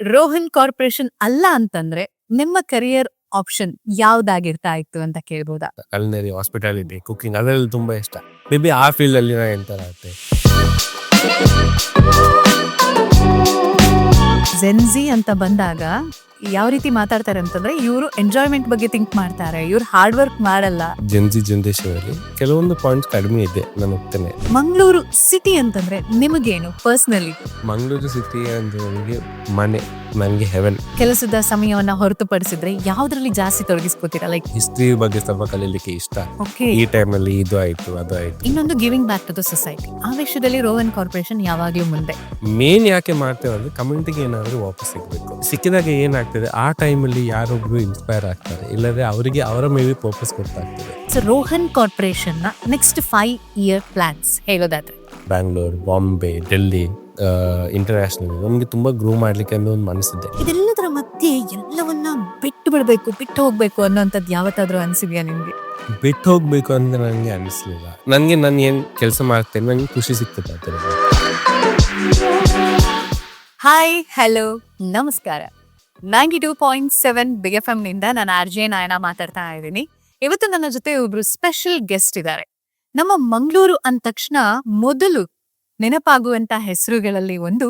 Rohan corporation ಅಲ್ಲ ಅಂತಂದ್ರೆ ನಿಮ್ಮ ಕರಿಯರ್ ಆಪ್ಷನ್ ಯಾವ್ದಾಗಿರ್ತಾ ಇತ್ತು ಅಂತ ಕೇಳ್ಬೋದಾ? ಕಲ್ನರಿ, ಹಾಸ್ಪಿಟಾಲಿಟಿ, ಕುಕಿಂಗ್ ಅದರಲ್ಲಿ ತುಂಬಾ ಇಷ್ಟ. ಮೇ ಬಿ ಆ ಫೀಲ್ಡ್ ಅಲ್ಲಿ ನಾ ಎಂಟರ್ ಆಗುತ್ತೆ. ಜೆನ್ಜಿ ಅಂತ ಬಂದಾಗ ಯಾವ ರೀತಿ ಮಾತಾಡ್ತಾರೆ ಅಂತಂದ್ರೆ ಇವರು ಎಂಜಾಯ್ಮೆಂಟ್ ಬಗ್ಗೆ ಥಿಂಕ್ ಮಾಡ್ತಾರೆ, ಇವ್ರು ಹಾರ್ಡ್ ವರ್ಕ್ ಮಾಡಲ್ಲ. ಜೆನ್ಜಿ ಜನರೇಷನ್ ಅಲ್ಲಿ ಕೆಲವೊಂದು ಪಾಯಿಂಟ್ಸ್ ಕಡಿಮೆ ಇದೆ, ನಾನು ಹೋಗ್ತೇನೆ. ಮಂಗಳೂರು ಸಿಟಿ ಅಂತಂದ್ರೆ ನಿಮಗೇನು ಪರ್ಸನಲಿ? ಮಂಗಳೂರು ಸಿಟಿ ಅಂದ್ರೆ ನನಗೆ ಮನೆ, ನನಗೆ ಹೆವೆನ್. ಕೆಲಸದ ಸಮಯವನ್ನ ಹೊರತುಪಡಿಸಿದ್ರೆ ಯಾವ್ದ್ರಲ್ಲಿ ಜಾಸ್ತಿ ತೊಡಗಿಸ್ಕೋತೀರಾ? ಲೈಕ್ ಹಿಸ್ಟ್ರಿ ಬಗ್ಗೆ ಸ್ವಲ್ಪ ಕಲೀಲಿಕ್ಕೆ ಇಷ್ಟ. ಓಕೆ. ಈ ಟೈಮ್ ಅಲ್ಲಿ ಇದು ಆಯ್ತು, ಅದು ಆಯ್ತು. ಇನ್ನೊಂದು giving back to the society, ಆ ವಿಷಯದಲ್ಲಿ ರೋಹನ್ ಕಾರ್ಪೊರೇಷನ್ ಯಾವಾಗ್ಲೂ ಮುಂದೆ. ಮೇನ್ ಯಾಕೆ ಮಾಡ್ತೇವೆ ಅಂದ್ರೆ ಕಮ್ಯುನಿಟಿಗೆ ಏನಾದ್ರು ವಾಪಸ್ ಸಿಗ್ಬೇಕು. ಸಿಕ್ಕಿದಾಗ ಏನಾಗ್ತದೆ, ಆ ಟೈಮಲ್ಲಿ ಯಾರೊಬ್ರು ಇನ್ಸ್ಪೈರ್ ಆಗ್ತಾರೆ, ಇಲ್ಲದ್ರೆ ಅವರಿಗೆ ಅವರ ಮೇಬಿ ಪರ್ಪಸ್ ಗೊತ್ತಾಗ್ತದೆ. ಸೊ ರೋಹನ್ ಕಾರ್ಪೊರೇಷನ್ ನ ನೆಕ್ಸ್ಟ್ 5 year ಪ್ಲಾನ್ಸ್ ಹೇಳೋದಾದ್ರೆ? ಬ್ಯಾಂಗ್ಳೂರ್, ಬಾಂಬೆ, ಡೆಲ್ಲಿ, ಇಂಟರ್ನ್ಯಾಷನಲ್ ನಮ್ಗೆ ತುಂಬಾ ಗ್ರೋ ಮಾಡ್ಲಿಕ್ಕೆ ಅನ್ನೋ ಒಂದು ಮನಸ್ಸಿದೆ. ಇದೆಲ್ಲದರ ಮಧ್ಯೆ ಎಲ್ಲವನ್ನ ಬಿಟ್ಟು ಬಿಡಬೇಕು, ಬಿಟ್ಟು ಹೋಗ್ಬೇಕು ಅನ್ನೋಂಥದ್ದು ಯಾವತ್ತಾದ್ರೂ ಅನ್ಸಿದ್ಯಾ ನಿಮ್ಗೆ? ಬಿಟ್ಟು ಹೋಗ್ಬೇಕು ಅಂತ ನನಗೆ ಅನಿಸ್ಲಿಲ್ಲ. ನನಗೆ ನಾನು ಏನ್ ಕೆಲಸ ಮಾಡ್ತೇನೆ ನನಗೆ ಖುಷಿ ಸಿಗ್ತದೆ ಆ ಥರ. ಹಾಯ್, ಹಲೋ, ನಮಸ್ಕಾರ. 92.7 ಬಿಗ್ FM ನಿಂದ ನಾನು RJ ನಾಯನ ಮಾತಾಡ್ತಾ ಇದ್ದೀನಿ. ಇವತ್ತು ನನ್ನ ಜೊತೆ ಒಬ್ರು ಸ್ಪೆಷಲ್ ಗೆಸ್ಟ್ ಇದ್ದಾರೆ. ನಮ್ಮ ಮಂಗಳೂರು ಅಂದ ತಕ್ಷಣ ಮೊದಲು ನೆನಪಾಗುವಂತ ಹೆಸರುಗಳಲ್ಲಿ ಒಂದು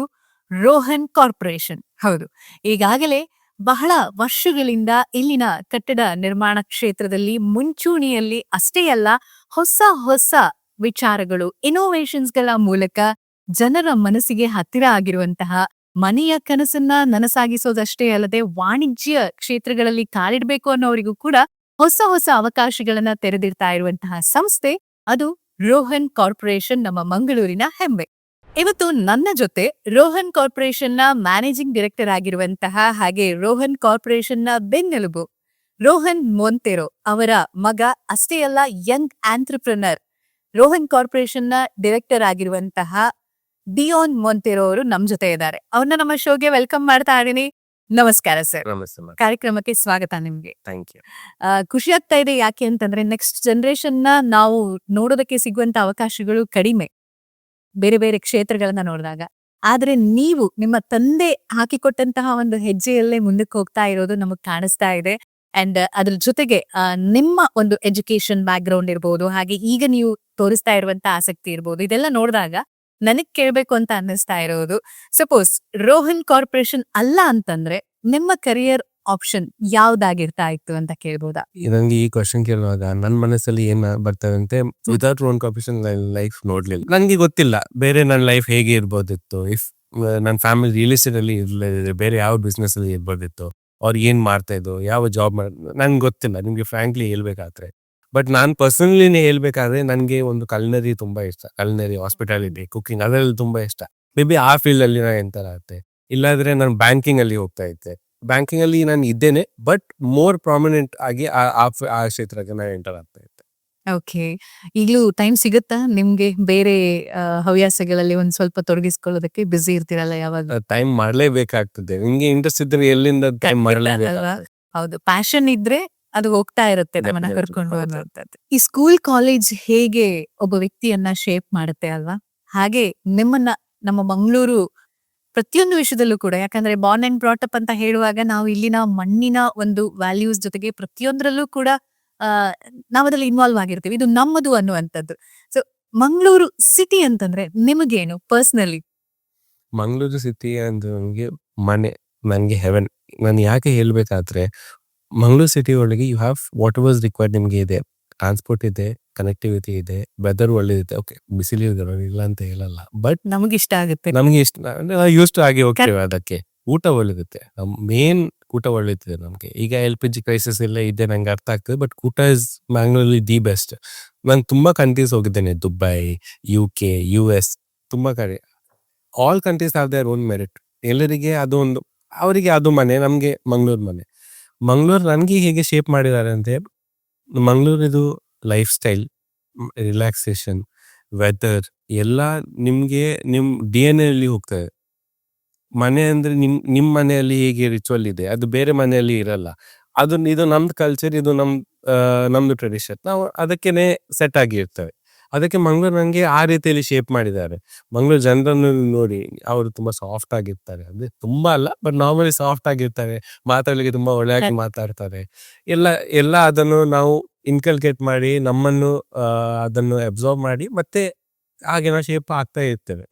ರೋಹನ್ ಕಾರ್ಪೊರೇಷನ್. ಹೌದು, ಈಗಾಗಲೇ ಬಹಳ ವರ್ಷಗಳಿಂದ ಇಲ್ಲಿನ ಕಟ್ಟಡ ನಿರ್ಮಾಣ ಕ್ಷೇತ್ರದಲ್ಲಿ ಮುಂಚೂಣಿಯಲ್ಲಿ ಅಷ್ಟೇ ಅಲ್ಲ, ಹೊಸ ಹೊಸ ವಿಚಾರಗಳು, ಇನೋವೇಷನ್ಸ್ಗಳ ಮೂಲಕ ಜನರ ಮನಸ್ಸಿಗೆ ಹತ್ತಿರ ಆಗಿರುವಂತಹ, ಮನೆಯ ಕನಸನ್ನ ನನಸಾಗಿಸೋದಷ್ಟೇ ಅಲ್ಲದೆ ವಾಣಿಜ್ಯ ಕ್ಷೇತ್ರಗಳಲ್ಲಿ ಕಾಲಿಡಬೇಕು ಅನ್ನೋರಿಗೂ ಕೂಡ ಹೊಸ ಹೊಸ ಅವಕಾಶಗಳನ್ನ ತೆರೆದಿಡ್ತಾ ಇರುವಂತಹ ಸಂಸ್ಥೆ ಅದು ರೋಹನ್ ಕಾರ್ಪೊರೇಷನ್, ನಮ್ಮ ಮಂಗಳೂರಿನ ಹೆಮ್ಮೆ. ಇವತ್ತು ನನ್ನ ಜೊತೆ ರೋಹನ್ ಕಾರ್ಪೊರೇಷನ್ ನ ಮ್ಯಾನೇಜಿಂಗ್ ಡೈರೆಕ್ಟರ್ ಆಗಿರುವಂತಹ ಹಾಗೆ ರೋಹನ್ ಕಾರ್ಪೊರೇಷನ್ ನ ಬೆನ್ನೆಲುಬು ರೋಹನ್ ಮೊಂತೆರೋ ಅವರ ಮಗ, ಅಷ್ಟೇ ಅಲ್ಲ ಯಂಗ್ ಆಂಟ್ರಪ್ರನರ್, ರೋಹನ್ ಕಾರ್ಪೊರೇಷನ್ ನ ಡೈರೆಕ್ಟರ್ ಆಗಿರುವಂತಹ ಡಿಯಾನ್ ಮೊಂತೆರೋ ಅವರು ನಮ್ ಜೊತೆ ಇದ್ದಾರೆ. ಅವ್ರನ್ನ ನಮ್ಮ ಶೋಗೆ ವೆಲ್ಕಮ್ ಮಾಡ್ತಾ ಇದ್ದೀನಿ. ನಮಸ್ಕಾರ ಸರ್. ನಮಸ್ತೆ ಮೇಡಮ್. ಕಾರ್ಯಕ್ರಮಕ್ಕೆ ಸ್ವಾಗತ ನಿಮ್ಗೆ. Thank you. ಖುಷಿ ಆಗ್ತಾ ಇದೆ. ಯಾಕೆ ಅಂತಂದ್ರೆ ನೆಕ್ಸ್ಟ್ ಜನರೇಷನ್ ನ ನಾವು ನೋಡೋದಕ್ಕೆ ಸಿಗುವಂತ ಅವಕಾಶಗಳು ಕಡಿಮೆ ಬೇರೆ ಬೇರೆ ಕ್ಷೇತ್ರಗಳನ್ನ ನೋಡಿದಾಗ. ಆದ್ರೆ ನೀವು ನಿಮ್ಮ ತಂದೆ ಹಾಕಿಕೊಟ್ಟಂತಹ ಒಂದು ಹೆಜ್ಜೆಯಲ್ಲೇ ಮುಂದಕ್ಕೆ ಹೋಗ್ತಾ ಇರೋದು ನಮಗ್ ಕಾಣಿಸ್ತಾ ಇದೆ. ಅಂಡ್ ಅದ್ರ ಜೊತೆಗೆ ನಿಮ್ಮ ಒಂದು ಎಜುಕೇಶನ್ ಬ್ಯಾಕ್ ಗ್ರೌಂಡ್ ಇರ್ಬೋದು, ಹಾಗೆ ಈಗ ನೀವು ತೋರಿಸ್ತಾ ಇರುವಂತ ಆಸಕ್ತಿ ಇರ್ಬೋದು, ಇದೆಲ್ಲ ನೋಡಿದಾಗ ನನಗ್ ಕೇಳ್ಬೇಕು ಅಂತ ಅನ್ನಿಸ್ತಾ ಇರೋದು, ಸಪೋಸ್ ರೋಹನ್ ಕಾರ್ಪೊರೇಷನ್ ಅಲ್ಲ ಅಂತಂದ್ರೆ ನಿಮ್ಮ ಕರಿಯರ್ ಆಪ್ಷನ್ ಯಾವ್ದಾಗಿರ್ತಾ ಇತ್ತು ಅಂತ ಕೇಳ್ಬೋದಾ? ನನಗೆ ಈ ಕ್ವಶನ್ ಕೇಳುವಾಗ ನನ್ನ ಮನಸ್ಸಲ್ಲಿ ಏನ್ ಬರ್ತದೆ ಅಂತ, ವಿತೌಟ್ ರೋಹನ್ ಕಾರ್ಪೊರೇಷನ್ ಲೈಫ್ ನೋಡ್ಲಿಲ್ಲ. ನನಗೆ ಗೊತ್ತಿಲ್ಲ ಬೇರೆ ನನ್ನ ಲೈಫ್ ಹೇಗೆ ಇರ್ಬೋದಿತ್ತು. ಇಫ್ ನನ್ನ ಫ್ಯಾಮಿಲಿ ರಿಯಲ್ ಎಸ್ಟೇಟ್ ಅಲ್ಲಿ ಇರ್ಲಿದ್ರೆ ಬೇರೆ ಯಾವ ಬಿಸ್ನೆಸ್ ಅಲ್ಲಿ ಇರ್ಬೋದಿತ್ತು, ಅವ್ರು ಏನ್ ಮಾಡ್ತಾ ಇದ್ರು, ಯಾವ ಜಾಬ್ ನನ್ಗೆ ಗೊತ್ತಿಲ್ಲ ನಿಮ್ಗೆ ಫ್ರಾಂಕ್ಲಿ ಹೇಳ್ಬೇಕಾದ್ರೆ. ಬಟ್ ನಾನ್ ಪರ್ಸನಲಿ ಹೇಳ್ಬೇಕಾದ್ರೆ ನನ್ಗೆ ಒಂದು ಕಲ್ನರಿ ತುಂಬಾ ಇಷ್ಟ. ಕಲ್ನರಿ, ಹಾಸ್ಪಿಟಾಲಿಟಿ, ಕುಕಿಂಗ್ ಅದರಲ್ಲಿ ತುಂಬಾ ಇಷ್ಟ. ಮೇ ಬಿ ಆ ಫೀಲ್ಡ್ ಅಲ್ಲಿ ನಾ ಎಂಟರ್ ಆಗುತ್ತೆ. ಇಲ್ಲಾದ್ರೆ ನಾನು ಬ್ಯಾಂಕಿಂಗ್ ಅಲ್ಲಿ ಹೋಗ್ತಾ ಇದ್ದೆ. ಬ್ಯಾಂಕಿಂಗ್ ಅಲ್ಲಿ ನಾನು ಇದ್ದೇನೆ, ಬಟ್ ಮೋರ್ ಪ್ರಾಮಿನೆಂಟ್ ಆಗಿ ಆ ಕ್ಷೇತ್ರಕ್ಕೆ ನಾನು ಎಂಟರ್ ಆಗ್ತಾ ಇದ್ದೆ. ಓಕೆ, ಈಗಲೂ ಟೈಮ್ ಸಿಗುತ್ತಾ ನಿಮ್ಗೆ ಬೇರೆ ಹವ್ಯಾಸಗಳಲ್ಲಿ ಒಂದ್ ಸ್ವಲ್ಪ ತೊಡಗಿಸ್ಕೊಳ್ಳೋದಕ್ಕೆ? ಬಿಸಿ ಇರ್ತೀರಲ್ಲ ಯಾವಾಗ? ಟೈಮ್ ಮಾಡ್ಲೇಬೇಕಾಗ್ತದೆ. ನಿಮ್ಗೆ ಇಂಟ್ರೆಸ್ಟ್ ಇದ್ರೆ ಎಲ್ಲಿಂದ ಟೈಮ್ ಮಾಡಲೇಬೇಕು. ಅಲ್ವಾ? ಹೌದು, ಪ್ಯಾಷನ್ ಇದ್ರೆ ಅದು ಹೋಗ್ತಾ ಇರುತ್ತೆ ನಮ್ಮನ್ನ Definitely. ಕರ್ಕೊಂಡು ಅನ್ನುವಂಥದ್ದು. ಈ ಸ್ಕೂಲ್ ಕಾಲೇಜ್ ಹೇಗೆ ಒಬ್ಬ ವ್ಯಕ್ತಿಯನ್ನ ಶೇಪ್ ಮಾಡುತ್ತೆ ಅಲ್ವಾ, ಹಾಗೆ ನಿಮ್ಮನ್ನ ನಮ್ಮ ಮಂಗಳೂರು ಪ್ರತಿಯೊಂದು ವಿಷಯದಲ್ಲೂ ಕೂಡ, ಯಾಕಂದ್ರೆ ಬಾರ್ನ್ ಅಂಡ್ ಬ್ರಾಟ್ ಅಪ್ ಅಂತ ಹೇಳುವಾಗ ನಾವು ಇಲ್ಲಿನ ಮಣ್ಣಿನ ಒಂದು ವ್ಯಾಲ್ಯೂಸ್ ಜೊತೆಗೆ ಪ್ರತಿಯೊಂದರಲ್ಲೂ ಕೂಡ ನಾವು ಅದ್ರಲ್ಲಿ ಇನ್ವಾಲ್ವ್ ಆಗಿರ್ತೀವಿ, ಇದು ನಮ್ಮದು ಅನ್ನುವಂಥದ್ದು. ಸೊ ಮಂಗಳೂರು ಸಿಟಿ ಅಂತಂದ್ರೆ ನಿಮಗೇನು ಪರ್ಸನಲಿ? ಮಂಗಳೂರು ಸಿಟಿ ಅಂದ್ರೆ ನನಗೆ ಮನೆ, ನನಗೆ ಹೆವೆನ್. ನಾನು ಯಾಕೆ ಹೇಳ್ಬೇಕಾದ್ರೆ, ಮಂಗಳೂರು ಸಿಟಿ ಒಳಗೆ you have whatever required. ನಿಮ್ಗೆ ಇದೆ, ಟ್ರಾನ್ಸ್ಪೋರ್ಟ್ ಇದೆ, ಕನೆಕ್ಟಿವಿಟಿ ಇದೆ, ವೆದರ್ ಒಳ್ಳೇದಿದೆ. ಓಕೆ, ಬಿಸಿಲಿದೆ ಇಲ್ಲ ಅಂತ ಹೇಳಲ್ಲ, ಬಟ್ ನಮಗ್ ಇಷ್ಟ ಆಗುತ್ತೆ. ನಮ್ಗೆ ಇಷ್ಟ, ಯೂಸ್ಟ್ ಆಗಿ ಹೋಗ್ತೇವೆ ಅದಕ್ಕೆ. ಊಟ ಒಳ್ಳೇದಿರುತ್ತೆ, ಮೇನ್ ಊಟ ಒಳ್ಳೇದಿದೆ ನಮ್ಗೆ. ಈಗ LPG ಕ್ರೈಸಿಸ್ ಎಲ್ಲ ಇದೆ, ನಂಗೆ ಅರ್ಥ ಆಗ್ತದೆ, ಬಟ್ ಊಟ ಇಸ್ ಮ್ಯಾಂಗ್ಳೂರಲ್ಲಿ ದಿ ಬೆಸ್ಟ್. ನಾನು ತುಂಬಾ ಕಂಟ್ರೀಸ್ ಹೋಗಿದ್ದೇನೆ, ದುಬೈ, UK, US, ತುಂಬಾ ಕಡೆ. All countries have their own merit. ಎಲ್ಲರಿಗೆ ಅದು ಒಂದು, ಅವರಿಗೆ ಅದು ಮನೆ, ನಮ್ಗೆ ಮಂಗಳೂರು ಮನೆ. ಮಂಗಳೂರು ನನಗೆ ಹೇಗೆ ಶೇಪ್ ಮಾಡಿದ್ದಾರೆ ಅಂದ್ರೆ, ಮಂಗಳೂರಿದು ಲೈಫ್ ಸ್ಟೈಲ್, ರಿಲ್ಯಾಕ್ಸೇಷನ್, ವೆದರ್ ಎಲ್ಲ ನಿಮ್ಗೆ ನಿಮ್ DNA ಅಲ್ಲಿ ಹೋಗ್ತದೆ. ಮನೆ ಅಂದ್ರೆ ನಿಮ್ ಮನೆಯಲ್ಲಿ ಹೇಗೆ ರಿಚುವಲ್ ಇದೆ, ಅದು ಬೇರೆ ಮನೆಯಲ್ಲಿ ಇರಲ್ಲ. ಇದು ನಮ್ದು ಕಲ್ಚರ್, ಇದು ನಮ್ದು ಟ್ರೆಡಿಷನ್, ನಾವು ಅದಕ್ಕೇನೆ ಸೆಟ್ ಆಗಿ ಇರ್ತೇವೆ. ಅದಕ್ಕೆ ಮಂಗಳೂರು ನಂಗೆ ಆ ರೀತಿಯಲ್ಲಿ ಶೇಪ್ ಮಾಡಿದ್ದಾರೆ. ಮಂಗಳೂರು ಜನರನ್ನು ನೋಡಿ ಅವರು ತುಂಬಾ ಸಾಫ್ಟ್ ಆಗಿರ್ತಾರೆ. ಅಂದ್ರೆ ತುಂಬಾ ಅಲ್ಲ, ಬಟ್ ನಾರ್ಮಲಿ ಸಾಫ್ಟ್ ಆಗಿರ್ತಾರೆ. ಮಾತಾಡ್ಲಿಕ್ಕೆ ತುಂಬಾ ಒಳ್ಳೆಯಾಗಿ ಮಾತಾಡ್ತಾರೆ. ಎಲ್ಲ ಎಲ್ಲ ಅದನ್ನು ನಾವು ಇನ್ಕಲ್ಕೇಟ್ ಮಾಡಿ ನಮ್ಮನ್ನು ಅದನ್ನು ಅಬ್ಸರ್ವ್ ಮಾಡಿ ಮತ್ತೆ ಹಾಗೆ ನಾವು ಶೇಪ್ ಆಗ್ತಾ ಇರ್ತೇವೆ.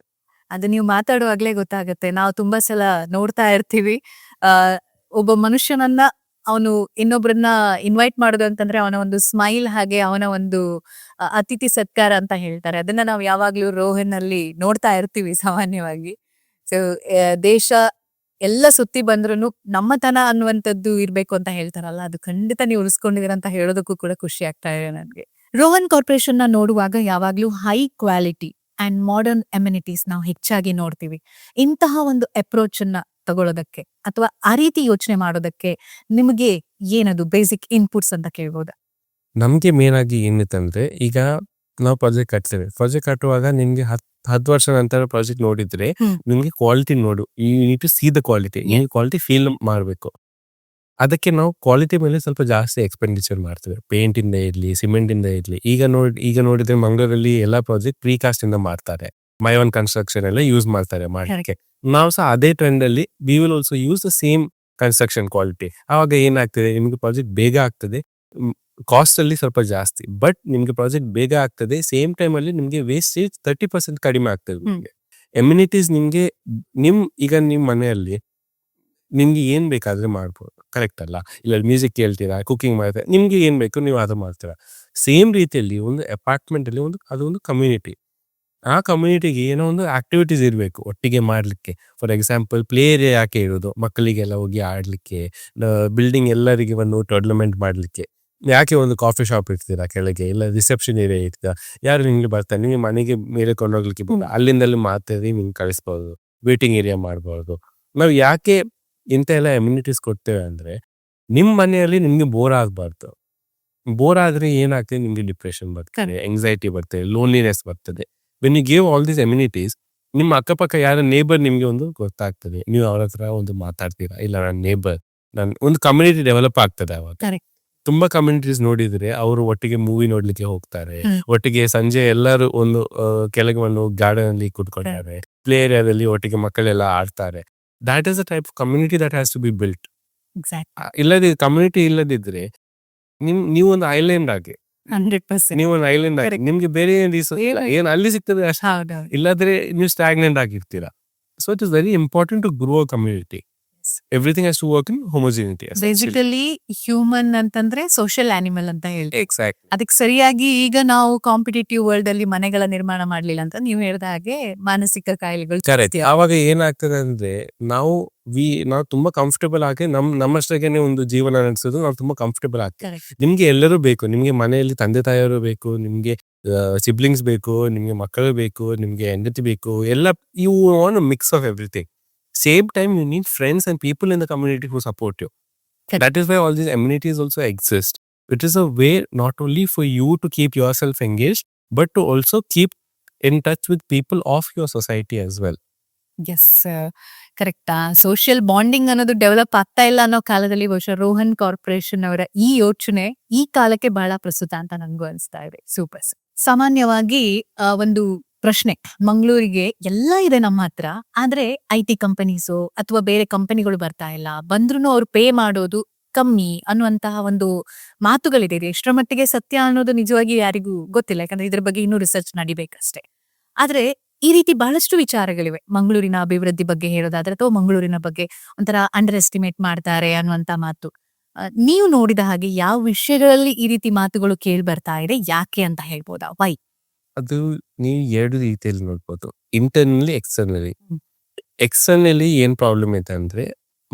ಅದು ನೀವು ಮಾತಾಡುವಾಗ್ಲೇ ಗೊತ್ತಾಗುತ್ತೆ. ನಾವು ತುಂಬಾ ಸಲ ನೋಡ್ತಾ ಇರ್ತೀವಿ. ಒಬ್ಬ ಮನುಷ್ಯನನ್ನ ಅವನು ಇನ್ನೊಬ್ರನ್ನ ಇನ್ವೈಟ್ ಮಾಡೋದು ಅಂತಂದ್ರೆ ಅವನ ಒಂದು ಸ್ಮೈಲ್, ಹಾಗೆ ಅವನ ಒಂದು ಅತಿಥಿ ಸತ್ಕಾರ ಅಂತ ಹೇಳ್ತಾರೆ. ಅದನ್ನ ನಾವು ಯಾವಾಗ್ಲೂ ರೋಹನ್ ಅಲ್ಲಿ ನೋಡ್ತಾ ಇರ್ತೀವಿ ಸಾಮಾನ್ಯವಾಗಿ. ಸೊ ದೇಶ ಎಲ್ಲ ಸುತ್ತಿ ಬಂದ್ರು ನಮ್ಮತನ ಅನ್ನುವಂಥದ್ದು ಇರ್ಬೇಕು ಅಂತ ಹೇಳ್ತಾರಲ್ಲ, ಅದು ಖಂಡಿತ ನೀವು ಉಳಿಸ್ಕೊಂಡಿದ್ದೀರ ಅಂತ ಹೇಳೋದಕ್ಕೂ ಕೂಡ ಖುಷಿ ಆಗ್ತಾ ಇದೆ ನನಗೆ. ರೋಹನ್ ಕಾರ್ಪೊರೇಷನ್ ನ ನೋಡುವಾಗ ಯಾವಾಗ್ಲೂ high quality and modern amenities ನಾವು ಹೆಚ್ಚಾಗಿ ನೋಡ್ತೀವಿ. ಇಂತಹ ಒಂದು ಅಪ್ರೋಚ್ ಅನ್ನ ತಗೊಳ್ಳೋದಕ್ಕೆ ಅಥವಾ ಆ ರೀತಿ ಯೋಚನೆ ಮಾಡೋದಕ್ಕೆ ನಿಮಗೆ ಏನದು ಬೇಸಿಕ್ ಇನ್ಪುಟ್ಸ್ ಅಂತ ಕೇಳ್ಬೋದಾ? ನಮ್ಗೆ ಮೇನ್ ಆಗಿ ಏನಿತ್ತಂದ್ರೆ, ಈಗ ನಾವು ಪ್ರಾಜೆಕ್ಟ್ ಕಟ್ತೇವೆ. ಪ್ರಾಜೆಕ್ಟ್ ಕಟ್ಟುವಾಗ ನಿಮ್ಗೆ 10 ವರ್ಷ ನಂತರ ಪ್ರಾಜೆಕ್ಟ್ ನೋಡಿದ್ರೆ ನಿಮ್ಗೆ ಕ್ವಾಲಿಟಿ ನೋಡು, you need to see the quality. ಏನ್ ಕ್ವಾಲಿಟಿ ಫೀಲ್ ಮಾಡ್ಬೇಕು. ಅದಕ್ಕೆ ನಾವು ಕ್ವಾಲಿಟಿ ಮೇಲೆ ಸ್ವಲ್ಪ ಜಾಸ್ತಿ ಎಕ್ಸ್ಪೆಂಡಿಚರ್ ಮಾಡ್ತೇವೆ. ಪೇಂಟ್ ಇಂದ ಇರ್ಲಿ, ಸಿಮೆಂಟ್ ಇಂದ ಇರ್ಲಿ. ಈಗ ನೋಡಿದ್ರೆ ಮಂಗಳೂರಲ್ಲಿ ಎಲ್ಲಾ ಪ್ರಾಜೆಕ್ಟ್ ಪ್ರೀಕಾಸ್ಟ್ ಇಂದ ಮಾಡ್ತಾರೆ. ಮೈ1 ಕನ್ಸ್ಟ್ರಕ್ಷನ್ ಎಲ್ಲ ಯೂಸ್ ಮಾಡ್ತಾರೆ ಮಾಡಕ್ಕೆ. ನಾವು ಸಹ ಅದೇ ಟ್ರೆಂಡ್ ಅಲ್ಲಿ we will also use the same construction quality. ಆವಾಗ ಏನಾಗ್ತದೆ, ನಿಮ್ಗೆ ಪ್ರಾಜೆಕ್ಟ್ ಬೇಗ ಆಗ್ತದೆ, ಕಾಸ್ಟ್ ಅಲ್ಲಿ ಸ್ವಲ್ಪ ಜಾಸ್ತಿ, ಬಟ್ ನಿಮ್ಗೆ ಪ್ರಾಜೆಕ್ಟ್ ಬೇಗ ಆಗ್ತದೆ. ಸೇಮ್ ಟೈಮ್ ಅಲ್ಲಿ ನಿಮ್ಗೆ ವೇಸ್ಟೇಜ್ 30% ಕಡಿಮೆ ಆಗ್ತದೆ. ನಿಮ್ಗೆ ಎಮ್ಯುನಿಟೀಸ್ ನಿಮ್ಗೆ ಈಗ ನಿಮ್ ಮನೆಯಲ್ಲಿ ನಿಮ್ಗೆ ಏನ್ ಬೇಕಾದ್ರೆ ಮಾಡ್ಬೋದು, ಕರೆಕ್ಟ್ ಅಲ್ಲ? ಇಲ್ಲ ಮ್ಯೂಸಿಕ್ ಕೇಳ್ತೀರಾ, ಕುಕಿಂಗ್ ಮಾಡ್ತೀರಾ, ನಿಮ್ಗೆ ಏನ್ ಬೇಕು ನೀವು ಅದು ಮಾಡ್ತೀರಾ. ಸೇಮ್ ರೀತಿಯಲ್ಲಿ ಒಂದು ಅಪಾರ್ಟ್ಮೆಂಟ್ ಅಲ್ಲಿ ಅದೊಂದು ಕಮ್ಯುನಿಟಿ. ಆ ಕಮ್ಯುನಿಟಿಗೆ ಏನೋ ಒಂದು ಆಕ್ಟಿವಿಟೀಸ್ ಇರಬೇಕು ಒಟ್ಟಿಗೆ ಮಾಡ್ಲಿಕ್ಕೆ. ಫಾರ್ ಎಕ್ಸಾಂಪಲ್ ಪ್ಲೇ ಏರಿಯಾ ಯಾಕೆ ಇರೋದು, ಮಕ್ಕಳಿಗೆಲ್ಲ ಹೋಗಿ ಆಡ್ಲಿಕ್ಕೆ, ಬಿಲ್ಡಿಂಗ್ ಎಲ್ಲರಿಗೆ ಒಂದು ಟೂರ್ನಮೆಂಟ್ ಮಾಡ್ಲಿಕ್ಕೆ. ಯಾಕೆ ಒಂದು ಕಾಫಿ ಶಾಪ್ ಇರ್ತೀರಾ ಕೆಳಗೆ, ಇಲ್ಲ ರಿಸೆಪ್ಷನ್ ಏರಿಯಾ ಇರ್ತೀರಾ, ಯಾರು ನಿಮ್ಗೆ ಬರ್ತಾರೆ, ನಿಮಗೆ ಮನೆಗೆ ಮೇಲೆ ಕೊಂಡೋಗ್ಲಿಕ್ಕೆ ಅಲ್ಲಿಂದಲ್ಲಿ ಮಾತಾಡಿ ನಿಮ್ಗೆ ಕಳಿಸ್ಬೋದು, ವೇಟಿಂಗ್ ಏರಿಯಾ ಮಾಡ್ಬೋದು. ನಾವು ಯಾಕೆ ಇಂಥ ಎಲ್ಲ ಎಮ್ಯುನಿಟೀಸ್ ಕೊಡ್ತೇವೆ ಅಂದ್ರೆ, ನಿಮ್ ಮನೆಯಲ್ಲಿ ನಿಮ್ಗೆ ಬೋರ್ ಆಗ್ಬಾರ್ದು. ಬೋರ್ ಆದ್ರೆ ಏನಾಗ್ತದೆ, ನಿಮ್ಗೆ ಡಿಪ್ರೆಷನ್ ಬರ್ತದೆ, ಎಂಗ್ಸೈಟಿ ಬರ್ತದೆ, ಲೋನ್ಲಿನೆಸ್ ಬರ್ತದೆ. When you give all these immunities, ನಿಮ್ಮ ಅಕ್ಕಪಕ್ಕ ಯಾರ ನೇಬರ್ ನಿಮ್ಗೆ ಒಂದು ಗೊತ್ತಾಗ್ತದೆ. ನೀವು ಅವ್ರ ಹತ್ರ ಒಂದು ಮಾತಾಡ್ತೀರಾ, ಇಲ್ಲ ನನ್ನ ನೇಬರ್, ಒಂದು ಕಮ್ಯುನಿಟಿ ಡೆವಲಪ್ ಆಗ್ತದೆ ಅವಾಗ. ತುಂಬಾ ಕಮ್ಯುನಿಟೀಸ್ ನೋಡಿದ್ರೆ ಅವರು ಒಟ್ಟಿಗೆ ಮೂವಿ ನೋಡ್ಲಿಕ್ಕೆ ಹೋಗ್ತಾರೆ, ಒಟ್ಟಿಗೆ ಸಂಜೆ ಎಲ್ಲರೂ ಒಂದು ಕೆಳಗೆ ಒಂದು ಗಾರ್ಡನ್ ಅಲ್ಲಿ ಕೂತ್ಕೊಳ್ತಾರೆ, ಪ್ಲೇ ಏರಿಯಾದಲ್ಲಿ ಒಟ್ಟಿಗೆ ಮಕ್ಕಳೆಲ್ಲ ಆಡ್ತಾರೆ. That is the type of community that has to be built. Community ಇಲ್ಲದಿದ್ರೆ ನೀವು ಒಂದು ಐಲ್ಯಾಂಡ್ ಆಗಿ, 100% ನೀವು ಒಂದು ಐಲ್ಯಾಂಡ್ ಆಗಿ, ನಿಮ್ಗೆ ಬೇರೆ ಏನ್ ಅಲ್ಲಿ ಸಿಗ್ತದೆ ಅಷ್ಟೇ, ಇಲ್ಲಾದ್ರೆ ನೀವು ಸ್ಟಾಗ್ನೆಂಟ್ ಆಗಿರ್ತೀರಾ. So it is very important to grow a community. Everything has to work in homogeneity. Basically human ಅಂತಂದ್ರೆ ಸೋಷಿಯಲ್ ಆನಿಮಲ್ ಅಂತ ಹೇಳಿ. ಎಕ್ಸಾಕ್ಟ್. ಅದಕ್ಕೆ ಸರಿಯಾಗಿ ಈಗ ನಾವು ಕಾಂಪಿಟೇಟಿವ್ ವರ್ಲ್ಡ್ ಅಲ್ಲಿ ಮನೆಗಳ ನಿರ್ಮಾಣ ಮಾಡ್ಲಿಲ್ಲ ಅಂತ ನೀವು ಹೇಳಿದ ಹಾಗೆ ಮಾನಸಿಕ ಕಾಯಿಲೆಗಳು. ಕರೆಕ್ಟ್. ಆವಾಗ ಏನಾಗ್ತದೆ ಅಂದ್ರೆ, ನಾವು ತುಂಬಾ ಕಂಫರ್ಟೇಬಲ್ ಆಗಿ ನಮ್ಮಷ್ಟಾಗೇನೆ ಒಂದು ಜೀವನ ನಡೆಸೋದು ನಾವು ತುಂಬಾ ಕಂಫರ್ಟೇಬಲ್ ಆಗ್ತದೆ. ನಿಮ್ಗೆ ಎಲ್ಲರೂ ಬೇಕು, ನಿಮ್ಗೆ ಮನೆಯಲ್ಲಿ ತಂದೆ ತಾಯಿಯವರು ಬೇಕು, ನಿಮ್ಗೆ ಸಿಬ್ಲಿಂಗ್ಸ್ ಬೇಕು, ನಿಮ್ಗೆ ಮಕ್ಕಳು ಬೇಕು, ನಿಮ್ಗೆ ಹೆಂಡತಿ ಬೇಕು, ಎಲ್ಲ you want a mix of everything. Same time you need friends and people in the community who support you. Correct. That is why all these amenities also exist. It is a way not only for you to keep yourself engaged, but to also keep in touch with people of your society as well. Yes, ಕರೆಕ್ಟಾ. Social bonding ಅನ್ನೋದು develop ಆಗ್ತಾ ಇಲ್ಲ ಅನ್ನೋ ಕಾಲದಲ್ಲಿ ಬಹುಶಃ Rohan corporation ಅವರ ಈ ಯೋಚನೆ ಈ ಕಾಲಕ್ಕೆ ಬಹಳ ಪ್ರಸ್ತುತ ಅಂತ ನನಗೂ ಅನಿಸ್ತಾ ಇದೆ. ಸೂಪರ್. ಸಾಮಾನ್ಯವಾಗಿ ಒಂದು ಪ್ರಶ್ನೆ, ಮಂಗಳೂರಿಗೆ ಎಲ್ಲ ಇದೆ ನಮ್ಮ ಹತ್ರ, ಆದ್ರೆ IT ಕಂಪನೀಸು ಅಥವಾ ಬೇರೆ ಕಂಪನಿಗಳು ಬರ್ತಾ ಇಲ್ಲ, ಬಂದ್ರು ಅವ್ರು ಪೇ ಮಾಡೋದು ಕಮ್ಮಿ ಅನ್ನುವಂತಹ ಒಂದು ಮಾತುಗಳಿದೆ. ಎಷ್ಟರ ಮಟ್ಟಿಗೆ ಸತ್ಯ ಅನ್ನೋದು ನಿಜವಾಗಿ ಯಾರಿಗೂ ಗೊತ್ತಿಲ್ಲ, ಯಾಕಂದ್ರೆ ಇದ್ರ ಬಗ್ಗೆ ಇನ್ನೂ ರಿಸರ್ಚ್ ನಡಿಬೇಕಷ್ಟೇ. ಆದ್ರೆ ಈ ರೀತಿ ಬಹಳಷ್ಟು ವಿಚಾರಗಳಿವೆ ಮಂಗಳೂರಿನ ಅಭಿವೃದ್ಧಿ ಬಗ್ಗೆ ಹೇಳೋದಾದ್ರೆ, ಅಥವಾ ಮಂಗಳೂರಿನ ಬಗ್ಗೆ ಒಂಥರ ಅಂಡರ್ ಎಸ್ಟಿಮೇಟ್ ಮಾಡ್ತಾರೆ ಅನ್ನುವಂತ ಮಾತು. ನೀವು ನೋಡಿದ ಹಾಗೆ ಯಾವ ವಿಷಯಗಳಲ್ಲಿ ಈ ರೀತಿ ಮಾತುಗಳು ಕೇಳಿ ಬರ್ತಾ ಇದೆ, ಯಾಕೆ ಅಂತ ಹೇಳ್ಬೋದಾ? ವೈ? ಅದು ನೀವು ಎರಡು ರೀತಿಯಲ್ಲಿ ನೋಡ್ಬೋದು, ಇಂಟರ್ನಲಿ, ಎಕ್ಸ್ಟರ್ನಲಿ. ಎಕ್ಸ್ಟರ್ನಲಿ ಏನ್ ಪ್ರಾಬ್ಲಮ್ ಐತೆ ಅಂದ್ರೆ,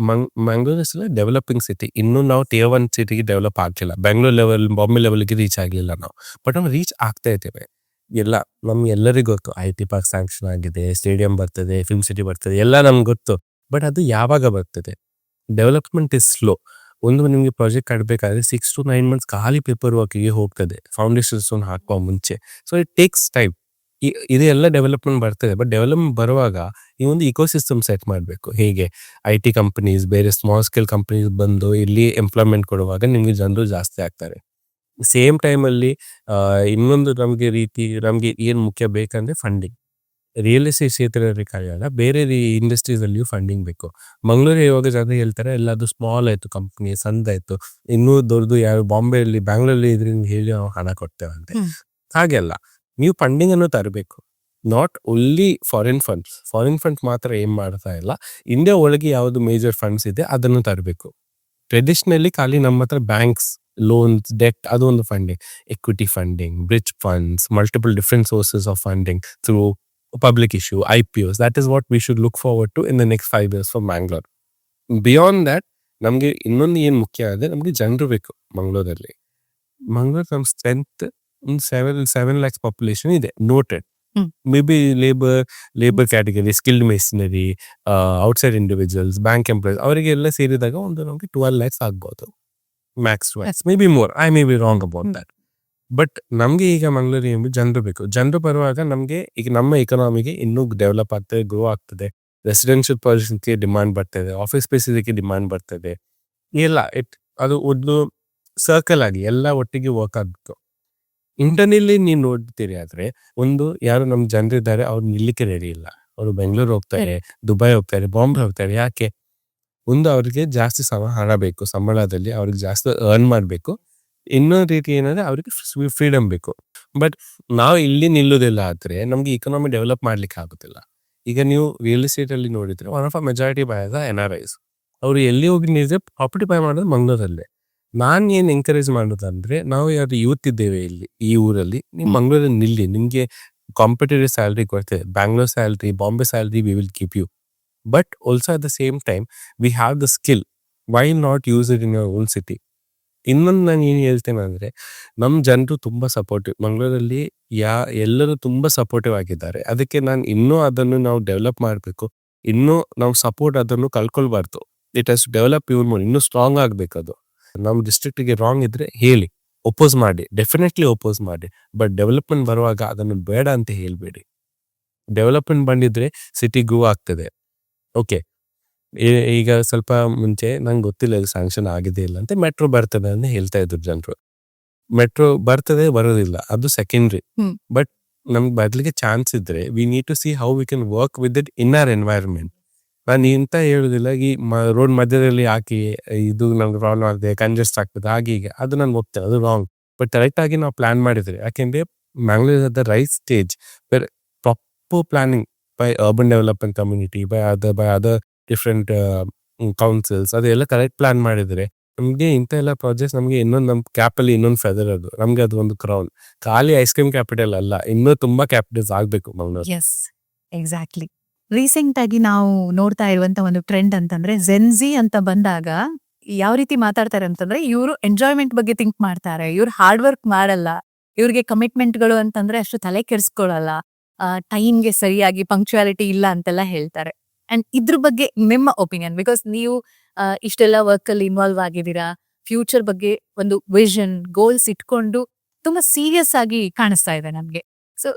ಮಂಗಳೂರು ಡೆವಲಪಿಂಗ್ ಸಿಟಿ. ಇನ್ನು ನಾವು Tier 1 ಸಿಟಿಗೆ ಡೆವಲಪ್ ಆಗ್ಲಿಲ್ಲ. ಬೆಂಗಳೂರು ಲೆವೆಲ್, ಬಾಂಬೆ ಲೆವೆಲ್ಗೆ ರೀಚ್ ಆಗ್ಲಿಲ್ಲ ನಾವು, ಬಟ್ ನಾವು ರೀಚ್ ಆಗ್ತಾ ಇದ್ದೇವೆ. ಎಲ್ಲ ನಮ್ಗೆ ಎಲ್ಲರಿಗೂ ಗೊತ್ತು, IT ಪಾರ್ಕ್ ಸ್ಯಾಂಕ್ಷನ್ ಆಗಿದೆ, ಸ್ಟೇಡಿಯಂ ಬರ್ತದೆ, ಫಿಲ್ಮ್ ಸಿಟಿ ಬರ್ತದೆ, ಎಲ್ಲ ನಮ್ಗೆ ಗೊತ್ತು. ಬಟ್ ಅದು ಯಾವಾಗ ಬರ್ತದೆ? Development is slow. ಒಂದು ನಿಮ್ಗೆ ಪ್ರಾಜೆಕ್ಟ್ ಕಟ್ಟಬೇಕಾದ್ರೆ 6 to 9 months ಖಾಲಿ ಪೇಪರ್ ವರ್ಕ್ಗೆ ಹೋಗ್ತದೆ, ಫೌಂಡೇಶನ್ ಸ್ಟೋನ್ ಹಾಕುವ ಮುಂಚೆ. So it takes time. ಇದೆಲ್ಲ ಡೆವಲಪ್ಮೆಂಟ್ ಬರ್ತದೆ, ಬಟ್ ಡೆವಲಪ್ಮೆಂಟ್ ಬರುವಾಗ ಈ ಒಂದು ಇಕೋಸಿಸ್ಟಮ್ ಸೆಟ್ ಮಾಡಬೇಕು. ಹೇಗೆ IT ಕಂಪನೀಸ್, ಬೇರೆ ಸ್ಮಾಲ್ ಸ್ಕೇಲ್ ಕಂಪನೀಸ್ ಬಂದು ಇಲ್ಲಿ ಎಂಪ್ಲಾಯ್ಮೆಂಟ್ ಕೊಡುವಾಗ ನಿಮ್ಗೆ ಜನರು ಜಾಸ್ತಿ ಆಗ್ತಾರೆ. ಸೇಮ್ ಟೈಮಲ್ಲಿ ಇನ್ನೊಂದು ನಮಗೆ ಏನು ಮುಖ್ಯ ಬೇಕಂದ್ರೆ ಫಂಡಿಂಗ್. ರಿಯಲ್ ಎಸ್ಟೇಟ್ ಕ್ಷೇತ್ರದಲ್ಲಿ ಕಾಯಲ್ಲ, ಬೇರೆ ಇಂಡಸ್ಟ್ರೀಸ್ ಅಲ್ಲಿಯೂ ಫಂಡಿಂಗ್ ಬೇಕು. ಮಂಗಳೂರು ಇವಾಗ ಜನ ಹೇಳ್ತಾರೆ ಎಲ್ಲದು ಸ್ಮಾಲ್ ಆಯ್ತು, ಕಂಪ್ನಿ ಸಣ್ಣದಾಯ್ತು, ಇನ್ನೂ ದೊಡ್ಡದು ಯಾರು ಬಾಂಬೆಯಲ್ಲಿ ಬ್ಯಾಂಗ್ಳೂರಲ್ಲಿ ಇದ್ರಿಂದ ಹೇಳಿ ನಾವು ಹಣ ಕೊಡ್ತೇವಂತೆ. ಹಾಗೆಲ್ಲ ನೀವು ಫಂಡಿಂಗ್ ಅನ್ನು ತರಬೇಕು. ನಾಟ್ ಓನ್ಲಿ ಫಾರಿನ್ ಫಂಡ್ಸ್ ಮಾತ್ರ ಏನ್ ಮಾಡ್ತಾ ಇಲ್ಲ, ಇಂಡಿಯಾ ಒಳಗೆ ಯಾವ್ದು ಮೇಜರ್ ಫಂಡ್ಸ್ ಇದೆ ಅದನ್ನು ತರಬೇಕು. ಟ್ರೆಡಿಷನಲಿ ಖಾಲಿ ನಮ್ಮ ಹತ್ರ ಬ್ಯಾಂಕ್ಸ್, ಲೋನ್ಸ್, ಡೆಟ್ ಅದು ಒಂದು funding. Equity funding, bridge funds, multiple different sources of funding through public issue, IPOs. That is what we should look forward to in the next 5 years for Mangalore. Beyond that, ನಮಗೆ ಇನ್ನೊಂದು ಏನು ಮುಖ್ಯ ಅಂದರೆ ನಮಗೆ ಜನರು ಬೇಕು ಮಂಗಳೂರಲ್ಲಿ. ಮಂಗಳೂರು ನಮ್ಮ ಸ್ಟ್ರೆಂತ್ ಒಂದು 7 lakhs ಪಾಪ್ಯುಲೇಷನ್ ಇದೆ, noted. May be labour category, skilled machinery, outside individuals, bank employees ಅವರಿಗೆಲ್ಲ ಸೇರಿದಾಗ ಒಂದು ನಮಗೆ 12 lakhs ಆಗ್ಬೋದು, Max 12, may be more, I may be wrong about that. But ನಮಗೆ ಈಗ ಮಂಗಳೂರು ಜನರು ಬೇಕು. ಜನರು ಬರುವಾಗ ನಮಗೆ ಈಗ ನಮ್ಮ ಎಕನಾಮಿಗೆ ಇನ್ನೂ ಡೆವಲಪ್ ಆಗ್ತದೆ, ಗ್ರೋ ಆಗ್ತದೆ. ರೆಸಿಡೆನ್ಷಿಯಲ್ ಪ್ರಾಜೆಕ್ಟ್ಗೆ ಡಿಮಾಂಡ್ ಬರ್ತದೆ, ಆಫೀಸ್ ಸ್ಪೇಸ್ ಇದಕ್ಕೆ ಡಿಮಾಂಡ್ ಬರ್ತದೆ. ಎಲ್ಲ ಅದು ಒಂದು ಸರ್ಕಲ್ ಆಗಿ ಎಲ್ಲ ಒಟ್ಟಿಗೆ ವರ್ಕ್ ಆಗಬೇಕು. ಇಂಟರ್ನಲ್ಲಿ ನೀವು ನೋಡ್ತೀರಿ ಆದ್ರೆ ಒಂದು ಯಾರು ನಮ್ಮ ಜನರಿದ್ದಾರೆ ಅವ್ರು ನಿಲ್ಲಿಕ್ಕೆ ರೆಡಿ ಇಲ್ಲ. ಅವರು ಬೆಂಗಳೂರು ಹೋಗ್ತಾರೆ, ದುಬೈ ಹೋಗ್ತಾರೆ, ಬಾಂಬೆ ಹೋಗ್ತಾರೆ. ಯಾಕೆ? ಒಂದು ಅವ್ರಿಗೆ ಜಾಸ್ತಿ ಹಣ ಬೇಕು, ಸಂಬಳದಲ್ಲಿ ಅವ್ರಿಗೆ ಜಾಸ್ತಿ ಅರ್ನ್ ಮಾಡಬೇಕು. ಇನ್ನೊಂದು ರೀತಿ ಏನಂದ್ರೆ ಅವ್ರಿಗೆ ಫ್ರೀಡಮ್ ಬೇಕು. ಬಟ್ ನಾವು ಇಲ್ಲಿ ನಿಲ್ಲೋದಿಲ್ಲ ಆದ್ರೆ ನಮ್ಗೆ ಇಕನಾಮಿ ಡೆವಲಪ್ ಮಾಡ್ಲಿಕ್ಕೆ ಆಗುತ್ತಿಲ್ಲ. ಈಗ ನೀವು ರಿಯಲ್ ಎಸ್ಟೇಟ್ ಅಲ್ಲಿ ನೋಡಿದ್ರೆ one of a majority by the NRIs. ಅವರು ಎಲ್ಲಿ ಹೋಗಿ ನಿಜ ಪ್ರಾಪರ್ಟಿ ಬೈ ಮಾಡೋದು ಮಂಗಳೂರಲ್ಲೇ. ನಾನು ಏನು ಎಂಕರೇಜ್ ಮಾಡೋದಂದ್ರೆ, ನಾವು ಯಾರು ಯೂತ್ ಇದ್ದೇವೆ ಇಲ್ಲಿ ಈ ಊರಲ್ಲಿ, ನೀವು ಮಂಗಳೂರಲ್ಲಿ ನಿಲ್ಲಿ, ನಿಮ್ಗೆ ಕಾಂಪಿಟೇಟಿವ್ ಸ್ಯಾಲ್ರಿ ಕೊಡ್ತೇವೆ. Bangalore salary, Bombay salary we will keep you. But also at the same time we have the skill, why not use it in your own city. ಇನ್ನೊಂದು ನಾನು ಏನು ಹೇಳ್ತೇನೆ ಅಂದರೆ, ನಮ್ಮ ಜನರು ತುಂಬ ಸಪೋರ್ಟಿವ್ ಮಂಗಳೂರಲ್ಲಿ, ಎಲ್ಲರೂ ತುಂಬ ಸಪೋರ್ಟಿವ್ ಆಗಿದ್ದಾರೆ. ಅದಕ್ಕೆ ನಾನು ಇನ್ನೂ ಅದನ್ನು ನಾವು ಡೆವಲಪ್ ಮಾಡಬೇಕು. ಇನ್ನೂ ನಾವು ಸಪೋರ್ಟ್ ಅದನ್ನು ಕಳ್ಕೊಳ್ಬಾರ್ದು. It has to develop even more, ಇನ್ನೂ ಸ್ಟ್ರಾಂಗ್ ಆಗಬೇಕು. ಅದು ನಮ್ಮ ಡಿಸ್ಟ್ರಿಕ್ಟಿಗೆ ರಾಂಗ್ ಇದ್ರೆ ಹೇಳಿ, ಒಪೋಸ್ ಮಾಡಿ, ಡೆಫಿನೆಟ್ಲಿ ಒಪೋಸ್ ಮಾಡಿ. ಬಟ್ ಡೆವಲಪ್ಮೆಂಟ್ ಬರುವಾಗ ಅದನ್ನು ಬೇಡ ಅಂತ ಹೇಳ್ಬೇಡಿ. ಡೆವಲಪ್ಮೆಂಟ್ ಬಂದಿದ್ರೆ ಸಿಟಿ ಗ್ರೋ ಆಗ್ತದೆ. ಓಕೆ, ಈಗ ಸ್ವಲ್ಪ ಮುಂಚೆ ನಂಗೆ ಗೊತ್ತಿಲ್ಲ ಇದು ಸ್ಯಾಂಕ್ಷನ್ ಆಗಿದೆ ಇಲ್ಲ ಅಂತ, ಮೆಟ್ರೋ ಬರ್ತದೆ ಅಂತ ಹೇಳ್ತಾ ಇದ್ರು ಜನರು. ಮೆಟ್ರೋ ಬರ್ತದೆ ಬರೋದಿಲ್ಲ ಅದು ಸೆಕೆಂಡ್ರಿ. ಬಟ್ ನಮ್ಗೆ ಬದಲಿಗೆ ಚಾನ್ಸ್ ಇದ್ರೆ we need to see how we can work with it in our environment. ನಾನು ಇಂತ ಹೇಳುದಿಲ್ಲ ಈ ರೋಡ್ ಮಧ್ಯದಲ್ಲಿ ಹಾಕಿ ಇದು ನಮ್ಗೆ ಪ್ರಾಬ್ಲಮ್ ಆಗ್ತದೆ, ಕಂಜೆಸ್ಟ್ ಆಗ್ತದೆ, ಹಾಗೆ ಹೀಗೆ, ಅದು ನಾನು ಹೋಗ್ತೇನೆ, ಅದು ರಾಂಗ್. ಬಟ್ ಕರೆಕ್ಟ್ ಆಗಿ ನಾವು ಪ್ಲಾನ್ ಮಾಡಿದ್ರೆ, ಯಾಕೆಂದ್ರೆ Mangalore the right stage wear proper planning by urban development community, by other different councils, ಅದೆಲ್ಲ ಕರೆಕ್ಟ್ ಪ್ಲಾನ್ ಮಾಡಿದ್ರೆ ನಮಗೆ ಇಂಥ ಎಲ್ಲ ಪ್ರಾಜೆಕ್ಟ್ಸ್ ನಮಗೆ ಇನ್ನೊಂದು ನಮ್ಮ ಕ್ಯಾಪಲ್ಲಿ ಇನ್ನೊಂದು ಫೆದರ್, ಅದು ನಮ್ಗೆ ಅದು ಒಂದು ಕ್ರೌನ್. ಖಾಲಿ ಐಸ್ ಕ್ರೀಮ್ ಕ್ಯಾಪಿಟಲ್ ಅಲ್ಲ, ಇನ್ನೂ ತುಂಬಾ ಕ್ಯಾಪಿಟಲ್ಸ್ ಆಗ್ಬೇಕು ಮಂಗಳೂರು. S, exactly. ರೀಸೆಂಟ್ ಆಗಿ ನಾವು ನೋಡ್ತಾ ಇರುವಂತ ಒಂದು ಟ್ರೆಂಡ್ ಅಂತಂದ್ರೆ, ಜೆನ್ಜಿ ಅಂತ ಬಂದಾಗ ಯಾವ ರೀತಿ ಮಾತಾಡ್ತಾರೆ ಅಂತಂದ್ರೆ, ಇವರು ಎಂಜಾಯ್ಮೆಂಟ್ ಬಗ್ಗೆ ಥಿಂಕ್ ಮಾಡ್ತಾರೆ, ಇವ್ರು ಹಾರ್ಡ್ ವರ್ಕ್ ಮಾಡಲ್ಲ, ಇವ್ರಿಗೆ ಕಮಿಟ್ಮೆಂಟ್ಗಳು ಅಂತಂದ್ರೆ ಅಷ್ಟು ತಲೆ ಕೆಡಿಸ್ಕೊಳ್ಳಲ್ಲ, ಟೈಮ್ಗೆ ಸರಿಯಾಗಿ ಪಂಕ್ಚುಯಾಲಿಟಿ ಇಲ್ಲ ಅಂತೆಲ್ಲ ಹೇಳ್ತಾರೆ. ಅಂಡ್ ಇದ್ರ ಬಗ್ಗೆ ನಿಮ್ಮ ಒಪಿನಿಯನ್, ಬಿಕಾಸ್ ನೀವು ಇಷ್ಟೆಲ್ಲ ವರ್ಕ್ ಅಲ್ಲಿ ಇನ್ವಾಲ್ವ್ ಆಗಿದ್ದೀರಾ, ಫ್ಯೂಚರ್ ಬಗ್ಗೆ ಒಂದು ವಿಷನ್, ಗೋಲ್ಸ್ ಇಟ್ಕೊಂಡು ತುಂಬಾ ಸೀರಿಯಸ್ ಆಗಿ ಕಾಣಿಸ್ತಾ ಇದೆ ನಮ್ಗೆ. ಸೊ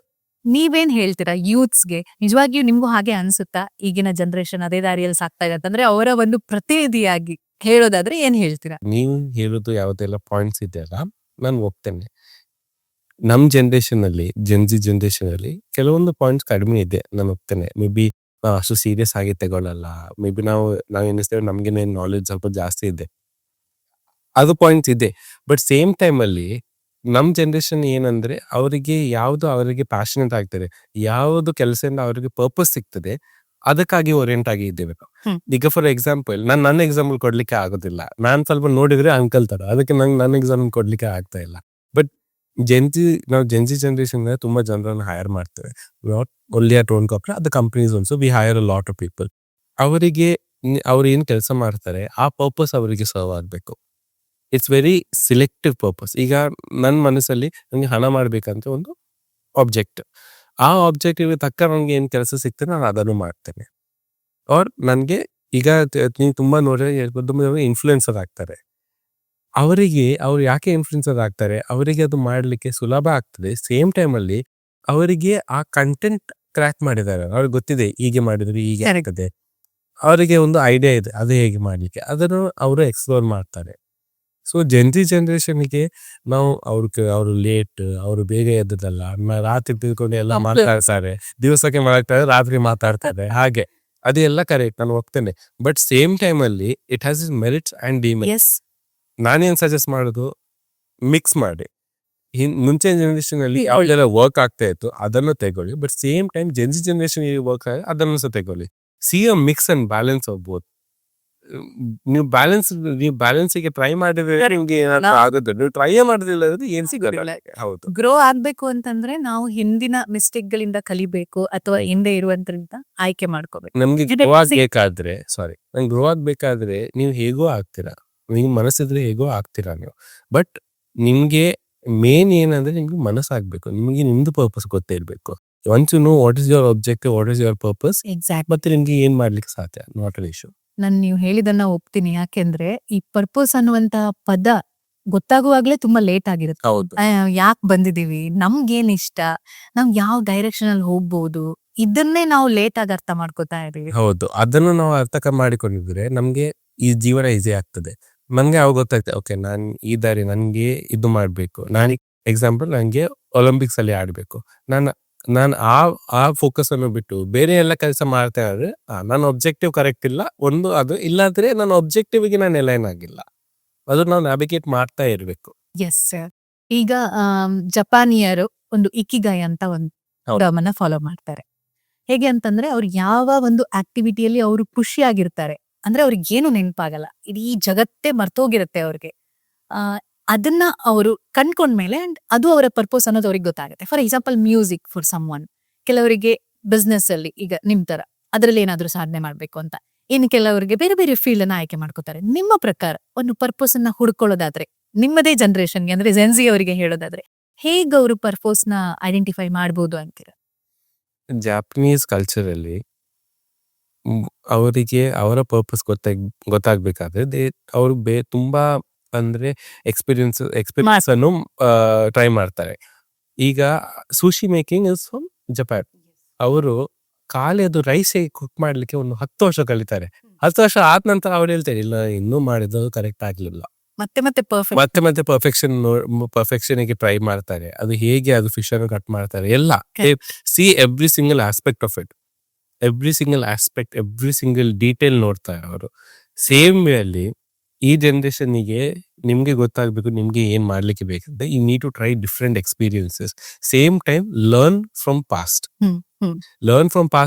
ನೀವೇನ್ ಹೇಳ್ತೀರಾ ಯೂತ್ಸ್ಗೆ? ನಿಜವಾಗಿಯೂ ನಿಮ್ಗೂ ಹಾಗೆ ಅನ್ಸುತ್ತಾ ಈಗಿನ ಜನರೇಷನ್ ಅದೇ ದಾರಿಯಲ್ಲಿ ಸಾಕ್ತಾ ಇದೆ ಅಂತಂದ್ರೆ, ಅವರ ಒಂದು ಪ್ರತಿನಿಧಿಯಾಗಿ ಹೇಳೋದಾದ್ರೆ ಏನ್ ಹೇಳ್ತೀರಾ? ನೀವು ಹೇಳೋದು ಯಾವ್ದೆಲ್ಲ ಪಾಯಿಂಟ್ಸ್ ಇದೆಯಲ್ಲ, ನಾನು ಹೋಗ್ತೇನೆ. ನಮ್ ಜನರೇಷನ್ ಅಲ್ಲಿ, ಜೆನ್ಜಿ ಜನರೇಷನ್ ಅಲ್ಲಿ ಕೆಲವೊಂದು ಪಾಯಿಂಟ್ಸ್ ಕಡಿಮೆ ಇದೆ, ನಾನು ಹೋಗ್ತೇನೆ. ಮೇ ಬಿ ಅಷ್ಟು ಸೀರಿಯಸ್ ಆಗಿ ತಗೊಳ್ಳಲ್ಲ, ಮೇ ಬಿ ನಾವು ಏನಿಸ್ತೇವೆ ನಮ್ಗೇನೆ ನಾಲೆಜ್ ಸ್ವಲ್ಪ ಜಾಸ್ತಿ ಇದೆ, ಅದು ಪಾಯಿಂಟ್ಸ್ ಇದೆ. ಬಟ್ ಸೇಮ್ ಟೈಮ್ ಅಲ್ಲಿ ನಮ್ ಜನರೇಷನ್ ಏನಂದ್ರೆ, ಅವರಿಗೆ ಪ್ಯಾಷನೇಟ್ ಆಗ್ತದೆ, ಯಾವ್ದು ಕೆಲಸದಿಂದ ಅವರಿಗೆ ಪರ್ಪಸ್ ಸಿಗ್ತದೆ, ಅದಕ್ಕಾಗಿ ಓರಿಯೆಂಟ್ ಆಗಿ ಇದ್ದೇವೆ ನಾವು. ಈಗ ಫಾರ್ ಎಕ್ಸಾಂಪಲ್ ನನ್ನ ಎಕ್ಸಾಂಪಲ್ ಕೊಡ್ಲಿಕ್ಕೆ ಆಗೋದಿಲ್ಲ, ನಾನ್ ಸ್ವಲ್ಪ ನೋಡಿದ್ರೆ ಅಂಕಲ್ ತರ, ಅದಕ್ಕೆ ನನ್ನ ಎಕ್ಸಾಂಪಲ್ ಕೊಡ್ಲಿಕ್ಕೆ ಆಗ್ತಾ ಇಲ್ಲ. ಬಟ್ ನಾವು ಜೆನ್ಜಿ ಜನರೇಷನ್ ತುಂಬಾ ಜನರನ್ನು ಹೈರ್ ಮಾಡ್ತೇವೆ, not only at own corporate, ಅದು companies also we hire a lot of people. ಅವರಿಗೆ ಅವ್ರು ಏನ್ ಕೆಲಸ ಮಾಡ್ತಾರೆ ಆ ಪರ್ಪಸ್ ಅವರಿಗೆ ಸರ್ವ್ ಆಗ್ಬೇಕು. It's very selective purpose. ಈಗ ನನ್ನ ಮನಸ್ಸಲ್ಲಿ ನನಗೆ ಹಣ ಮಾಡ್ಬೇಕಂತ ಒಂದು ಆಬ್ಜೆಕ್ಟ್, ಆ ಆಬ್ಜೆಕ್ಟಿವ್ ತಕ್ಕ ನನಗೆ ಏನ್ ಕೆಲಸ ಸಿಗ್ತದೆ ನಾನು ಅದನ್ನು ಮಾಡ್ತೇನೆ. ಅವ್ರ ನನಗೆ ಈಗ ನೀವು ತುಂಬಾ ನೋಡಿದ್ರೆ ಇನ್ಫ್ಲುಯೆನ್ಸರ್ ಆಗ್ತಾರೆ. ಅವ್ರು ಯಾಕೆ ಇನ್ಫ್ಲುಯೆನ್ಸರ್ ಆಗ್ತಾರೆ? ಅವರಿಗೆ ಅದು ಮಾಡ್ಲಿಕ್ಕೆ ಸುಲಭ ಆಗ್ತದೆ. ಸೇಮ್ ಟೈಮ್ ಅಲ್ಲಿ ಅವರಿಗೆ ಆ ಕಂಟೆಂಟ್ ಕ್ರ್ಯಾಕ್ ಮಾಡಿದ್ದಾರೆ, ಅವ್ರಿಗೆ ಗೊತ್ತಿದೆ ಹೀಗೆ ಮಾಡಿದ್ರೆ ಹೀಗೆ ಆಗ್ತದೆ, ಅವರಿಗೆ ಒಂದು ಐಡಿಯಾ ಇದೆ ಅದು ಹೇಗೆ ಮಾಡ್ಲಿಕ್ಕೆ, ಅದನ್ನು ಅವರು ಎಕ್ಸ್ಪ್ಲೋರ್ ಮಾಡ್ತಾರೆ. ಸೊ ಜನರೇಷನ್ಗೆ ನಾವು ಅವ್ರು ಲೇಟ್, ಅವ್ರು ಬೇಗ ಎದ್ದದಲ್ಲ, ರಾತ್ರಿ ತಿಳ್ಕೊಂಡು ಎಲ್ಲ ಮಾತಾಡ್ತಾರೆ, ದಿವಸಕ್ಕೆ ಮಾತಾಡ್ತಾರೆ, ರಾತ್ರಿ ಮಾತಾಡ್ತಾರೆ, ಹಾಗೆ ಅದೆಲ್ಲ ಕರೆಕ್ಟ್, ನಾನು ಹೋಗ್ತೇನೆ. ಬಟ್ ಸೇಮ್ ಟೈಮ್ ಅಲ್ಲಿ it has is merits and demerits. Yes, ನಾನೇನ್ ಸಜೆಸ್ಟ್ ಮಾಡೋದು, ಮಿಕ್ಸ್ ಮಾಡಿ. ಮುಂಚೆ ಜನರೇಷನ್ ಅಲ್ಲಿ ಯಾವ್ದೆಲ್ಲ ವರ್ಕ್ ಆಗ್ತಾ ಇತ್ತು ಅದನ್ನು ತಗೊಳ್ಳಿ, but same time generation work ಆಗ ಅದನ್ನು ಸಹ ತಗೊಳ್ಳಿ. C a mix and balance of both. ನೀವು ಬ್ಯಾಲೆನ್ಸಿಗೆ ಟ್ರೈ ಮಾಡಿದ್ರೆ ನಿಮ್ಗೆ ಏನಾದ್ರು ಆಗುತ್ತೆ, ನೀವು ಟ್ರೈ ಮಾಡೋದಿಲ್ಲ ಅಂದ್ರೆ ಏನ್ ಸಿಗಲ್ಲ. ಹೌದು, ಗ್ರೋ ಆಗ್ಬೇಕು ಅಂತಂದ್ರೆ ನಾವು ಹಿಂದಿನ ಮಿಸ್ಟೇಕ್ ಗಳಿಂದ ಕಲಿಬೇಕು ಅಥವಾ ಹಿಂದೆ ಇರುವಂತರಿಂದ ಆಯ್ಕೆ ಮಾಡ್ಕೋಬೇಕು. ನಮ್ಗೆ ಇದು ಗ್ರೋ basic. ಆಗ್ಬೇಕಾದ್ರೆ ನಂಗೆ ಗ್ರೋ ಆಗ್ಬೇಕಾದ್ರೆ ನೀವು ಹೇಗೋ ಆಗ್ತೀರಾ, ನಿಮ್ಗೆ ಮನಸ್ಸಿದ್ರೆ ಹೇಗೋ ಆಗ್ತೀರಾ ನೀವು. ಬಟ್ ನಿಮ್ಗೆ ಮೇನ್ ಏನಂದ್ರೆ ನಿಮ್ಗೆ ಮನಸ್ಸಾಗ್ಬೇಕು, ನಿಮ್ಗೆ ನಿಮ್ದು ಪರ್ಪಸ್ ಗೊತ್ತೇ ಇರ್ಬೇಕು. Once you know what is your objective, what is your purpose, exact. ಮತ್ತೆ ನಿಮ್ಗೆ ಏನ್ ಮಾಡ್ಲಿಕ್ಕೆ ಸಾಧ್ಯ, ನಾಟ್ ಅನ್ ಇಶ್ಯೂ. ನಾನು ನೀವು ಹೇಳಿದನ್ನ ಒಪ್ತೀನಿ. ಯಾಕೆಂದ್ರೆ ಈ ಪರ್ಪಸ್ ಅನ್ನುವಂತ ಪದ ಗೊತ್ತಾಗುವಾಗ್ಲೇ ತುಂಬಾ ಲೇಟ್ ಆಗಿರುತ್ತೆ. ಹೌದು, ಯಾಕೆ ಬಂದಿದೀವಿ, ನಮ್ಗೇನ್ ಇಷ್ಟ, ನಾವ್ ಯಾವ ಡೈರೆಕ್ಷನ್ ಅಲ್ಲಿ ಹೋಗ್ಬೋದು, ಇದನ್ನೇ ನಾವು ಲೇಟ್ ಆಗಿ ಅರ್ಥ ಮಾಡ್ಕೋತಾ ಇದೀವಿ. ಹೌದು. ಅದನ್ನು ನಾವು ಅರ್ಥ ಮಾಡಿಕೊಂಡಿದ್ರೆ ನಮ್ಗೆ ಈ ಜೀವನ ಈಸಿ ಆಗ್ತದೆ. ನನ್ಗೆ ಅವಾಗ ಗೊತ್ತಾಗ್ತದೆ, ಓಕೆ ನಾನ್ ಈ ದಾರಿ, ನನ್ಗೆ ಇದು ಮಾಡ್ಬೇಕು. ಎಕ್ಸಾಂಪಲ್, ನಂಗೆ ಒಲಿಂಪಿಕ್ಸ್ ಅಲ್ಲಿ ಆಡ್ಬೇಕು. ನಾನು ಆ ಫೋಕಸ್ ಅನ್ನು ಬಿಟ್ಟು ಬೇರೆ ಎಲ್ಲ ಕೆಲಸ ಮಾಡ್ತಾ ಇದ್ರೆ ನನ್ನ ಒಬ್ಜೆಕ್ಟಿವ್ ಕರೆಕ್ಟ್ ಇಲ್ಲ, ಒಂದು ಅದು, ಇಲ್ಲಾಂದ್ರೆ ನನ್ನ ಒಬ್ಜೆಕ್ಟಿವ್ ಗೆ ನಾನು ಎಲೈನ್ ಆಗಿಲ್ಲ. ಅದು ನಾವು ನ್ಯಾವಿಗೇಟ್ ಮಾಡ್ತಾ ಇರ್ಬೇಕು. Yes sir. ಈಗ ಜಪಾನಿಯರು ಒಂದು ಇಕಿಗಾಯ್ ಅಂತ ಒಂದು ಹೌದು. ಟರ್ಮನ್ನ ಫಾಲೋ ಮಾಡ್ತಾರೆ. ಹೇಗೆ ಅಂತಂದ್ರೆ ಅವ್ರು ಯಾವ ಒಂದು ಆಕ್ಟಿವಿಟಿಯಲ್ಲಿ ಅವರು ಖುಷಿಯಾಗಿರ್ತಾರೆ, ಅಂದ್ರೆ ಅವ್ರಿಗೆ ಏನು ನೆನಪಾಗಲ್ಲ, ಇಡೀ ಜಗತ್ತೇ ಮರ್ತೋಗಿರುತ್ತೆ ಅವ್ರಿಗೆ. ಆ ಅದನ್ನ ಅವರು ಕಂಡ್ಕೊಂಡ್ಮೇಲೆ ಅಂಡ್ ಅದು ಅವರ ಪರ್ಪೋಸ್ ಅನ್ನೋದು ಅವ್ರಿಗೆ ಗೊತ್ತಾಗುತ್ತೆ. For example music for someone, ಕೆಲವರಿಗೆ ಬಿಸ್ನೆಸ್ ಅಲ್ಲಿ ಈಗ ನಿಮ್ ತರ ಅದರಲ್ಲಿ ಏನಾದ್ರೂ ಸಾಧನೆ ಮಾಡ್ಬೇಕು ಅಂತ, ಇನ್ನು ಕೆಲವರಿಗೆ ಬೇರೆ ಬೇರೆ ಫೀಲ್ಡ್ ಅನ್ನ ಆಯ್ಕೆ ಮಾಡ್ಕೋತಾರೆ. ನಿಮ್ಮ ಪ್ರಕಾರ ಒಂದು ಪರ್ಪೋಸ್ ಅನ್ನ ಹುಡ್ಕೊಳ್ಳೋದಾದ್ರೆ, ನಿಮ್ಮದೇ ಜನರೇಷನ್ಗೆ ಅಂದ್ರೆ ಜೆನ್ಸಿ ಅವರಿಗೆ ಹೇಳೋದಾದ್ರೆ, ಹೇಗೆ ಅವರು ಪರ್ಪೋಸ್ ನ ಐಡೆಂಟಿಫೈ ಮಾಡ್ಬೋದು ಅಂತೀರ? ಜಾಪನೀಸ್ ಕಲ್ಚರ್ ಅಲ್ಲಿ ಅವರಿಗೆ ಅವರ ಪರ್ಪಸ್ ಗೊತ್ತಾಗ್ಬೇಕಾದ್ರೆ ಅವರು ತುಂಬಾ ಅಂದ್ರೆ ಎಕ್ಸ್ಪೀರಿಯನ್ಸ್ ಅನ್ನು ಟ್ರೈ ಮಾಡ್ತಾರೆ. ಈಗ ಸುಶಿ ಮೇಕಿಂಗ್ ಇಸ್ ಫ್ರಮ್ ಜಪಾನ್. ಅವರು ಖಾಲಿ ಅದು ರೈಸ್ ಕುಕ್ ಮಾಡ್ಲಿಕ್ಕೆ ಒಂದು 10 ವರ್ಷ ಕಲಿತಾರೆ. 10 ವರ್ಷ ಆದ ನಂತರ ಅವ್ರು ಹೇಳ್ತಾರೆ, ಇಲ್ಲ ಇನ್ನೂ ಮಾಡಿದ್ದು ಕರೆಕ್ಟ್ ಆಗ್ಲಿಲ್ಲ, ಮತ್ತೆ ಪರ್ಫೆಕ್ಟ್. ಮತ್ತೆ ಪರ್ಫೆಕ್ಷನ್ ಗೆ ಟ್ರೈ ಮಾಡ್ತಾರೆ. ಅದು ಹೇಗೆ ಅದು ಫಿಶ್ ಅನ್ನು ಕಟ್ ಮಾಡ್ತಾರೆ ಎಲ್ಲ, see every single aspect of it, every single detail ನೋಡ್ತಾರೆ ಅವರು. ಸೇಮ್ ವೇ ಅಲ್ಲಿ ಈ ಜನರೇಷನ್ಗೆ ನಿಮ್ಗೆ ಗೊತ್ತಾಗ್ಬೇಕು ನಿಮ್ಗೆ ಏನ್ ಮಾಡ್ಲಿಕ್ಕೆ ಬೇಕಂತ. You need to try different experiences, same time learn from past.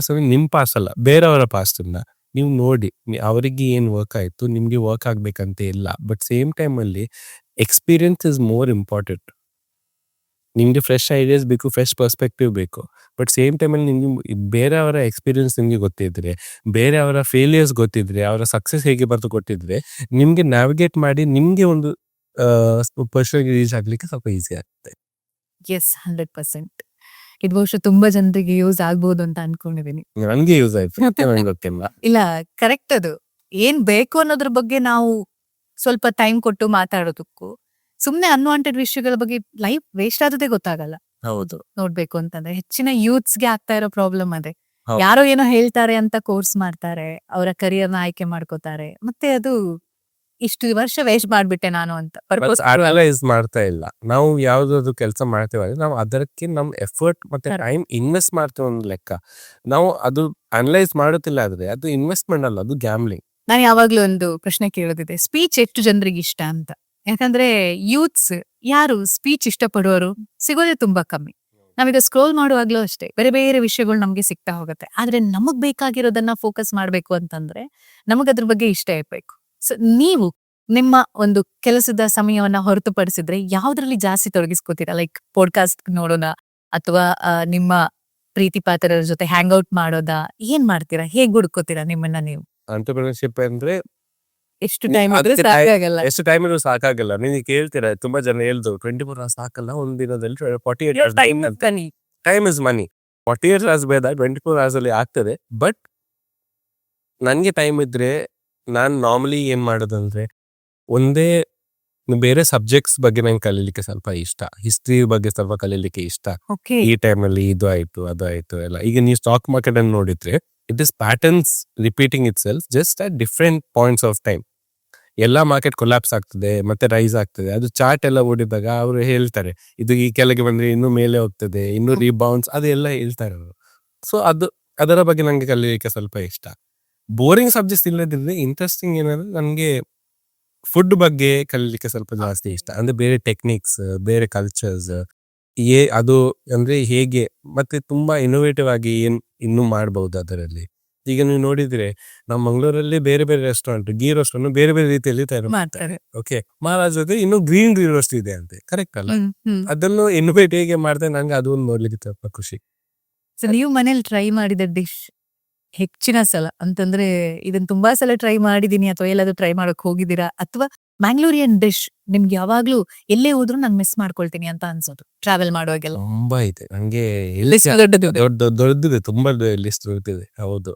ಅಂದ್ರೆ ನಿಮ್ ಪಾಸ್ಟ್ ಅಲ್ಲ, ಬೇರೆಯವರ ಪಾಸ್ಟ್ ಅನ್ನ ನೀವು ನೋಡಿ, ಅವರಿಗೆ ಏನ್ ವರ್ಕ್ ಆಯ್ತು ನಿಮ್ಗೆ ವರ್ಕ್ ಆಗ್ಬೇಕಂತ ಇಲ್ಲ. ಬಟ್ ಸೇಮ್ ಟೈಮ್ ಅಲ್ಲಿ ಎಕ್ಸ್ಪೀರಿಯನ್ಸ್ ಇಸ್ ಮೋರ್ ಇಂಪಾರ್ಟೆಂಟ್. ನಿಮ್ಗೆ ಫ್ರೆಶ್ ಐಡಿಯಾಸ್ ಬೇಕು, ಫ್ರೆಶ್ ಪರ್ಸ್ಪೆಕ್ಟಿವ್ ಬೇಕು. ಬಟ್ ಸೇಮ್ ಟೈಮಲ್ಲಿ ನಿಮ್ಗೆ ಬೇರೆಯವರ ಎಕ್ಸ್ಪೀರಿಯನ್ಸ್ ನಿಮ್ಗೆ ಗೊತ್ತಿದ್ರೆ, ಬೇರೆಯವರ ಫೇಲಿಯರ್ಸ್ ಗೊತ್ತಿದ್ರೆ, ಅವರ ಸಕ್ಸಸ್ ಹೇಗೆ ಬರ್ತು ಗೊತ್ತಿದ್ರೆ, ನಿಮ್ಗೆ ನ್ಯಾವಿಗೇಟ್ ಮಾಡಿ ನಿಮ್ಗೆ ಒಂದು ಪರ್ಸನ್ ರೀಚ್ ಆಗ್ಲಿಕ್ಕೆ ಸ್ವಲ್ಪ ಈಸಿ ಆಗುತ್ತೆ. ಎಸ್, 100%. ಇದು ಬಹುಶಃ ತುಂಬಾ ಜನರಿಗೆ ಯೂಸ್ ಆಗ್ಬೋದು ಅಂತ ಅನ್ಕೊಂಡಿದೀನಿ. ನನ್ಗೆ ಯೂಸ್ ಆಯ್ತು, ನಂಗೆ ಗೊತ್ತಿಲ್ಲ. ಇಲ್ಲ, ಕರೆಕ್ಟ್. ಅದು ಏನ್ ಬೇಕು ಅನ್ನೋದ್ರ ಬಗ್ಗೆ ನಾವು ಸ್ವಲ್ಪ ಟೈಮ್ ಕೊಟ್ಟು ಮಾತಾಡೋದಕ್ಕೂ, ಸುಮ್ನೆ ಅನ್ವಾಂಟೆಡ್ ವಿಷಯಗಳ ಬಗ್ಗೆ ಲೈಫ್ ವೇಸ್ಟ್ ಆದದೇ ಗೊತ್ತಾಗಲ್ಲ. ಹೌದು, ನೋಡ್ಬೇಕು ಅಂತಂದ್ರೆ ಹೆಚ್ಚಿನ ಯೂತ್ಸ್ಗೆ ಆಗ್ತಾ ಇರೋ ಪ್ರಾಬ್ಲಮ್ ಅದೇ. ಹೌದು. ಯಾರೋ ಏನೋ ಹೇಳ್ತಾರೆ ಅಂತ ಕೋರ್ಸ್ ಮಾಡ್ತಾರೆ, ಅವರ ಕರಿಯರ್ನ ಆಯ್ಕೆ ಮಾಡ್ಕೋತಾರೆ, ಮತ್ತೆ ಅದು ಇಷ್ಟು ವರ್ಷ ವೇಸ್ಟ್ ಮಾಡ್ಬಿಟ್ಟೆ ನಾನು ಅಂತ purpose ಅನಲೈಸ್ ಮಾಡ್ತಾ ಇಲ್ಲ. ನಾವು ಯಾವ್ದಾದ್ರು ಕೆಲಸ ಮಾಡ್ತೇವೆ ನಾವು ಅದಕ್ಕೆ ನಮ್ ಎಫರ್ಟ್ ಮತ್ತೆ Correct. ಟೈಮ್ ಇನ್ವೆಸ್ಟ್ ಮಾಡ್ತೇವೆ ಒಂದು ಲೆಕ್ಕ. ನಾವು ಅದು ಅನಲೈಸ್ ಮಾಡುತ್ತಿಲ್ಲ ಆದ್ರೆ ಅದು ಇನ್ವೆಸ್ಟ್ಮೆಂಟ್ ಅಲ್ಲ, ಅದು ಗ್ಯಾಮ್ಲಿಂಗ್. ನಾನು ಯಾವಾಗ್ಲೂ ಒಂದು ಪ್ರಶ್ನೆ ಕೇಳೋದಿದೆ, ಸ್ಪೀಚ್ ಎಷ್ಟು ಜನರಿಗೆ ಇಷ್ಟ ಅಂತ. ಯಾಕಂದ್ರೆ ಯೂತ್ಸ್ ಯಾರು ಸ್ಪೀಚ್ ಇಷ್ಟಪಡುವವರು ಸಿಗೋದೇ ತುಂಬಾ ಕಮ್ಮಿ. ನಾವೀಗ ಸ್ಕ್ರೋಲ್ ಮಾಡುವಾಗ್ಲೂ ಅಷ್ಟೇ ಬೇರೆ ಬೇರೆ ವಿಷಯಗಳು ನಮ್ಗೆ ಸಿಗ್ತಾ ಹೋಗುತ್ತೆ. ಆದ್ರೆ ನಮಗ್ ಬೇಕಾಗಿರೋದನ್ನ ಫೋಕಸ್ ಮಾಡ್ಬೇಕು ಅಂತಂದ್ರೆ ನಮಗ್ ಅದ್ರ ಬಗ್ಗೆ ಇಷ್ಟ ಇರ್ಬೇಕು. ಸೊ ನೀವು ನಿಮ್ಮ ಒಂದು ಕೆಲಸದ ಸಮಯವನ್ನ ಹೊರತುಪಡಿಸಿದ್ರೆ ಯಾವ್ದ್ರಲ್ಲಿ ಜಾಸ್ತಿ ತೊಡಗಿಸ್ಕೋತೀರಾ? ಲೈಕ್ ಪಾಡ್ಕಾಸ್ಟ್ ನೋಡೋಣ, ಅಥವಾ ನಿಮ್ಮ ಪ್ರೀತಿ ಪಾತ್ರರ ಜೊತೆ ಹ್ಯಾಂಗ್ ಔಟ್ ಮಾಡೋದಾ? ಏನ್ ಮಾಡ್ತೀರಾ? ಹೇಗ್ ಹುಡ್ಕೋತೀರಾ ನಿಮ್ಮನ್ನ ನೀವು? ಎಂಟರ್ಪ್ರಿನರ್ಶಿಪ್ ಅಂದ್ರೆ ಎಷ್ಟು ಟೈಮ್ ಆದ್ರೆ ಅದಕ್ಕೆ ಸಾಕಾಗಲ್ಲ. ಎಷ್ಟು ಟೈಮ್ ಇರೋ ಸಾಕಾಗಲ್ಲ. ನೀವು ಕೇಳ್ತೀರಾ, ತುಂಬಾ ಜನ ಹೇಳ್ದು 24 hours ಸಾಕಲ್ಲ, ಒಂದ್ ದಿನದಲ್ಲಿ 48 hours time is money. 48 hours ಬೇಡ, 24 hours ಅಲ್ಲಿ ಆಗ್ತದೆ. ಬಟ್ ನನ್ಗೆ ಟೈಮ್ ಇದ್ರೆ ನಾನ್ ನಾರ್ಮಲಿ ಏನ್ ಮಾಡೋದಂದ್ರೆ, ಒಂದೇ ಬೇರೆ ಸಬ್ಜೆಕ್ಟ್ಸ್ ಬಗ್ಗೆ ನಂಗೆ ಕಲೀಲಿಕ್ಕೆ ಸ್ವಲ್ಪ ಇಷ್ಟ, ಹಿಸ್ಟ್ರಿ ಬಗ್ಗೆ ಸ್ವಲ್ಪ ಕಲೀಲಿಕ್ಕೆ ಇಷ್ಟ. ಓಕೆ, ಈ ಟೈಮ್ ಅಲ್ಲಿ ಇದು ಆಯ್ತು ಅದು ಆಯ್ತು ಎಲ್ಲ. ಈಗ ನೀವು ಸ್ಟಾಕ್ ಮಾರ್ಕೆಟ್ ಅನ್ನು ನೋಡಿದ್ರೆ it is patterns repeating it self just at different points of time. ಎಲ್ಲಾ ಮಾರ್ಕೆಟ್ ಕೊಲ್ಯಾಪ್ಸ್ ಆಗ್ತದೆ ಮತ್ತೆ ರೈಸ್ ಆಗ್ತದೆ. ಅದು ಚಾರ್ಟ್ ಎಲ್ಲ ಓಡಿದಾಗ ಅವರು ಹೇಳ್ತಾರೆ ಇದು ಈ ಕೆಳಗೆ ಬಂದ್ರೆ ಇನ್ನು ಮೇಲೆ ಹೋಗ್ತದೆ, ಇನ್ನು ರೀಬೌನ್ಸ್ ಅದೆಲ್ಲ ಹೇಳ್ತಾರೆ ಅವರು. ಸೊ ಅದರ ಬಗ್ಗೆ ನಂಗೆ ಕಲಿಯಲಿಕ್ಕೆ ಸ್ವಲ್ಪ ಇಷ್ಟ. ಬೋರಿಂಗ್ ಸಬ್ಜೆಕ್ಟ್ಸ್ ಇಲ್ಲದಿದ್ರೆ ಇಂಟ್ರೆಸ್ಟಿಂಗ್ ಏನಂದ್ರೆ ನನಗೆ ಫುಡ್ ಬಗ್ಗೆ ಕಲಿಲಿಕ್ಕೆ ಸ್ವಲ್ಪ ಜಾಸ್ತಿ ಇಷ್ಟ. ಅಂದ್ರೆ ಬೇರೆ ಟೆಕ್ನಿಕ್ಸ್, ಬೇರೆ ಕಲ್ಚರ್ಸ್, ಅದು ಅಂದ್ರೆ ಹೇಗೆ ಮತ್ತೆ ತುಂಬಾ ಇನೋವೇಟಿವ್ ಆಗಿ ಇನ್ನೂ ಮಾಡಬಹುದು ಅದರಲ್ಲಿ. ಈಗ ನೀವು ನೋಡಿದ್ರೆ ನಮ್ಮ ಮಂಗಳೂರಲ್ಲಿ ಬೇರೆ ಬೇರೆ ರೆಸ್ಟೋರೆಂಟ್, ಗೀ ರೋಸ್ಟ್ ಅನ್ನು ಬೇರೆ ಬೇರೆ ರೀತಿಯಲ್ಲಿ ತಯಾರು ಮಾಡ್ತಾರೆ. ಓಕೆ, ಮಹಾರಾಜ್ ಇನ್ನು ಗ್ರೀನ್ ಗೀ ರೋಸ್ಟ್ ಇದೆ ಅಂತೆ, ಕರೆಕ್ಟ್ ಅಲ್ಲ? ಅದನ್ನು ಇನೋವೇಟಿವ್ ಹೇಗೆ ಮಾಡ್ತಾರೆ, ನಂಗೆ ಅದು ಒಂದು ನೋಡ್ಲಿಕ್ಕೆ ಸ್ವಲ್ಪ ಖುಷಿ. ಸೊ ನೀವು ಮನೇಲಿ ಟ್ರೈ ಮಾಡಿದ ಡಿಶ್ ಹೆಚ್ಚಿನ ಸಲ ಅಂತಂದ್ರೆ ಇದನ್ನ ತುಂಬಾ ಸಲ ಟ್ರೈ ಮಾಡಿದೀನಿ ಅಥವಾ ಎಲ್ಲಾದ್ರೂ ಟ್ರೈ ಮಾಡಕ್ ಹೋಗಿದ್ದೀರಾ, ಅಥವಾ ಮ್ಯಾಂಗ್ಳೂರಿಯನ್ ಡಿಶ್ ನಿಮ್ಗೆ ಯಾವಾಗ್ಲೂ ಎಲ್ಲೇ ಹೋದ್ರು ನಾನು ಮಿಸ್ ಮಾಡ್ಕೊಳ್ತೀನಿ ಅಂತ ಅನ್ಸೋದು ಟ್ರಾವೆಲ್ ಮಾಡುವಾಗೆಲ್ಲ? ತುಂಬಾ ಇದೆ ನಂಗೆ, ದೊಡ್ಡದಿದೆ, ತುಂಬಾ ಲಿಸ್ಟ್ ದೊಡ್ಡದಿದೆ. ಹೌದು,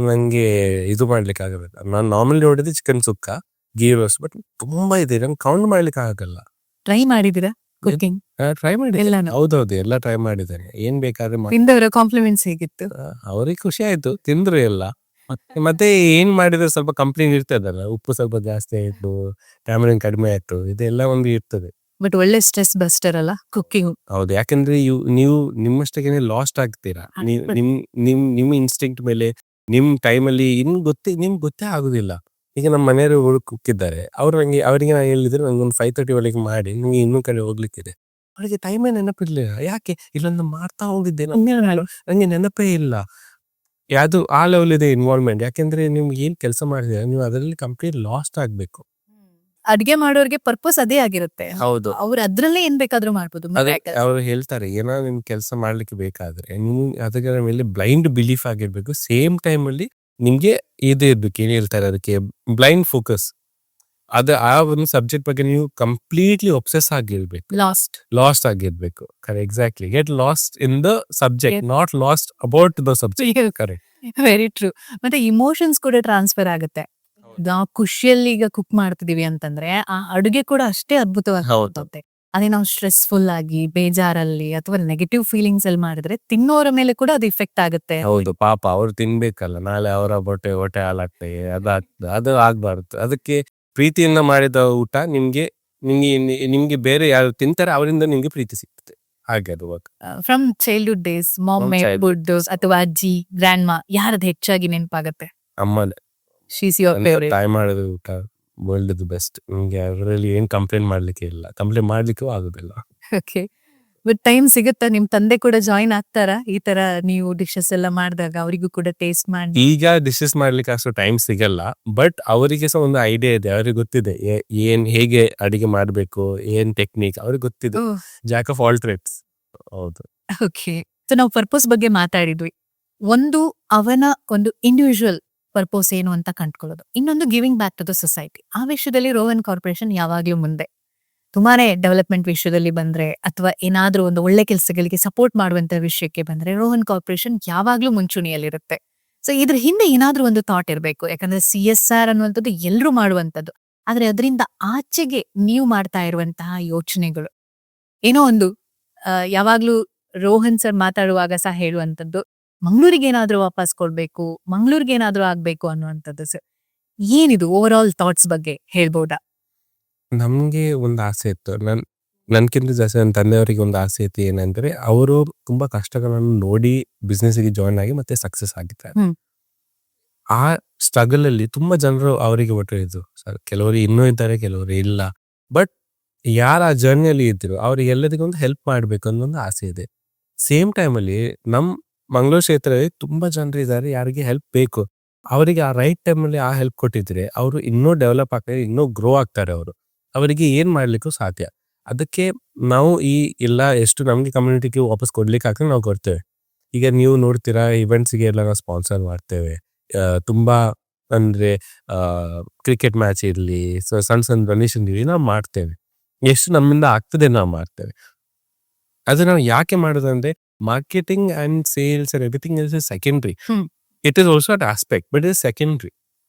ನಂಗೆ ಇದು ಮಾಡ್ಲಿಕ್ಕೆ ಆಗಲ್ಲ. ನಾನು ನಾರ್ಮಲಿ ನೋಡಿದ್ರೆ chicken sukka, ghee roast, but ತುಂಬಾ ಇದೆ, ನಂಗೆ ಕೌಂಟ್ ಮಾಡ್ಲಿಕ್ಕೆ ಆಗಲ್ಲ. ಟ್ರೈ ಮಾಡಿದೀರಾ ಕುಕಿಂಗ್? ಟ್ರೈ ಮಾಡಿ, ಎಲ್ಲಾನು? ಹೌದೌದು, ಎಲ್ಲ ಟ್ರೈ ಮಾಡಿದ್ದೇನೆ. ಏನ್ ಬೇಕಾದ್ರೆ ತಿಂದವರ ಕಾಂಪ್ಲಿಮೆಂಟ್ಸ್ ಹೇಗಿತ್ತು? ಅವ್ರಿಗೆ ಖುಷಿ ಆಯ್ತು, ತಿಂದ್ರು ಎಲ್ಲ. ಮತ್ತೆ ಏನ್ ಮಾಡಿದ್ರೆ ಸ್ವಲ್ಪ ಕಂಪ್ಲೇಂಟ್ ಇರ್ತದಲ್ಲ, ಉಪ್ಪು ಸ್ವಲ್ಪ ಜಾಸ್ತಿ ಆಯ್ತು, ಟ್ಯಾಮರಿನ್ ಕಡಿಮೆ ಆಯ್ತು, ಇದೆಲ್ಲ ಒಂದು ಇರ್ತದೆ. ಬಟ್ ಒಳ್ಳೆ ಸ್ಟ್ರೆಸ್ ಬಸ್ಟರ್ ಅಲ್ಲ ಕುಕಿಂಗ್. ಹೌದು, ಯಾಕಂದ್ರೆ ನೀವು ನಿಮ್ಮಷ್ಟಕ್ಕೆ ಲಾಸ್ಟ್ ಆಗ್ತೀರಾ. ನಿಮ್ ಇನ್ಸ್ಟಿಂಕ್ಟ್ ಮೇಲೆ ನಿಮ್ ಟೈಮಲ್ಲಿ ನಿಮ್ಗೆ ಗೊತ್ತೇ ಆಗುದಿಲ್ಲ. ಈಗ ನಮ್ಮ ಮನೆಯವರು ಕುಕ್ಕಿದ್ದಾರೆ, ಅವರಿಗೆ ನಾ ಹೇಳಿದ್ರೆ ನಂಗೆ ಒಂದು 5:30 ಒಳಗೆ ಮಾಡಿ, ನಂಗೆ ಇನ್ನೂ ಕಡೆ ಹೋಗ್ಲಿಕ್ಕಿದೆ. ಅವರಿಗೆ ಟೈಮೇ ನೆನಪಿರ್ಲಿಲ್ಲ. ಯಾಕೆ ಇಲ್ಲೊಂದು ಮಾಡ್ತಾ ಹೋಗಿದ್ದೆ, ನಂಗೆ ನೆನಪೇ ಇಲ್ಲ. ಯಾವುದು ಆ ಲೆವೆಲ್ ಇದೆ ಇನ್ವಾಲ್ವ್ಮೆಂಟ್. ಯಾಕೆಂದ್ರೆ ನೀವು ಏನ್ ಕೆಲಸ ಮಾಡಿದ್ರೆ ನೀವು ಅದರಲ್ಲಿ ಕಂಪ್ಲೀಟ್ ಲಾಸ್ಟ್ ಆಗ್ಬೇಕು. ಅಡ್ಗೆ ಮಾಡೋರ್ಗೆ ಪರ್ಪಸ್ ಅದೇ ಆಗಿರುತ್ತೆ. ಹೌದು, ಅವ್ರು ಅದ್ರಲ್ಲೇ ಏನ್ ಬೇಕಾದ್ರೂ ಮಾಡ್ಬೋದು. ಅವ್ರು ಹೇಳ್ತಾರೆ ಏನಾದ್ರು ನಿಮ್ ಕೆಲಸ ಮಾಡ್ಲಿಕ್ಕೆ ಬೇಕಾದ್ರೆ ನೀವು ಅದರ ಮೇಲೆ ಬ್ಲೈಂಡ್ ಬಿಲೀಫ್ ಆಗಿರ್ಬೇಕು. ಸೇಮ್ ಟೈಮ್ ಅಲ್ಲಿ ನಿಮ್ಗೆ ಇದು ಇರ್ಬೇಕು, ಏನ್ ಹೇಳ್ತಾರೆ ಅದಕ್ಕೆ, ಬ್ಲೈಂಡ್ ಫೋಕಸ್. ಆ ಒಂದು ಸಬ್ಜೆಕ್ಟ್ ಬಗ್ಗೆ ನೀವು ಕಂಪ್ಲೀಟ್ಲಿ ಒಬ್ಸೆಸ್ ಆಗಿರ್ಬೇಕು, ಲಾಸ್ಟ್ ಆಗಿರ್ಬೇಕು. Correct, exactly. Get lost in the subject, not last about the subject. Correct, very true. ಮತ್ತೆ ಇಮೋಷನ್ಸ್ ಕೂಡ ಟ್ರಾನ್ಸ್ಫರ್ ಆಗುತ್ತೆ. ನಾವು ಖುಷಿಯಲ್ಲಿ ಈಗ ಕುಕ್ ಮಾಡ್ತಿದೀವಿ ಅಂತಂದ್ರೆ ಆ ಅಡುಗೆ ಕೂಡ ಅಷ್ಟೇ ಅದ್ಭುತವಾಗಿ. ಅದೇ ನಾವು ಸ್ಟ್ರೆಸ್ಫುಲ್ ಆಗಿ, ಬೇಜಾರಲ್ಲಿ ಅಥವಾ ನೆಗೆಟಿವ್ ಫೀಲಿಂಗ್ಸ್ ಅಲ್ಲಿ ಮಾಡಿದ್ರೆ ತಿನ್ನೋರ ಮೇಲೆ ಕೂಡ ಅದು ಇಫೆಕ್ಟ್ ಆಗುತ್ತೆ. ಹೌದು, ಪಾಪ ಅವ್ರು ತಿನ್ಬೇಕಲ್ಲ, ನಾಳೆ ಅವರ ಹೊಟ್ಟೆ ಹಾಳಾಗ್ತದೆ, ಅದು ಆಗ್ಬಾರ್ದು. ಅದಕ್ಕೆ ಪ್ರೀತಿಯಿಂದ ಮಾಡಿದ ಊಟ ನಿಮ್ಗೆ ಬೇರೆ ಯಾರು ತಿಂತಾರೆ ಅವರಿಂದ ನಿಮ್ಗೆ ಪ್ರೀತಿ ಸಿಗ್ತದೆ. ಹಾಗೆ ಅದು from childhood days mom made food ಅಥವಾ ಅಜ್ಜಿ, ಗ್ರ್ಯಾಂಡ್ ಮಾ, ಯಾರದು ಹೆಚ್ಚಾಗಿ ನೆನಪಾಗತ್ತೆ? ಅಮ್ಮನೇ. She's your favourite. ತಾಯಿ ಮಾಡೋದು ಊಟ ವರ್ಲ್ಡ್ ಬೆಸ್ಟ್. ನಿಮ್ಗೆ ಅದರಲ್ಲಿ ಏನ್ ಕಂಪ್ಲೇಂಟ್ ಮಾಡ್ಲಿಕ್ಕೆ ಇಲ್ಲ, ಕಂಪ್ಲೇಂಟ್ ಮಾಡ್ಲಿಕ್ಕೂ ಆಗುದಿಲ್ಲ. ಓಕೆ, ಬಟ್ ಟೈಮ್ ಸಿಗುತ್ತಾ? ನಿಮ್ ತಂದೆ ಕೂಡ ಜಾಯಿನ್ ಆಗ್ತಾರಾ ಈ ತರ ನೀವು ಡಿಶಸ್ ಎಲ್ಲ ಮಾಡಿದಾಗ? ಅವರಿಗೂ ಕೂಡ ಟೇಸ್ಟ್ ಮಾಡಿ. ಈಗ ಡಿಶಸ್ ಮಾಡ್ಲಿಕ್ಕೆ ಅಷ್ಟು ಟೈಮ್ ಸಿಗಲ್ಲ, ಬಟ್ ಅವರಿಗೆ ಸಹ ಒಂದು ಐಡಿಯಾ ಇದೆ. ಅವ್ರಿಗೆ ಗೊತ್ತಿದೆ ಹೇಗೆ ಅಡಿಗೆ ಮಾಡ್ಬೇಕು, ಏನ್ ಟೆಕ್ನಿಕ್ ಅವ್ರಿಗೆ ಗೊತ್ತಿದೆ. Jack of all trades. ಹೌದು. ಓಕೆ, ಸೊ ನಾವು ಪರ್ಪಸ್ ಬಗ್ಗೆ ಮಾತಾಡಿದ್ವಿ. ಒಂದು ಅವನ ಒಂದು ಇಂಡಿವಿಜುವಲ್ ಪರ್ಪಸ್ ಏನು ಅಂತ ಕಂಡ್ಕೊಳ್ಳೋದು, ಇನ್ನೊಂದು giving back to the society. ಆ ವಿಷಯದಲ್ಲಿ ರೋಹನ್ ಕಾರ್ಪೊರೇಷನ್ ಯಾವಾಗ್ಲೂ ಮುಂದೆ. ತುಂಬಾನೇ ಡೆವಲಪ್ಮೆಂಟ್ ವಿಷಯದಲ್ಲಿ ಬಂದ್ರೆ ಅಥವಾ ಏನಾದ್ರೂ ಒಂದು ಒಳ್ಳೆ ಕೆಲಸಗಳಿಗೆ ಸಪೋರ್ಟ್ ಮಾಡುವಂತ ವಿಷಯಕ್ಕೆ ಬಂದ್ರೆ ರೋಹನ್ ಕಾರ್ಪೊರೇಷನ್ ಯಾವಾಗ್ಲೂ ಮುಂಚೂಣಿಯಲ್ಲಿರುತ್ತೆ. ಸೊ ಇದ್ರ ಹಿಂದೆ ಏನಾದ್ರೂ ಒಂದು ಥಾಟ್ ಇರಬೇಕು. ಯಾಕಂದ್ರೆ CSR ಅನ್ನುವಂಥದ್ದು ಎಲ್ಲರೂ ಮಾಡುವಂಥದ್ದು, ಆದ್ರೆ ಅದರಿಂದ ಆಚೆಗೆ ನೀವು ಮಾಡ್ತಾ ಇರುವಂತಹ ಯೋಚನೆಗಳು ಏನೋ ಒಂದು ಯಾವಾಗ್ಲೂ ರೋಹನ್ ಸರ್ ಮಾತಾಡುವಾಗ ಸಹ ಹೇಳುವಂಥದ್ದು, ಮಂಗ್ಳೂರಿಗೆ ಏನಾದ್ರೂ ವಾಪಸ್ ಕೊಡ್ಬೇಕು, ಮಂಗ್ಳೂರಿಗೆ ಏನಾದ್ರೂ ಆಗ್ಬೇಕು ಅನ್ನುವಂಥದ್ದು. ಸರ್ ಏನಿದು ಓವರ್ ಆಲ್ ಥಾಟ್ಸ್ ಬಗ್ಗೆ ಹೇಳ್ಬೋದಾ? ನಮ್ಗೆ ಒಂದು ಆಸೆ ಇತ್ತು, ನನ್ಕಿಂತ ಜಾಸ್ತಿ ನನ್ನ ತಂದೆಯವರಿಗೆ ಒಂದು ಆಸೆ ಇತ್ತು. ಏನಂದ್ರೆ ಅವರು ತುಂಬಾ ಕಷ್ಟಗಳನ್ನು ನೋಡಿ ಬಿಸ್ನೆಸ್ ಗೆ ಜಾಯ್ನ್ ಆಗಿ ಮತ್ತೆ ಸಕ್ಸಸ್ ಆಗಿದ್ದಾರೆ. ಆ ಸ್ಟ್ರಗಲ್ ಅಲ್ಲಿ ತುಂಬಾ ಜನರು ಅವರಿಗೆ ಒಟ್ಟಿದ್ರು. ಕೆಲವರು ಇನ್ನೂ ಇದ್ದಾರೆ, ಕೆಲವರು ಇಲ್ಲ. ಬಟ್ ಯಾರ ಆ ಜರ್ನಿಯಲ್ಲಿ ಇದ್ರು ಅವ್ರಿಗೆ ಎಲ್ಲರಿಗೂ ಒಂದು ಹೆಲ್ಪ್ ಮಾಡ್ಬೇಕು ಅನ್ನೋ ಒಂದು ಆಸೆ ಇದೆ. ಸೇಮ್ ಟೈಮ್ ಅಲ್ಲಿ ನಮ್ ಮಂಗಳೂರು ಕ್ಷೇತ್ರದಲ್ಲಿ ತುಂಬಾ ಜನರು ಇದ್ದಾರೆ ಯಾರಿಗೆ ಹೆಲ್ಪ್ ಬೇಕು. ಅವರಿಗೆ ಆ ರೈಟ್ ಟೈಮ್ ಅಲ್ಲಿ ಆ ಹೆಲ್ಪ್ ಕೊಟ್ಟಿದ್ರೆ ಅವರು ಇನ್ನೂ ಡೆವಲಪ್ ಆಗ್ತಾರೆ, ಇನ್ನೂ ಗ್ರೋ ಆಗ್ತಾರೆ. ಅವರಿಗೆ ಏನ್ ಮಾಡ್ಲಿಕ್ಕೂ ಸಾಧ್ಯ. ಅದಕ್ಕೆ ನಾವು ಎಲ್ಲ ಎಷ್ಟು ನಮ್ಗೆ ಕಮ್ಯುನಿಟಿಗೆ ವಾಪಸ್ ಕೊಡ್ಲಿಕ್ಕೆ ಆಗ್ತದೆ ನಾವು ಕೊಡ್ತೇವೆ. ಈಗ ನೀವು ನೋಡ್ತೀರಾ ಇವೆಂಟ್ಸ್ಗೆ ಎಲ್ಲ ನಾವು ಸ್ಪಾನ್ಸರ್ ಮಾಡ್ತೇವೆ. ತುಂಬಾ ಅಂದ್ರೆ ಕ್ರಿಕೆಟ್ ಮ್ಯಾಚ್ ಇರ್ಲಿ, ಸಣ್ಣ ಸಣ್ಣ ಡೊನೇಷನ್ ಇರಲಿ, ನಾವು ಮಾಡ್ತೇವೆ. ಎಷ್ಟು ನಮ್ಮಿಂದ ಆಗ್ತದೆ ನಾವು ಮಾಡ್ತೇವೆ. ಅದು ನಾವು ಯಾಕೆ ಮಾಡೋದಂದ್ರೆ marketing and sales and everything is secondary. It is also at aspect, but is secondary.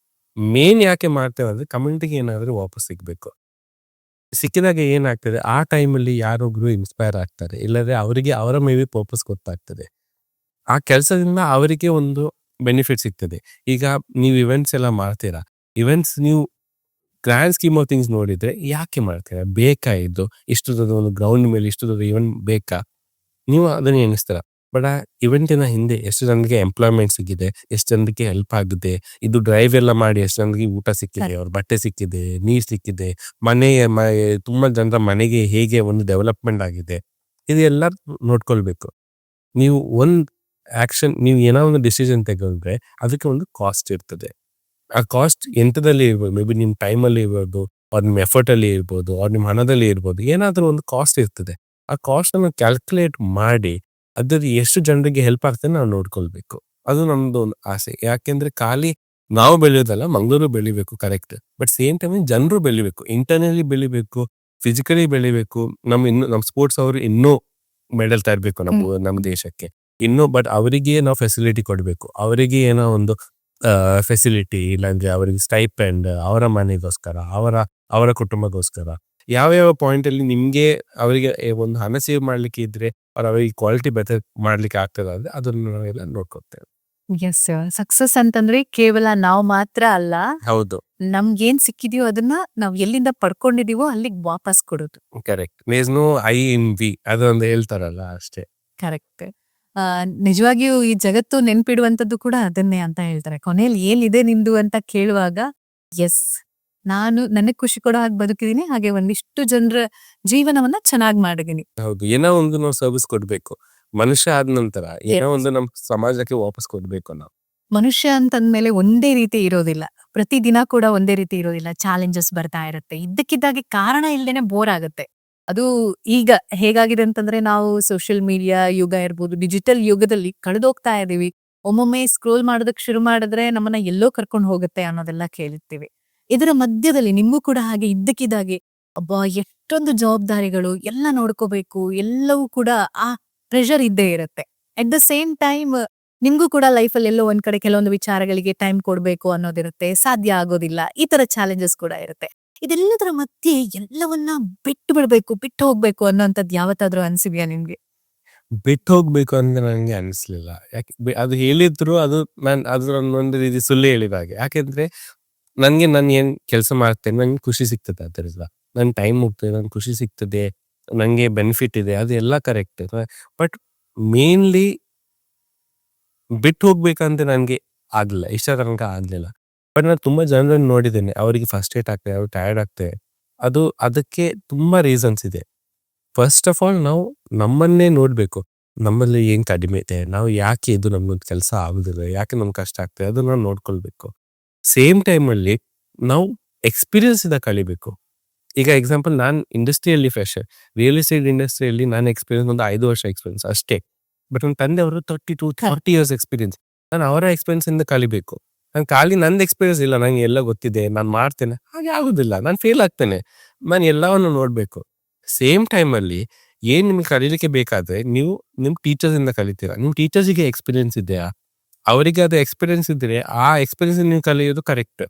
Main ಯಾಕೆ ಮಾಡ್ತೇವೆ ಅಂದ್ರೆ ಕಮ್ಯುನಿಟಿಗೆ ಏನಾದ್ರು ವಾಪಸ್ ಸಿಗ್ಬೇಕು. ಸಿಕ್ಕಿದಾಗ ಏನಾಗ್ತದೆ, ಆ ಟೈಮಲ್ಲಿ ಯಾರೊಬ್ರು ಇನ್ಸ್ಪೈರ್ ಆಗ್ತಾರೆ, ಇಲ್ಲದ್ರೆ ಅವರಿಗೆ ಅವರ ಮೇಬಿ ಪರ್ಪಸ್ ಗೊತ್ತಾಗ್ತದೆ. ಆ ಕೆಲಸದಿಂದ ಅವರಿಗೆ ಒಂದು ಬೆನಿಫಿಟ್ ಸಿಗ್ತದೆ. ಈಗ ನೀವು ಇವೆಂಟ್ಸ್ ಎಲ್ಲ ಮಾಡ್ತೀರಾ, ಇವೆಂಟ್ಸ್ ನೀವು ಗ್ರ್ಯಾಂಡ್ ಸ್ಕೀಮ್ ಆಫ್ ಥಿಂಗ್ಸ್ ನೋಡಿದ್ರೆ ಯಾಕೆ ಮಾಡ್ತೀರಾ? ಬೇಕಾ ಇದು? ಇಷ್ಟು ದೊಡ್ಡ ಒಂದು ಗ್ರೌಂಡ್ ಮೇಲೆ ಇಷ್ಟು ದೊಡ್ಡ ಈವೆಂಟ್ ಬೇಕಾ? ನೀವು ಅದನ್ನ ಎಣಿಸ್ತೀರ. ಬಟ್ ಆ ಇವೆಂಟಿನ ಹಿಂದೆ ಎಷ್ಟು ಜನರಿಗೆ ಎಂಪ್ಲಾಯ್ಮೆಂಟ್ ಸಿಕ್ಕಿದೆ, ಎಷ್ಟು ಜನರಿಗೆ ಹೆಲ್ಪ್ ಆಗಿದೆ, ಇದು ಡ್ರೈವ್ ಎಲ್ಲ ಮಾಡಿ ಎಷ್ಟು ಜನರಿಗೆ ಊಟ ಸಿಕ್ಕಿದೆ, ಅವ್ರ ಬಟ್ಟೆ ಸಿಕ್ಕಿದೆ, ನೀರ್ ಸಿಕ್ಕಿದೆ, ತುಂಬಾ ಜನರ ಮನೆಗೆ ಹೇಗೆ ಒಂದು ಡೆವಲಪ್ಮೆಂಟ್ ಆಗಿದೆ, ಇದೆಲ್ಲ ನೋಡ್ಕೊಳ್ಬೇಕು. ನೀವು ಒಂದ್ ಆಕ್ಷನ್, ನೀವು ಏನೋ ಒಂದು ಡಿಸಿಷನ್ ತಗೊಂಡ್ರೆ ಅದಕ್ಕೆ ಒಂದು ಕಾಸ್ಟ್ ಇರ್ತದೆ. ಆ ಕಾಸ್ಟ್ ಎಂತದಲ್ಲಿ ಇರ್ಬೋದು, ಮೇ ಬಿ ನಿಮ್ ಟೈಮಲ್ಲಿ ಇರ್ಬೋದು, ಅವ್ರ ನಿಮ್ ಎಫರ್ಟ್ ಅಲ್ಲಿ ಇರ್ಬೋದು, ಅವ್ರ ನಿಮ್ ಹಣದಲ್ಲಿ ಇರ್ಬೋದು, ಏನಾದ್ರೂ ಒಂದು ಕಾಸ್ಟ್ ಇರ್ತದೆ. ಆ ಕಾಸ್ಟ್ ಅನ್ನು ಕ್ಯಾಲ್ಕುಲೇಟ್ ಮಾಡಿ ಅದ್ರಲ್ಲಿ ಎಷ್ಟು ಜನರಿಗೆ ಹೆಲ್ಪ್ ಆಗ್ತದೆ ನಾವು ನೋಡ್ಕೊಳ್ಬೇಕು. ಅದು ನಮ್ದು ಒಂದು ಆಸೆ. ಯಾಕೆಂದ್ರೆ ಖಾಲಿ ನಾವು ಬೆಳೆಯೋದಲ್ಲ, ಮಂಗಳೂರು ಬೆಳಿಬೇಕು ಕರೆಕ್ಟ್, ಬಟ್ ಸೇಮ್ ಟೈಮ್ ಜನರು ಬೆಳಿಬೇಕು, ಇಂಟರ್ನಲಿ ಬೆಳಿಬೇಕು, ಫಿಸಿಕಲಿ ಬೆಳಿಬೇಕು. ನಮ್ ಸ್ಪೋರ್ಟ್ಸ್ ಅವರು ಇನ್ನೂ ಮೆಡಲ್ ತರಬೇಕು ನಮ್ಮ ದೇಶಕ್ಕೆ ಇನ್ನೂ. ಬಟ್ ಅವರಿಗೆ ನಾವು ಫೆಸಿಲಿಟಿ ಕೊಡಬೇಕು, ಅವರಿಗೆ ಏನೋ ಒಂದು ಫೆಸಿಲಿಟಿ, ಇಲ್ಲಾಂದ್ರೆ ಅವರಿಗೆ ಸ್ಟೈಪೆಂಡ್, ಅವರ ಮನೆಗೋಸ್ಕರ, ಅವರ ಕುಟುಂಬಗೋಸ್ಕರ, ಯಾವ ಪಾಯಿಂಟ್ ಅಲ್ಲಿ ನಿಮ್ಗೆ ಅವರಿಗೆ ಒಂದು ಹಣ ಸೇವ್ ಮಾಡ್ಲಿಕ್ಕೆ ಇದ್ರೆ ಅವರಿಗೆ ಕ್ವಾಲಿಟಿ ಬೆಟರ್ ಮಾಡ್ಲಿಕ್ಕೆ ಆಗ್ತದೆ ಅಂದ್ರೆ ಅದನ್ನು ನಾವೆಲ್ಲ ನೋಡ್ಕೊತೇವೆ. ಎಸ್, ಸಕ್ಸಸ್ ಅಂತಂದ್ರೆ ಕೇವಲ ನಾವು ಮಾತ್ರ ಅಲ್ಲ, ಹೌದು, ನಮ್ಗೇನ್ ಸಿಕ್ಕಿದ್ಯೋ ಅದನ್ನ ನಾವ್ ಎಲ್ಲಿಂದ ಪಡ್ಕೊಂಡಿದೀವೋ ಅಲ್ಲಿಗೆ ವಾಪಸ್ ಕೊಡೋದು. Correct. There's no I in we, ಅದೊಂದು ಹೇಳ್ತಾರಲ್ಲ ಅಷ್ಟೇ. ಕರೆಕ್ಟ್. ನಿಜವಾಗಿಯೂ ಈ ಜಗತ್ತು ನೆನ್ಪಿಡುವಂತದ್ದು ಕೂಡ ಅದನ್ನೇ ಅಂತ ಹೇಳ್ತಾರೆ. ಕೊನೆಯಲ್ಲಿ ಏನಿದೆ ನಿಂದು ಅಂತ ಕೇಳುವಾಗ, ಎಸ್, ನಾನು ನನಗ್ ಖುಷಿ ಕೊಡೋ ಹಾಗೆ ಬದುಕಿದೀನಿ, ಹಾಗೆ ಒಂದಿಷ್ಟು ಜನರ ಜೀವನವನ್ನ ಚೆನ್ನಾಗಿ ಮಾಡಿದೀನಿ. ಹೌದು, ಏನೋ ಒಂದು ನಾವು ಸರ್ವಿಸ್ ಕೊಡ್ಬೇಕು. ಮನುಷ್ಯ ಆದ ನಂತರ ಏನೋ ಒಂದು ನಮ್ ಸಮಾಜಕ್ಕೆ ವಾಪಸ್ ಕೊಡ್ಬೇಕು ನಾವು. ಮನುಷ್ಯ ಅಂತಂದ್ಮೇಲೆ ಒಂದೇ ರೀತಿ ಇರೋದಿಲ್ಲ, ಪ್ರತಿದಿನ ಕೂಡ ಒಂದೇ ರೀತಿ ಇರೋದಿಲ್ಲ. ಚಾಲೆಂಜಸ್ ಬರ್ತಾ ಇರುತ್ತೆ, ಇದ್ದಕ್ಕಿದ್ದಾಗೆ ಕಾರಣ ಇಲ್ದೇನೆ ಬೋರ್ ಆಗುತ್ತೆ. ಅದು ಈಗ ಹೇಗಾಗಿದೆ ಅಂತಂದ್ರೆ, ನಾವು ಸೋಷಿಯಲ್ ಮೀಡಿಯಾ ಯುಗ ಇರ್ಬೋದು, ಡಿಜಿಟಲ್ ಯುಗದಲ್ಲಿ ಕಳೆದೋಗ್ತಾ ಇದೀವಿ. ಒಮ್ಮೊಮ್ಮೆ ಸ್ಕ್ರೋಲ್ ಮಾಡೋದಕ್ಕೆ ಶುರು ಮಾಡಿದ್ರೆ ನಮ್ಮನ್ನ ಎಲ್ಲೋ ಕರ್ಕೊಂಡು ಹೋಗುತ್ತೆ ಅನ್ನೋದೆಲ್ಲ ಕೇಳಿರ್ತೀವಿ. ಇದರ ಮಧ್ಯದಲ್ಲಿ ನಿಮ್ಗೂ ಕೂಡ ಹಾಗೆ ಇದ್ದಕ್ಕಿದ್ದಾಗೆ ಅಬ್ಬಾ ಎಷ್ಟೊಂದು ಜವಾಬ್ದಾರಿಗಳು, ಎಲ್ಲ ನೋಡ್ಕೋಬೇಕು, ಎಲ್ಲವೂ ಕೂಡ ಆ ಪ್ರೆಷರ್ ಇದ್ದೇ ಇರುತ್ತೆ. ಅಟ್ ದ ಸೇಮ್ ಟೈಮ್ ನಿಮ್ಗೂ ಕೂಡ ಲೈಫಲ್ಲಿ ಎಲ್ಲೋ ಒಂದ್ ಕಡೆ ಕೆಲವೊಂದು ವಿಚಾರಗಳಿಗೆ ಟೈಮ್ ಕೊಡ್ಬೇಕು ಅನ್ನೋದಿರುತ್ತೆ, ಸಾಧ್ಯ ಆಗೋದಿಲ್ಲ, ಈ ತರ ಚಾಲೆಂಜಸ್ ಕೂಡ ಇರುತ್ತೆ. ಇದೆಲ್ಲದರ ಮಧ್ಯೆ ಎಲ್ಲವನ್ನ ಬಿಟ್ಟು ಬಿಡ್ಬೇಕು, ಬಿಟ್ಟು ಹೋಗ್ಬೇಕು ಅನ್ನೋಂಥದ್ದು ಯಾವತ್ತಾದ್ರೂ ಅನ್ಸಿದ್ಯಾ ನಿಮ್ಗೆ? ಬಿಟ್ಟು ಹೋಗ್ಬೇಕು ಅಂತ ನನಗೆ ಅನಿಸ್ಲಿಲ್ಲ. ಯಾಕೆ ಅದು ಹೇಳಿದ್ರು ಅದು ಅದ್ರ ಒಂದು ರೀತಿ ಸುಳ್ಳು ಹೇಳಿದ ಹಾಗೆ. ಯಾಕೆಂದ್ರೆ ನನ್ಗೆ ನಾನು ಏನ್ ಕೆಲಸ ಮಾಡ್ತೇನೆ ನಂಗೆ ಖುಷಿ ಸಿಗ್ತದೆ, ಅದರಿಂದ ನನ್ ಟೈಮ್ ಹೋಗ್ತದೆ, ನನ್ಗೆ ಖುಷಿ ಸಿಗ್ತದೆ, ನಂಗೆ ಬೆನಿಫಿಟ್ ಇದೆ, ಅದು ಎಲ್ಲ ಕರೆಕ್ಟ್. ಬಟ್ ಮೇನ್ಲಿ ಬಿಟ್ಟು ಹೋಗ್ಬೇಕಂತ ನನ್ಗೆ ಆಗ್ಲಿಲ್ಲ, ಇಷ್ಟ ತನಕ ಆಗ್ಲಿಲ್ಲ. ಬಟ್ ನಾನು ತುಂಬಾ ಜನರನ್ನು ನೋಡಿದ್ದೇನೆ, ಅವರಿಗೆ ಫಸ್ಟ್ ಏಟ್ ಆಗ್ತದೆ, ಅವ್ರು ಟಯರ್ಡ್ ಆಗ್ತದೆ. ಅದಕ್ಕೆ ತುಂಬಾ ರೀಸನ್ಸ್ ಇದೆ. ಫಸ್ಟ್ ಆಫ್ ಆಲ್ ನಾವು ನಮ್ಮನ್ನೇ ನೋಡ್ಬೇಕು, ನಮ್ಮಲ್ಲಿ ಏನ್ ಕಡಿಮೆ ಇದೆ, ನಾವು ಯಾಕೆ ಇದು ನಮ್ಗೊಂದು ಕೆಲಸ ಆಗುದಿಲ್ಲ, ಯಾಕೆ ನಮ್ಗೆ ಕಷ್ಟ ಆಗ್ತದೆ, ಅದನ್ನ ನಾವು ನೋಡ್ಕೊಳ್ಬೇಕು. ಸೇಮ್ ಟೈಮಲ್ಲಿ ನಾವು ಎಕ್ಸ್ಪೀರಿಯನ್ಸ್ ಇಂದ ಕಲಿಬೇಕು. ಈಗ ಎಕ್ಸಾಂಪಲ್, ನಾನು ಇಂಡಸ್ಟ್ರಿಯಲ್ಲಿ ಫ್ರೆಶರ್, ರಿಯಲ್ ಎಸ್ಟೇಟ್ ಇಂಡಸ್ಟ್ರಿಯಲ್ಲಿ ನಾನು ಎಕ್ಸ್ಪೀರಿಯನ್ಸ್ ಒಂದು 5 ವರ್ಷ ಎಕ್ಸ್ಪೀರಿಯನ್ಸ್ ಅಷ್ಟೇ. ಬಟ್ ನನ್ನ ತಂದೆ ಅವರು 30 to 40 years ಎಕ್ಸ್ಪೀರಿಯನ್ಸ್. ನಾನು ಅವರ ಎಕ್ಸ್ಪೀರಿಯನ್ಸ್ ಇಂದ ಕಲಿಬೇಕು. ನಾನು ಖಾಲಿ ನಂದು ಎಕ್ಸ್ಪೀರಿಯನ್ಸ್ ಇಲ್ಲ, ನಂಗೆ ಎಲ್ಲ ಗೊತ್ತಿದೆ, ನಾನು ಮಾಡ್ತೇನೆ, ಹಾಗೆ ಆಗುದಿಲ್ಲ, ನಾನು ಫೇಲ್ ಆಗ್ತೇನೆ. ನಾನು ಎಲ್ಲವನ್ನು ನೋಡ್ಬೇಕು. ಸೇಮ್ ಟೈಮಲ್ಲಿ ಏನ್ ನಿಮ್ಗೆ ಕಲೀಲಿಕ್ಕೆ ಬೇಕಾದ್ರೆ ನೀವು ನಿಮ್ ಟೀಚರ್ಸ್ ಇಂದ ಕಲಿತೀರಾ. ನಿಮ್ ಟೀಚರ್ಸ್ಗೆ ಎಕ್ಸ್ಪೀರಿಯನ್ಸ್ ಇದೆಯಾ, ಅವರಿಗೆ ಅದು ಎಕ್ಸ್ಪೀರಿಯನ್ಸ್ ಇದ್ರೆ ಆ ಎಕ್ಸ್ಪೀರಿಯನ್ಸ್ ನೀವು ಕಲಿಯೋದು ಕರೆಕ್ಟ್.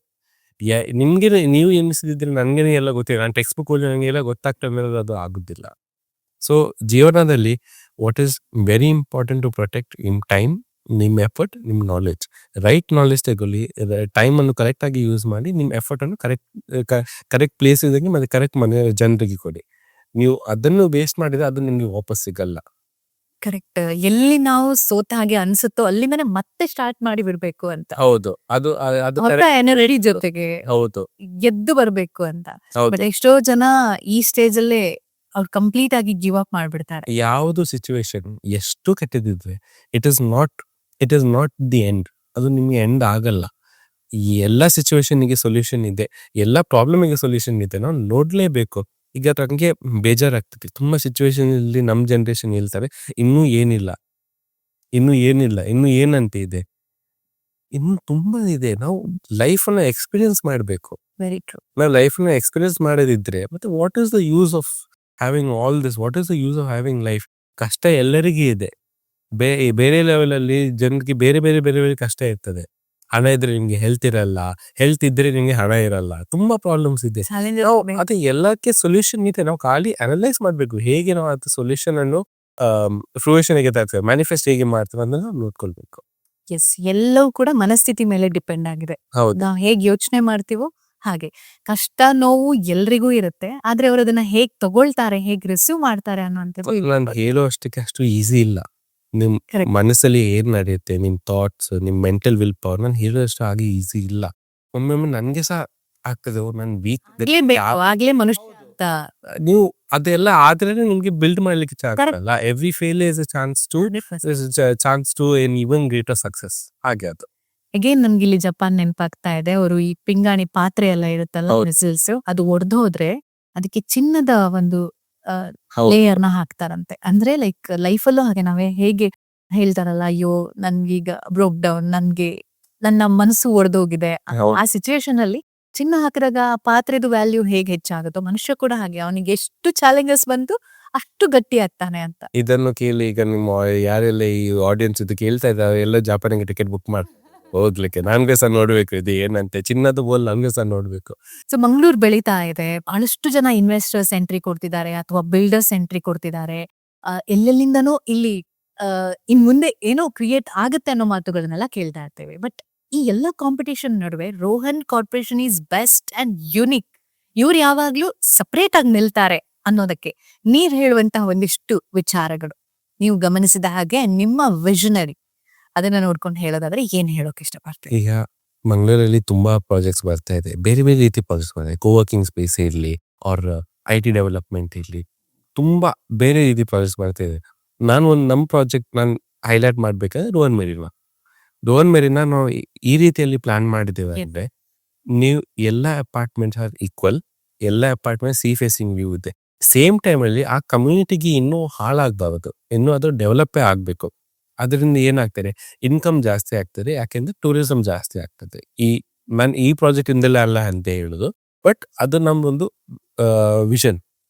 ನಿಮ್ಗೆ ನೀವು ಎನಿಸಿದ್ರೆ ನನ್ಗೆ ಎಲ್ಲ ಗೊತ್ತಿಲ್ಲ, ನಾನು ಟೆಕ್ಸ್ಟ್ ಬುಕ್ ಓದಿ ನನಗೆ ಎಲ್ಲ ಗೊತ್ತಾಗ್ತದೆ, ಅದು ಆಗುದಿಲ್ಲ. ಸೊ ಜೀವನದಲ್ಲಿ what is very important to protect ನಿಮ್ ಟೈಮ್, ನಿಮ್ ಎಫರ್ಟ್, ನಿಮ್ ನಾಲೆಡ್ಜ್. ರೈಟ್ ನಾಲೆಡ್ಜ್ ತಗೊಳ್ಳಿ, ಟೈಮ್ ಅನ್ನು ಕರೆಕ್ಟ್ ಆಗಿ ಯೂಸ್ ಮಾಡಿ, ನಿಮ್ ಎಫರ್ಟ್ ಅನ್ನು ಕರೆಕ್ಟ್ ಪ್ಲೇಸ್ ಇದ್ದಾಗೆ ಮತ್ತೆ ಕರೆಕ್ಟ್ ಜನರಿಗೆ ಕೊಡಿ. ನೀವು ಅದನ್ನು ವೇಸ್ಟ್ ಮಾಡಿದ್ರೆ ಅದು ನಿಮ್ಗೆ ವಾಪಸ್ ಸಿಗಲ್ಲ. ಕರೆಕ್ಟ್. ಎಲ್ಲಿ ನಾವು ಸೋತ ಹಾಗೆ ಅನ್ಸುತ್ತೋ ಅಲ್ಲಿಂದನೇ ಮತ್ತೆ ಸ್ಟಾರ್ಟ್ ಮಾಡಿ ಬಿಡ್ಬೇಕು ಅಂತ. ಹೌದು, ಅದು ಹೊಸ ಎನರ್ಜಿ ಜೊತೆಗೆ ಹೌದು, ಎದ್ದು ಬರ್ಬೇಕು ಅಂತ. ಹೌದು. ಬಟ್ ಎಷ್ಟೋ ಜನ ಈ ಸ್ಟೇಜ್ ಅಲ್ಲೇ ಅವ್ರು ಕಂಪ್ಲೀಟ್ ಆಗಿ ಗಿವ್ ಅಪ್ ಮಾಡ್ಬಿಡ್ತಾರೆ. ಯಾವುದು ಸಿಚುವೇಶನ್ ಎಷ್ಟು ಕೆಟ್ಟದಿದ್ರೆ it is not the end. ಅದು ನಿಮ್ಗೆ ಎಂಡ್ ಆಗಲ್ಲ. ಈ ಎಲ್ಲ ಸಿಚುವೇಶನ್ಗೆ ಸೊಲ್ಯೂಷನ್ ಇದೆ, ಎಲ್ಲ ಪ್ರಾಬ್ಲಮ್ಗೆ ಸೊಲ್ಯೂಷನ್ ಇದೆ, ನಾವು ನೋಡ್ಲೇಬೇಕು. ಈಗ ನಂಗೆ ಬೇಜಾರಾಗ್ತದೆ ತುಂಬಾ ಸಿಚುವೇಶನ್ ಅಲ್ಲಿ. ನಮ್ ಜನರೇಷನ್ ಹೇಳ್ತಾರೆ ಇನ್ನೂ ಏನಿಲ್ಲ, ಇನ್ನೂ ಏನಂತ ಇದೆ, ಇನ್ನು ತುಂಬಾ ಇದೆ. ನಾವು ಲೈಫ್ ಅನ್ನ ಎಕ್ಸ್ಪೀರಿಯನ್ಸ್ ಮಾಡ್ಬೇಕು. Very true. ನಾವು ಲೈಫ್ ನ ಎಕ್ಸ್ಪೀರಿಯನ್ಸ್ ಮಾಡೋದಿದ್ರೆ ಮತ್ತೆ what is the use of having all this, what is the use of having life? ಕಷ್ಟ ಎಲ್ಲರಿಗೂ ಇದೆ. ಬೇರೆ ಲೆವೆಲ್ ಅಲ್ಲಿ ಜನರಿಗೆ ಬೇರೆ ಬೇರೆ ಬೇರೆ ಬೇರೆ ಕಷ್ಟ ಇರ್ತದೆ. ಹಣ ಇದ್ರೆ ನಿಮ್ಗೆ ಹೆಲ್ತ್ ಇರಲ್ಲ, ಹೆಲ್ತ್ ಇದ್ರೆ ನಿಮ್ಗೆ ಹಣ ಇರಲ್ಲ, ತುಂಬಾ ಪ್ರಾಬ್ಲಮ್ಸ್ ಇದೆ. ಅದು ಎಲ್ಲಕ್ಕೆ ಸೊಲ್ಯೂಷನ್ ಇದೆ. ನಾವು ಖಾಲಿ ಅನಲೈಸ್ ಮಾಡ್ಬೇಕು, ಹೇಗೆ ನಾವು ಅದು ಸೊಲ್ಯೂಷನ್ ಅನ್ನು ಫ್ರೂಯೇಷನ್ ಹೇಗೆ ತರ್ತೇವೆ, ಮ್ಯಾನಿಫೆಸ್ಟ್ ಹೇಗೆ ಮಾಡ್ತೇವೆ ಅಂತ ನಾವು ನೋಡ್ಕೊಳ್ಬೇಕು. ಎಸ್, ಎಲ್ಲವೂ ಕೂಡ ಮನಸ್ಥಿತಿ ಮೇಲೆ ಡಿಪೆಂಡ್ ಆಗಿದೆ. ಹೌದು, ನಾವು ಹೇಗೆ ಯೋಚನೆ ಮಾಡ್ತೀವೋ ಹಾಗೆ ಕಷ್ಟ ನೋವು ಎಲ್ರಿಗೂ ಇರುತ್ತೆ. ಆದ್ರೆ ಅವ್ರು ಅದನ್ನ ಹೇಗ್ ತಗೊಳ್ತಾರೆ, ಹೇಗ್ ರಿಸೀವ್ ಮಾಡ್ತಾರೆ ಅನ್ನುವಂಥದ್ದು ನಾನು ಹೇಳೋ ಅಷ್ಟಕ್ಕೆ ಅಷ್ಟು ಈಸಿ ಇಲ್ಲ. ನಿಮ್ Correct. ಮನಸ್ಸಲ್ಲಿ ಏನ್ ನಡೆಯುತ್ತೆ, ನಿಮ್ ಥಾಟ್ಸ್, ನಿಮ್ ಮೆಂಟಲ್ ವಿಲ್ ಪವರ್ ನಾನು ಹೇಳೋಷ್ಟು ಹಾಗೆ ಈಸಿ ಇಲ್ಲ. ಒಮ್ಮೊಮ್ಮೆ ನನ್ಗೆ ಸಹ ಆಗ್ತದೆ ನಾನ್ ಆಗ್ಲೇ ಮನುಷ್ಯ ಅಂತ. ನೀವು ಅದೆಲ್ಲ ಆದ್ರೆ ನಿಮ್ಗೆ ಬಿಲ್ಡ್ ಮಾಡ್ಲಿಕ್ಕೆ ಚಾನ್ಸ್ ಅಲ್ಲ. Every fail is a chance to an even greater success. ಹಾಗೆ ಅದು ಅಗೇನ್ ನನ್ಗೆ ಇಲ್ಲಿ ಜಪಾನ್ ನೆನಪಾಗ್ತಾ ಇದೆ. ಅವರು ಈ ಪಿಂಗಾಣಿ ಪಾತ್ರೆ ಎಲ್ಲ ಇರುತ್ತಲ್ಲ, ಹೌದು. ಮಿಸಲ್ಸ್, ಅದು ಒಡೆದೋದ್ರೆ ಅದಕ್ಕೆ ಚಿನ್ನದ ಒಂದು ಹೌದು. ಲೇಯರ್ ನ ಹಾಕ್ತಾರಂತೆ. ಅಂದ್ರೆ ಲೈಕ್ ಲೈಫಲ್ಲೂ ಹಾಗೆ ನಾವೇ ಹೇಗೆ ಹೇಳ್ತಾರಲ್ಲ, ಅಯ್ಯೋ ನನ್ಗೀಗ ಬ್ರೋಕ್ ಡೌನ್, ನನ್ಗೆ ನನ್ನ ಮನಸ್ಸು ಒಡೆದೋಗಿದೆ, ಹೌದು. ಆ ಸಿಚುವೇಶನ್ ಅಲ್ಲಿ ಚಿನ್ನ ಹಾಕಿದಾಗ ಆ ಪಾತ್ರೆದು ವ್ಯಾಲ್ಯೂ ಹೇಗೆ ಹೆಚ್ಚಾಗುತ್ತೋ ಮನುಷ್ಯ ಕೂಡ ಹಾಗೆ, ಅವನಿಗೆ ಎಷ್ಟು ಚಾಲೆಂಜಸ್ ಬಂತು ಅಷ್ಟು ಗಟ್ಟಿ ಆಗ್ತಾನೆ ಅಂತ. ಇದನ್ನು ಕೇಳಿ ಈಗ ನಿಮ್ಮ ಯಾರೆಲ್ಲ ಈ ಆಡಿಯನ್ಸ್ ಇದು ಕೇಳ್ತಾ ಇದ್ದಾರೆ ಎಲ್ಲ ಜಾಪಾನಿಗೆ ಟಿಕೆಟ್ ಬುಕ್ ಮಾಡಿ ಹೋಗ್ಲಿಕ್ಕೆ. ನನ್ಗೆ ಸಹ ನೋಡ್ಬೇಕು ಇದು ಏನಂತೆ ಚಿನ್ನದ ಬೋಲ್, ನನ್ಗೆ ಸಹ ನೋಡ್ಬೇಕು. ಸೊ ಮಂಗಳೂರು ಬೆಳೀತಾ ಇದೆ. ಬಹಳಷ್ಟು ಜನ ಇನ್ವೆಸ್ಟರ್ಸ್ ಎಂಟ್ರಿ ಕೊಡ್ತಿದ್ದಾರೆ ಅಥವಾ ಬಿಲ್ಡರ್ಸ್ ಎಂಟ್ರಿ ಕೊಡ್ತಿದ್ದಾರೆ. ಎಲ್ಲೆಲ್ಲಿಂದನೂ ಇಲ್ಲಿ ಇನ್ ಮುಂದೆ ಏನೋ ಕ್ರಿಯೇಟ್ ಆಗುತ್ತೆ ಅನ್ನೋ ಮಾತುಗಳನ್ನೆಲ್ಲ ಕೇಳ್ತಾ ಇರ್ತೇವೆ. ಬಟ್ ಈ ಎಲ್ಲ ಕಾಂಪಿಟೇಷನ್ ನಡುವೆ Rohan corporation is best and unique. ಇವ್ರು ಯಾವಾಗ್ಲೂ ಸಪರೇಟ್ ಆಗಿ ನಿಲ್ತಾರೆ ಅನ್ನೋದಕ್ಕೆ ನೀವ್ ಹೇಳುವಂತಹ ಒಂದಿಷ್ಟು ವಿಚಾರಗಳು, ನೀವು ಗಮನಿಸಿದ ಹಾಗೆ ನಿಮ್ಮ ವಿಷನರಿ, ಅದನ್ನ ನೋಡ್ಕೊಂಡು ಹೇಳೋದಾದ್ರೆ ಏನ್ ಹೇಳೋಕೆ ಇಷ್ಟಪಡ್ತೀವಿ? ಈಗ ಮಂಗಳೂರಲ್ಲಿ ತುಂಬಾ ಪ್ರಾಜೆಕ್ಟ್ಸ್ ಬರ್ತಾ ಇದೆ. ಬೇರೆ ಬೇರೆ ರೀತಿ ಪ್ರಾಜೆಕ್ಟ್ಸ್ ಬರ್ತಾ ಇದೆ. ಕೋವರ್ಕಿಂಗ್ ಸ್ಪೇಸ್ ಇರ್ಲಿ ಆರ್ IT ಡೆವಲಪ್ಮೆಂಟ್ ಇರ್ಲಿ, ತುಂಬಾ ಬೇರೆ ರೀತಿ ಪ್ರಾಜೆಕ್ಟ್ಸ್ ಬರ್ತಾ ಇದೆ. ನಮ್ಮ ಪ್ರಾಜೆಕ್ಟ್ ನಾನು ಹೈಲೈಟ್ ಮಾಡ್ಬೇಕಾದ್ರೆ ರೋಹನ್ ಮೆರಿನ ನಾವು ಈ ರೀತಿಯಲ್ಲಿ ಪ್ಲಾನ್ ಮಾಡಿದ್ದೇವೆ ಅಂದ್ರೆ, ನೀವು ಎಲ್ಲ ಅಪಾರ್ಟ್ಮೆಂಟ್ಸ್ ಆರ್ ಈಕ್ವಲ್, ಎಲ್ಲ ಅಪಾರ್ಟ್ಮೆಂಟ್ ಸಿ ಫೇಸಿಂಗ್ ವ್ಯೂ ಇದೆ. ಸೇಮ್ ಟೈಮ್ ಅಲ್ಲಿ ಆ ಕಮ್ಯುನಿಟಿಗೆ ಇನ್ನೂ ಹಾಳಾಗಬಾರದು, ಇನ್ನೂ ಅದು ಡೆವಲಪೇ ಆಗ್ಬೇಕು. ಅದರಿಂದ ಏನಾಗ್ತದೆ, ಇನ್ಕಮ್ ಜಾಸ್ತಿ ಆಗ್ತದೆ. ಯಾಕೆಂದ್ರೆ ಟೂರಿಸಂ ಜಾಸ್ತಿ ಆಗ್ತದೆ. ನಾನು ಈ ಪ್ರಾಜೆಕ್ಟ್ ಇಂದಲೇ ಅಲ್ಲ ಅಂತ ಹೇಳುದು, ಬಟ್ ಅದು ನಮ್ದೊಂದು ವಿಷನ್.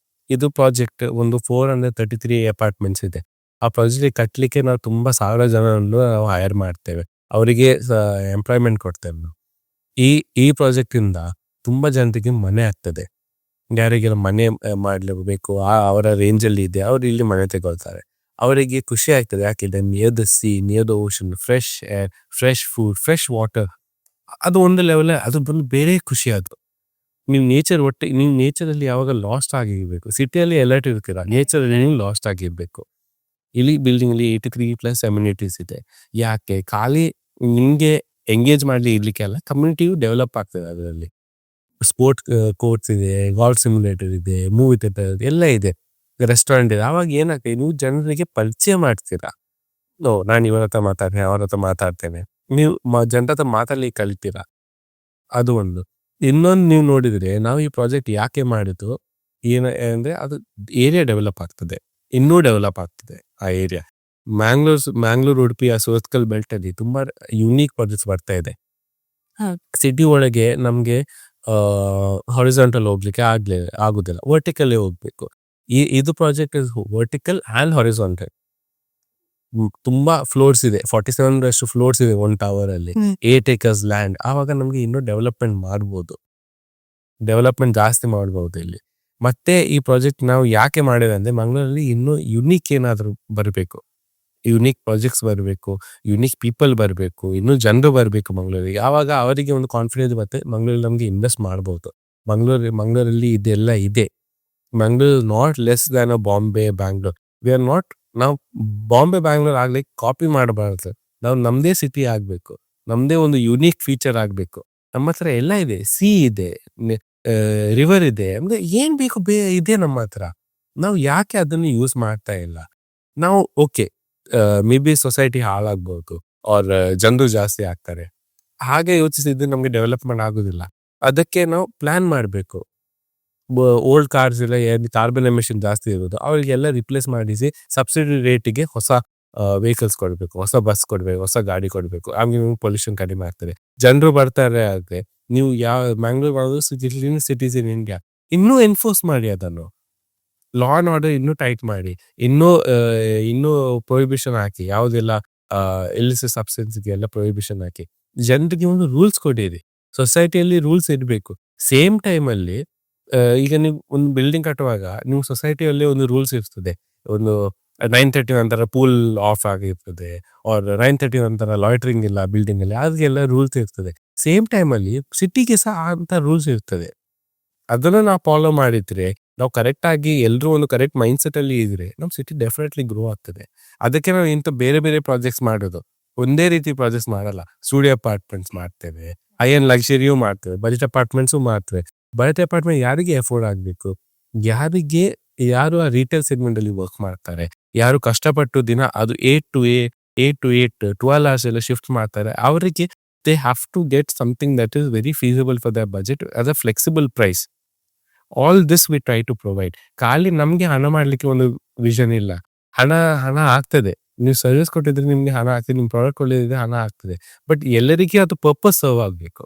ಇದು ಪ್ರಾಜೆಕ್ಟ್ ಒಂದು 433 ಅಪಾರ್ಟ್ಮೆಂಟ್ಸ್ ಇದೆ. ಆ ಪ್ರಾಜೆಕ್ಟ್ ಕಟ್ಟಲಿಕ್ಕೆ ನಾವು ತುಂಬಾ ಸಾವಿರ ಜನರನ್ನು ನಾವು ಹೈರ್ ಮಾಡ್ತೇವೆ, ಅವರಿಗೆ ಎಂಪ್ಲಾಯ್ಮೆಂಟ್ ಕೊಡ್ತೇವೆ ನಾವು. ಈ ಪ್ರಾಜೆಕ್ಟ್ ಇಂದ ತುಂಬಾ ಜನರಿಗೆ ಮನೆ ಆಗ್ತದೆ. ಯಾರಿಗೆಲ್ಲ ಮನೆ ಮಾಡ್ಲೇಬೇಕು ಅವರ ರೇಂಜ್ ಅಲ್ಲಿ ಇದೆ, ಅವ್ರು ಇಲ್ಲಿ ಮನೆ ತಗೊಳ್ತಾರೆ. ಅವರಿಗೆ ಖುಷಿ ಆಗ್ತದೆ. ಯಾಕೆಂದ್ರೆ near the C, near the ocean, fresh air, fresh food, fresh water, ಅದು ಒಂದು ಲೆವೆಲ್, ಅದು ಬಂದು ಬೇರೆ ಖುಷಿ. ಅದು ನೀವು ನೇಚರಲ್ಲಿ ಯಾವಾಗ ಲಾಸ್ಟ್ ಆಗಿರ್ಬೇಕು. ಸಿಟಿಯಲ್ಲಿ ಎಲರ್ಟ್ ಇರ್ತೀರ, ನೇಚರಲ್ಲಿ ನೀವು ಲಾಸ್ಟ್ ಆಗಿರ್ಬೇಕು. ಇಲ್ಲಿ ಬಿಲ್ಡಿಂಗ್ ಅಲ್ಲಿ 83+ ಅಮ್ಯುನಿಟೀಸ್ ಇದೆ. ಯಾಕೆ? ಖಾಲಿ ನಿಮ್ಗೆ ಎಂಗೇಜ್ ಮಾಡ್ಲಿ ಇರ್ಲಿಕ್ಕೆ ಅಲ್ಲ, ಕಮ್ಯುನಿಟಿಯು ಡೆವಲಪ್ ಆಗ್ತದೆ. ಅದರಲ್ಲಿ ಸ್ಪೋರ್ಟ್ ಕೋರ್ಟ್ಸ್ ಇದೆ, ಗಾಲ್ಫ್ ಸಿಮ್ಯುಲೇಟರ್ ಇದೆ, ಮೂವಿ ಥಿಯೇಟರ್ ಎಲ್ಲ ಇದೆ, ರೆಸ್ಟೋರೆಂಟ್ ಇದೆ. ಅವಾಗ ಏನಾಗ್ತದೆ, ನೀವು ಜನರಿಗೆ ಪರಿಚಯ ಮಾಡ್ತೀರಾ. ನಾನು ಇವರ ಹತ್ರ ಮಾತಾಡ್ತೇನೆ, ಅವ್ರ ಹತ್ರ ಮಾತಾಡ್ತೇನೆ, ನೀವು ಜನರ ಹತ್ರ ಮಾತಾಡ್ಲಿಕ್ಕೆ ಕಲಿತೀರಾ. ಅದು ಒಂದು. ಇನ್ನೊಂದು ನೀವು ನೋಡಿದ್ರೆ, ನಾವು ಈ ಪ್ರಾಜೆಕ್ಟ್ ಯಾಕೆ ಮಾಡಿದ್ದು ಅಂದ್ರೆ, ಅದು ಏರಿಯಾ ಡೆವಲಪ್ ಆಗ್ತದೆ, ಇನ್ನೂ ಡೆವಲಪ್ ಆಗ್ತದೆ ಆ ಏರಿಯಾ. ಮ್ಯಾಂಗ್ಳೂರ್ ಉಡುಪಿ ಆ ಸುರತ್ಕಲ್ ಬೆಲ್ಟ್ ಅಲ್ಲಿ ತುಂಬಾ ಯುನೀಕ್ ಪ್ರಾಜೆಕ್ಟ್ಸ್ ಬರ್ತಾ ಇದೆ. ಸಿಟಿ ಒಳಗೆ ನಮ್ಗೆ ಹಾರಿಜಾಂಟಲ್ ಹೋಗ್ಲಿಕ್ಕೆ ಆಗುದಿಲ್ಲ, ವರ್ಟಿಕಲ್ ಹೋಗ್ಬೇಕು. ಇದು ಪ್ರಾಜೆಕ್ಟ್ ವರ್ಟಿಕಲ್ ಅಂಡ್ ಹಾರಿಜಾಂಟಲ್. ತುಂಬಾ ಫ್ಲೋರ್ಸ್ ಇದೆ, 47 ಫ್ಲೋರ್ಸ್ ಇದೆ ಒಂದು ಟವರ್ ಅಲ್ಲಿ, 8 acres ಲ್ಯಾಂಡ್. ಆವಾಗ ನಮ್ಗೆ ಇನ್ನೂ ಡೆವಲಪ್ಮೆಂಟ್ ಜಾಸ್ತಿ ಮಾಡ್ಬೋದು ಇಲ್ಲಿ. ಮತ್ತೆ ಈ ಪ್ರಾಜೆಕ್ಟ್ ನಾವು ಯಾಕೆ ಮಾಡಿದೆ ಅಂದ್ರೆ, ಮಂಗಳೂರಲ್ಲಿ ಇನ್ನೂ ಯುನೀಕ್ ಏನಾದ್ರು ಬರಬೇಕು, ಯುನೀಕ್ ಪ್ರಾಜೆಕ್ಟ್ಸ್ ಬರಬೇಕು, ಯುನೀಕ್ ಪೀಪಲ್ ಬರಬೇಕು, ಇನ್ನೂ ಜನರು ಬರಬೇಕು ಮಂಗಳೂರಿಗೆ. ಆವಾಗ ಅವರಿಗೆ ಒಂದು ಕಾನ್ಫಿಡೆನ್ಸ್ ಬರುತ್ತೆ, ಮಂಗಳೂರಲ್ಲಿ ನಮ್ಗೆ ಇನ್ವೆಸ್ಟ್ ಮಾಡ್ಬೋದು. ಮಂಗಳೂರಲ್ಲಿ ಇದೆಲ್ಲ ಇದೆ. Mangaluru not less than Bombay, Bangalore. We are not, ನಾವು ಬಾಂಬೆ ಬ್ಯಾಂಗ್ಳೂರ್ ಆಗ್ಲಿಕ್ಕೆ ಕಾಪಿ ಮಾಡಬಾರ್ದು. ನಾವು ನಮ್ದೇ ಸಿಟಿ ಆಗ್ಬೇಕು, ನಮ್ದೇ ಒಂದು ಯುನೀಕ್ ಫೀಚರ್ ಆಗ್ಬೇಕು. ನಮ್ಮ ಹತ್ರ ಎಲ್ಲ ಇದೆ, ಸಿ ಇದೆ, ರಿವರ್ ಇದೆ, ಅಂದ್ರೆ ಏನ್ ಬೇಕು ಇದೆ ನಮ್ಮ ಹತ್ರ. ನಾವು ಯಾಕೆ ಅದನ್ನು ಯೂಸ್ ಮಾಡ್ತಾ ಇಲ್ಲ? ನಾವು ಓಕೆ, ಮೇ ಬಿ ಸೊಸೈಟಿ ಹಾಳಾಗ್ಬೋದು, ಅವ್ರ ಜನರು ಜಾಸ್ತಿ ಆಗ್ತಾರೆ, ಹಾಗೆ ಯೋಚಿಸಿದ್ರೆ ನಮ್ಗೆ ಡೆವಲಪ್ಮೆಂಟ್ ಆಗುದಿಲ್ಲ. ಅದಕ್ಕೆ ನಾವು ಪ್ಲಾನ್ ಮಾಡಬೇಕು. ಓಲ್ಡ್ ಕಾರ್ಸ್ ಎಲ್ಲ ಕಾರ್ಬನ್ ಎಮಿಷನ್ ಜಾಸ್ತಿ ಇರೋದು, ಅವರಿಗೆಲ್ಲ ರಿಪ್ಲೇಸ್ ಮಾಡಿಸಿ ಸಬ್ಸಿಡಿ ರೇಟಿಗೆ ಹೊಸ ವೆಹಿಕಲ್ಸ್ ಕೊಡಬೇಕು, ಹೊಸ ಬಸ್ ಕೊಡ್ಬೇಕು, ಹೊಸ ಗಾಡಿ ಕೊಡಬೇಕು. ಆಮೇಲೆ ಪೊಲ್ಯೂಷನ್ ಕಡಿಮೆ ಆಗ್ತದೆ, ಜನರು ಬರ್ತಾರೆ. ಆದ್ರೆ ನೀವು ಮ್ಯಾಂಗ್ಳೂರ್ ಸಿಟೀಸ್ ಇನ್ ಇಂಡಿಯಾ, ಇನ್ನೂ ಎನ್ಫೋರ್ಸ್ ಮಾಡಿ ಅದನ್ನು, ಲಾ ಅಂಡ್ ಆರ್ಡರ್ ಇನ್ನೂ ಟೈಟ್ ಮಾಡಿ, ಇನ್ನೂ ಪ್ರೊಹಿಬಿಷನ್ ಹಾಕಿ, ಯಾವುದೆಲ್ಲ ಇಲಿಸಿಟ್ ಸಬ್ಸ್ಟೆನ್ಸ್ಗೆ ಎಲ್ಲ ಪ್ರೊಹಿಬಿಷನ್ ಹಾಕಿ, ಜನರಿಗೆ ಒಂದು ರೂಲ್ಸ್ ಕೊಡಿರಿ. ಸೊಸೈಟಿಯಲ್ಲಿ ರೂಲ್ಸ್ ಇರಬೇಕು. ಸೇಮ್ ಟೈಮಲ್ಲಿ ಈಗ ನೀವು ಒಂದು ಬಿಲ್ಡಿಂಗ್ ಕಟ್ಟುವಾಗ ನೀವು ಸೊಸೈಟಿಯಲ್ಲಿ ಒಂದು ರೂಲ್ಸ್ ಇರ್ತದೆ, ಒಂದು 9:30 ನಂತರ ಪೂಲ್ ಆಫ್ ಆಗಿರ್ತದೆ, ಆರ್ 9:30 ನಂತರ ಲಾಯ್ಟ್ರಿಂಗ್ ಇಲ್ಲ ಬಿಲ್ಡಿಂಗ್ ಅಲ್ಲಿ, ಅದಕ್ಕೆಲ್ಲ ರೂಲ್ಸ್ ಇರ್ತದೆ. ಸೇಮ್ ಟೈಮ್ ಅಲ್ಲಿ ಸಿಟಿಗೆ ಸಹ ಅಂತ ರೂಲ್ಸ್ ಇರ್ತದೆ. ಅದನ್ನ ನಾವು ಫಾಲೋ ಮಾಡಿದ್ರೆ, ನಾವು ಕರೆಕ್ಟ್ ಆಗಿ ಎಲ್ಲರೂ ಒಂದು ಕರೆಕ್ಟ್ ಮೈಂಡ್ ಸೆಟ್ ಅಲ್ಲಿ ಇದ್ರೆ ನಮ್ ಸಿಟಿ ಡೆಫಿನೆಟ್ಲಿ ಗ್ರೋ ಆಗ್ತದೆ. ಅದಕ್ಕೆ ನಾವು ಇಂಥ ಬೇರೆ ಬೇರೆ ಪ್ರಾಜೆಕ್ಟ್ಸ್ ಮಾಡೋದು. ಒಂದೇ ರೀತಿ ಪ್ರಾಜೆಕ್ಟ್ಸ್ ಮಾಡಲ್ಲ. ಸ್ಟುಡಿಯೋ ಅಪಾರ್ಟ್ಮೆಂಟ್ಸ್ ಮಾಡ್ತೇವೆ, ಹೈ ಅಂಡ್ ಲಕ್ಸುರಿಯೂ ಮಾಡ್ತೇವೆ, ಬಜೆಟ್ ಅಪಾರ್ಟ್ಮೆಂಟ್ಸು ಮಾಡ್ತೇವೆ. ಬಜೆಟ್ ಅಪಾರ್ಟ್ಮೆಂಟ್ ಯಾರಿಗೆ ಅಫೋರ್ಡ್ ಆಗ್ಬೇಕು, ಯಾರು ಆ ರಿಟೇಲ್ ಸೆಗ್ಮೆಂಟ್ ಅಲ್ಲಿ ವರ್ಕ್ ಮಾಡ್ತಾರೆ, ಯಾರು ಕಷ್ಟಪಟ್ಟು ದಿನ ಅದು 8 to 8 12 hours ಎಲ್ಲ ಶಿಫ್ಟ್ ಮಾಡ್ತಾರೆ, ಅವರಿಗೆ they have to get something that is very feasible for their budget as a flexible price. All this we try to provide. ಖಾಲಿ ನಮ್ಗೆ ಹಣ ಮಾಡ್ಲಿಕ್ಕೆ ಒಂದು ವಿಷನ್ ಇಲ್ಲ. ಹಣ ಆಗ್ತದೆ, ನೀವು ಸರ್ವಿಸ್ ಕೊಟ್ಟಿದ್ರೆ ನಿಮ್ಗೆ ಹಣ ಆಗ್ತದೆ, ನಿಮ್ ಪ್ರಾಡಕ್ಟ್ ಒಳ್ಳೆದಿದೆ ಹಣ ಆಗ್ತದೆ. ಬಟ್ ಎಲ್ಲರಿಗೆ ಅದು ಪರ್ಪಸ್ ಸರ್ವ್ ಆಗ್ಬೇಕು.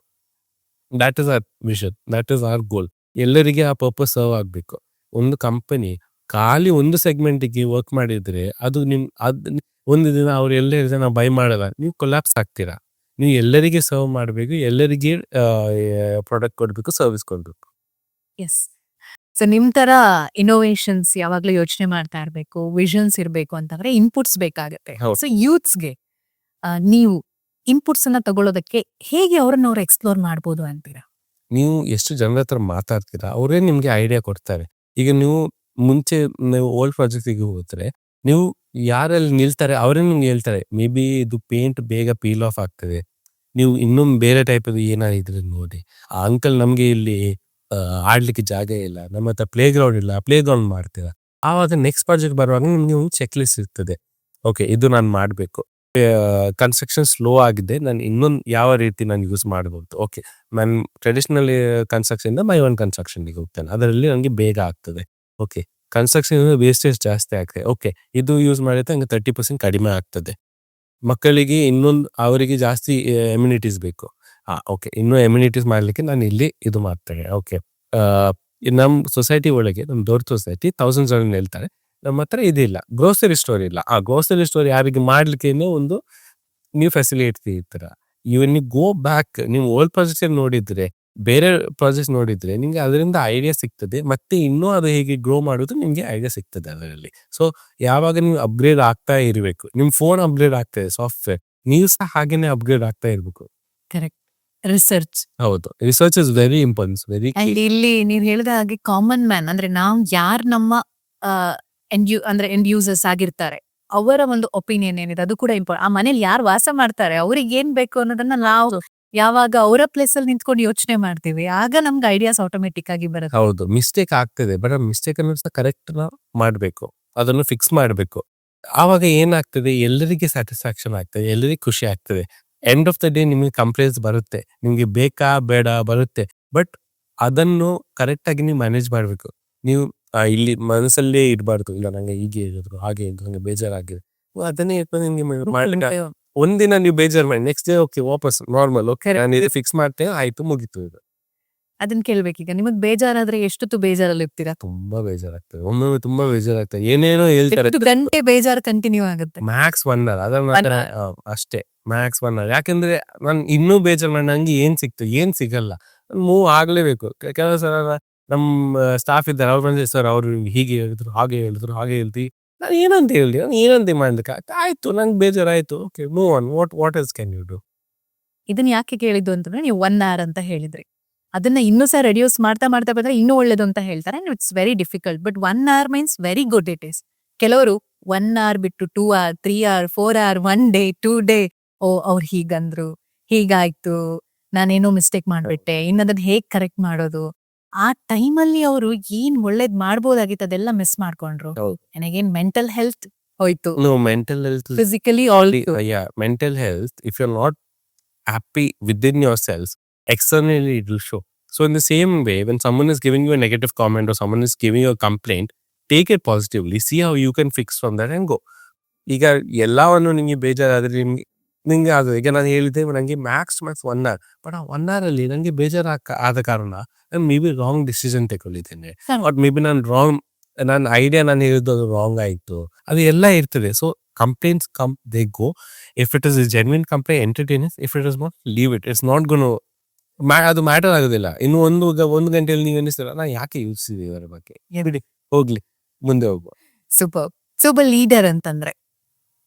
That is our vision, that is our goal. ಎಲ್ಲರಿಗೆ ಆ ಪರ್ಪಸ್ ಸರ್ವ್ ಆಗ್ಬೇಕು. ಒಂದು ಕಂಪನಿ ಖಾಲಿ ಒಂದು ಸೆಗ್ಮೆಂಟ್ಗೆ ವರ್ಕ್ ಮಾಡಿದ್ರೆ ಅದು ಒಂದು ದಿನ ಅವ್ರು ಎಲ್ಲ ಹೇಳಿದ್ರೆ ನಾವು ಬೈ ಮಾಡಲ್ಲ, ನೀವು ಕೊಲ್ಯಾಪ್ಸ್ ಆಗ್ತೀರಾ. ನೀವು ಎಲ್ಲರಿಗೆ ಸರ್ವ್ ಮಾಡಬೇಕು, ಎಲ್ಲರಿಗೆ ಪ್ರಾಡಕ್ಟ್ ಕೊಡ್ಬೇಕು, ಸರ್ವಿಸ್ ಕೊಡ್ಬೇಕು. ಎಸ್. ಸೊ ನಿಮ್ ತರ ಇನೋವೇಷನ್ಸ್ ಯಾವಾಗ್ಲೂ ಯೋಚನೆ ಮಾಡ್ತಾ ಇರ್ಬೇಕು, ವಿಷನ್ಸ್ ಇರ್ಬೇಕು ಅಂತಂದ್ರೆ ಇನ್ಪುಟ್ಸ್ ಬೇಕಾಗತ್ತೆ. ಹೌದು. ಸೊ ಯೂತ್ಸ್ಗೆ ನೀವು ಇನ್ಪುಟ್ಸ್ ಅನ್ನ ತಗೊಳ್ಳೋದಕ್ಕೆ ಹೇಗೆ ಅವ್ರನ್ನ ಅವ್ರು ಎಕ್ಸ್ಪ್ಲೋರ್ ಮಾಡ್ಬೋದು ಅಂತೀರಾ? ನೀವು ಎಷ್ಟು ಜನರ ಹತ್ರ ಮಾತಾಡ್ತೀರಾ ಅವರೇ ನಿಮ್ಗೆ ಐಡಿಯಾ ಕೊಡ್ತಾರೆ. ಈಗ ನೀವು ಓಲ್ಡ್ ಪ್ರಾಜೆಕ್ಟಿಗೆ ಹೋದ್ರೆ, ನೀವು ಯಾರಲ್ಲಿ ನಿಲ್ತಾರೆ ಅವರೇ ನಿಮ್ಗೆ ಹೇಳ್ತಾರೆ, ಮೇ ಬಿ ಇದು ಪೇಂಟ್ ಬೇಗ ಪೀಲ್ ಆಫ್ ಆಗ್ತದೆ, ನೀವು ಇನ್ನೊಂದು ಬೇರೆ ಟೈಪ್ ಅದು ಏನಾದ್ರು ನೋಡಿ. ಆ ಅಂಕಲ್ ನಮ್ಗೆ ಇಲ್ಲಿ ಆಡ್ಲಿಕ್ಕೆ ಜಾಗ ಇಲ್ಲ, ನಮ್ಮ ಹತ್ರ ಪ್ಲೇ ಗ್ರೌಂಡ್ ಇಲ್ಲ, ಪ್ಲೇ ಗ್ರೌಂಡ್ ಮಾಡ್ತೀರಾ. ಆವಾಗ ನೆಕ್ಸ್ಟ್ ಪ್ರಾಜೆಕ್ಟ್ ಬರುವಾಗ ನಿಮ್ಗೆ ಒಂದು ಚೆಕ್ ಲಿಸ್ಟ್ ಇರ್ತದೆ. ಓಕೆ, ಇದು ನಾನು ಮಾಡಬೇಕು. ಕನ್ಸ್ಟ್ರಕ್ಷನ್ ಸ್ಲೋ ಆಗಿದೆ, ನಾನು ಇನ್ನೊಂದು ಯಾವ ರೀತಿ ನಾನು ಯೂಸ್ ಮಾಡ್ಬೋದು. ಓಕೆ, ನಾನು ಟ್ರೆಡಿಷನಲ್ ಕನ್ಸ್ಟ್ರಕ್ಷನ್ ಬೈ ಒನ್ ಕನ್ಸ್ಟ್ರಕ್ಷನ್ಗೆ ಹೋಗ್ತೇನೆ, ಅದರಲ್ಲಿ ನನಗೆ ಬೇಗ ಆಗ್ತದೆ. ಓಕೆ, ಕನ್ಸ್ಟ್ರಕ್ಷನ್ ವೇಸ್ಟೇಜ್ ಜಾಸ್ತಿ ಆಗ್ತದೆ. ಓಕೆ, ಇದು ಯೂಸ್ ಮಾಡಿದ್ರೆ ನಂಗೆ 30% ಕಡಿಮೆ ಆಗ್ತದೆ. ಮಕ್ಕಳಿಗೆ ಅವರಿಗೆ ಜಾಸ್ತಿ ಎಮ್ಯುನಿಟೀಸ್ ಬೇಕು. ಓಕೆ, ಇನ್ನೂ ಎಮ್ಯುನಿಟೀಸ್ ಮಾಡ್ಲಿಕ್ಕೆ ನಾನು ಇಲ್ಲಿ ಇದು ಮಾಡ್ತೇನೆ. ಓಕೆ, ನಮ್ಮ ಸೊಸೈಟಿ ಒಳಗೆ, ನಮ್ಮ ದೊಡ್ಡ ಸೊಸೈಟಿ 1000 ಜನ ಹೇಳ್ತಾರೆ, ನಮ್ಮ ಹತ್ರ ಇದಿಲ್ಲ, ಗ್ರೋಸರಿ ಸ್ಟೋರ್ ಇಲ್ಲ. ಆ ಗ್ರೋಸರಿ ಸ್ಟೋರ್ ಯಾರಿಗೆ ಮಾಡ್ಲಿಕ್ಕೆ ಒಂದು ನೀವು ಫೆಸಿಲಿಟಿ ಇರ್ತೀರ. ನೀವು ಗೋ ಬ್ಯಾಕ್, ನೀವು ಓಲ್ಡ್ ಪ್ರಾಜೆಕ್ಟ್ ನೋಡಿದ್ರೆ, ಬೇರೆ ಪ್ರಾಜೆಕ್ಟ್ ನೋಡಿದ್ರೆ ನಿಮ್ಗೆ ಅದರಿಂದ ಐಡಿಯಾ ಸಿಗ್ತದೆ. ಮತ್ತೆ ಇನ್ನೂ ಅದು ಹೇಗೆ ಗ್ರೋ ಮಾಡೋದು ನಿಮ್ಗೆ ಐಡಿಯಾ ಸಿಗ್ತದೆ ಅದರಲ್ಲಿ. ಸೊ ಯಾವಾಗ ನೀವು ಅಪ್ಗ್ರೇಡ್ ಆಗ್ತಾ ಇರಬೇಕು, ನಿಮ್ ಫೋನ್ ಅಪ್ಗ್ರೇಡ್ ಆಗ್ತದೆ, ಸಾಫ್ಟ್ವೇರ್, ನೀವು ಸಹ ಹಾಗೇನೆ ಅಪ್ಗ್ರೇಡ್ ಆಗ್ತಾ ಇರ್ಬೇಕು. ಕರೆಕ್ಟ್. ರಿಸರ್ಚ್. ಹೌದು, research is very important, very. And ಇಲ್ಲಿ ನೀವ್ ಹೇಳಿದ ಹಾಗೆ ಕಾಮನ್ ಮ್ಯಾನ್ ಅಂದ್ರೆ ನಾವು ಯಾರು ನಮ್ಮ ಎಂಡ್ ಯೂಸರ್ಸ್ ಆಗಿರ್ತಾರೆ, ಅವರ ಒಂದು ಒಪಿನಿಯನ್ ಏನಿದೆ ಅದು ಕೂಡ ಇಂಪಾರ್ಟೆಂಟ್. ಆ ಮನೇಲಿ ಯಾರು ವಾಸ ಮಾಡ್ತಾರೆ, ಅವ್ರಿಗೆ ಏನ್ ಬೇಕು ಅನ್ನೋದನ್ನ ನಾವು ಯಾವಾಗ ಅವರ ಪ್ಲೇಸ್ ಅಲ್ಲಿ ನಿಂತ್ಕೊಂಡು ಯೋಚನೆ ಮಾಡ್ತೀವಿ, ಆಗ ನಮ್ಗೆ ಐಡಿಯಾಸ್ ಆಟೋಮೆಟಿಕ್ ಆಗಿ ಬರುತ್ತೆ. ಹೌದು, ಮಿಸ್ಟೇಕ್ ಆಗ್ತದೆ, ಬಟ್ ಆ ಮಿಸ್ಟೇಕ್ ಅನ್ನು ಸಹ ಕರೆಕ್ಟ್ ಮಾಡ್ಬೇಕು, ಅದನ್ನು ಫಿಕ್ಸ್ ಮಾಡ್ಬೇಕು. ಆವಾಗ ಏನಾಗ್ತದೆ, ಎಲ್ಲರಿಗೆ ಸ್ಯಾಟಿಸ್ಫ್ಯಾಕ್ಷನ್ ಆಗ್ತದೆ, ಎಲ್ಲರಿಗೆ ಖುಷಿ ಆಗ್ತದೆ. ಎಂಡ್ ಆಫ್ ದ ಡೇ ನಿಮಗೆ ಕಂಪ್ಲೇಂಟ್ಸ್ ಬರುತ್ತೆ, ನಿಮ್ಗೆ ಬೇಕಾ ಬೇಡ ಬರುತ್ತೆ, ಬಟ್ ಅದನ್ನು ಕರೆಕ್ಟ್ ಆಗಿ ನೀವು ಮ್ಯಾನೇಜ್ ಮಾಡ್ಬೇಕು. ನೀವು ಇಲ್ಲಿ ಮನಸ್ಸಲ್ಲೇ ಇಡಬಾರ್ದು, ಇಲ್ಲ ನಂಗೆ ಹೀಗೆ ಹೇಳಿದ್ರು, ಹಾಗೆ ಹೇಳಿದ್ರು, ನಂಗೆ ಬೇಜಾರಾಗಿದೆ, ಅದನ್ನೇ ನಿಮ್ಗೆ ಒಂದಿನ ನೀವು ಬೇಜಾರು ಮಾಡಿ, ನೆಕ್ಸ್ಟ್ ಡೇ ಓಕೆ, ವಾಪಸ್ ನಾರ್ಮಲ್. ಓಕೆ, ನಾನು ಇದು ಫಿಕ್ಸ್ ಮಾಡ್ತೇನೆ, ಆಯ್ತು, ಮುಗೀತು. ಇದು ಅದನ್ನ ಕೇಳ್ಬೇಕೀಗ, ನಿಮಗ್ ಬೇಜಾರಾದ್ರೆ ಎಷ್ಟೊತ್ತು ಬೇಜಾರಲ್ಲಿ ಇರ್ತೀರಾ? ತುಂಬಾ ಬೇಜಾರಾಗ್ತದೆ, ಒಮ್ಮೊಮ್ಮೆ ತುಂಬಾ ಬೇಜಾರಾಗ್ತದೆ, ಏನೇನೋ ಹೇಳ್ತಾರೆ. ಎಷ್ಟು ಗಂಟೆ ಬೇಜಾರು ಕಂಟಿನ್ಯೂ ಆಗುತ್ತೆ? ಮ್ಯಾಕ್ಸ್ 1 hour, ಅದನ್ನ ಅಷ್ಟೇ, ಮ್ಯಾಕ್ಸ್ 1 hour. ಯಾಕಂದ್ರೆ ನಾನು ಇನ್ನೂ ಬೇಜಾರು ಮಾಡಿ ನಂಗೆ ಏನ್ ಸಿಕ್ತು, ಏನ್ ಸಿಗಲ್ಲ, ಮೂವ್ ಆಗ್ಲೇಬೇಕು. ಕೆಲವು ಸಲ ನಮ್ಮ ಸ್ಟಾಫ್ ಇದ್ದಾರೆ, ಅವ್ರು ಬಂದ್ರೆ, ಸರ್ ಅವ್ರು ಹೀಗೆ ಹೇಳಿದ್ರು, ಹಾಗೆ ಹೇಳ್ತಿ, ನಾನು ಏನಂತ ಹೇಳಿ, ನಾನು ಏನಂತ ಮಾಡ್ಲಿಕ್ಕೆ ಆಯ್ತು, ನಂಗೆ ಬೇಜಾರಾಯ್ತು, okay, move on. What else can you do? ಇದನ್ನ ಯಾಕೆ ಕೇಳಿದ್ದು ಅಂತಂದ್ರೆ, ನೀವು 1 hour ಅಂತ ಹೇಳಿದ್ರಿ, ಅದನ್ನ ಇನ್ನೂ ಸಹ ರೆಡ್ಯೂಸ್ ಮಾಡ್ತಾ ಬಂದ್ರೆ ಇನ್ನೂ ಒಳ್ಳೇದು ಅಂತ ಹೇಳ್ತಾರೆ. It's very difficult, but 1 hour means very good it is. ಕೆಲವರು 1 hour ಬಿಟ್ಟು 2 hour, 3 hour, 4 hour, 1 day, 2 day, ಅವ್ರು ಹೀಗಂದ್ರು, ಹೀಗಾಯ್ತು, ನಾನೇನೋ ಮಿಸ್ಟೇಕ್ ಮಾಡ್ಬಿಟ್ಟೆ, ಇನ್ನದನ್ನ ಹೇಗ್ ಕರೆಕ್ಟ್ ಮಾಡೋದು, ಆ ಟೈಮಲ್ಲಿ ಅವರು ಏನ್ ಒಳ್ಳೇದ್ ಮಾಡ್ಬೋದಾಗಿತ್ತು ಅದೆಲ್ಲ ಮಿಸ್ ಮಾಡ್ಕೊಂಡ್ರು. ನನಗೇನ್ ಮೆಂಟಲ್ ಹೆಲ್ತ್ ಹೋಯ್ತು, mental health, physically also. Mental health, if you are not happy within yourself, externally it will show. So in the same way, when someone is giving you a negative comment or someone is giving you a complaint, take it positively, see how you can fix from that and go. ಈಗ ಎಲ್ಲವನ್ನು ನಿಮಗೆ ಬೇಜಾರಾದ್ರೆ ನಿಮ್ಗೆ ಅದು, ಈಗ ನಾನು ಹೇಳಿದ್ದೆ ನನಗೆ Max 1 hour, but ಆ 1 hour ಅಲ್ಲಿ ನನಗೆ ಬೇಜಾರು ಆದ ಕಾರಣ ನಾನು ಮೇ ಬಿ ರಾಂಗ್ ಡಿಸಿಷನ್ ತಗೊಳ್ಳಿದ್ದೇನೆ, ಬಟ್ ಮೇ ಬಿ ನನ್ನ ಐಡಿಯಾ ನಾನು ಹೇಳಿದ್ದು ಅದು ರಾಂಗ್ ಆಯ್ತು, ಅದು ಎಲ್ಲ ಇರ್ತದೆ. So complaints come, they go. If it is a genuine complaint, entertain it. If it is not, leave it. It's not going to ಅದು ಮ್ಯಾಟರ್ ಆಗೋದಿಲ್ಲ. ಇನ್ನು ಒಂದು ಗಂಟೆಯಲ್ಲಿ ನೀವು ಎನಿಸ್ತೀರ, ನಾ ಯಾಕೆ ಯೋಚಿಸಿದೆ ಇವರ ಬಗ್ಗೆ, ಬಿಡಿ ಹೋಗ್ಲಿ, ಮುಂದೆ ಹೋಗುವ. ಸೂಪರ್. ಸೊ ಒಬ್ಬ ಲೀಡರ್ ಅಂತಂದ್ರೆ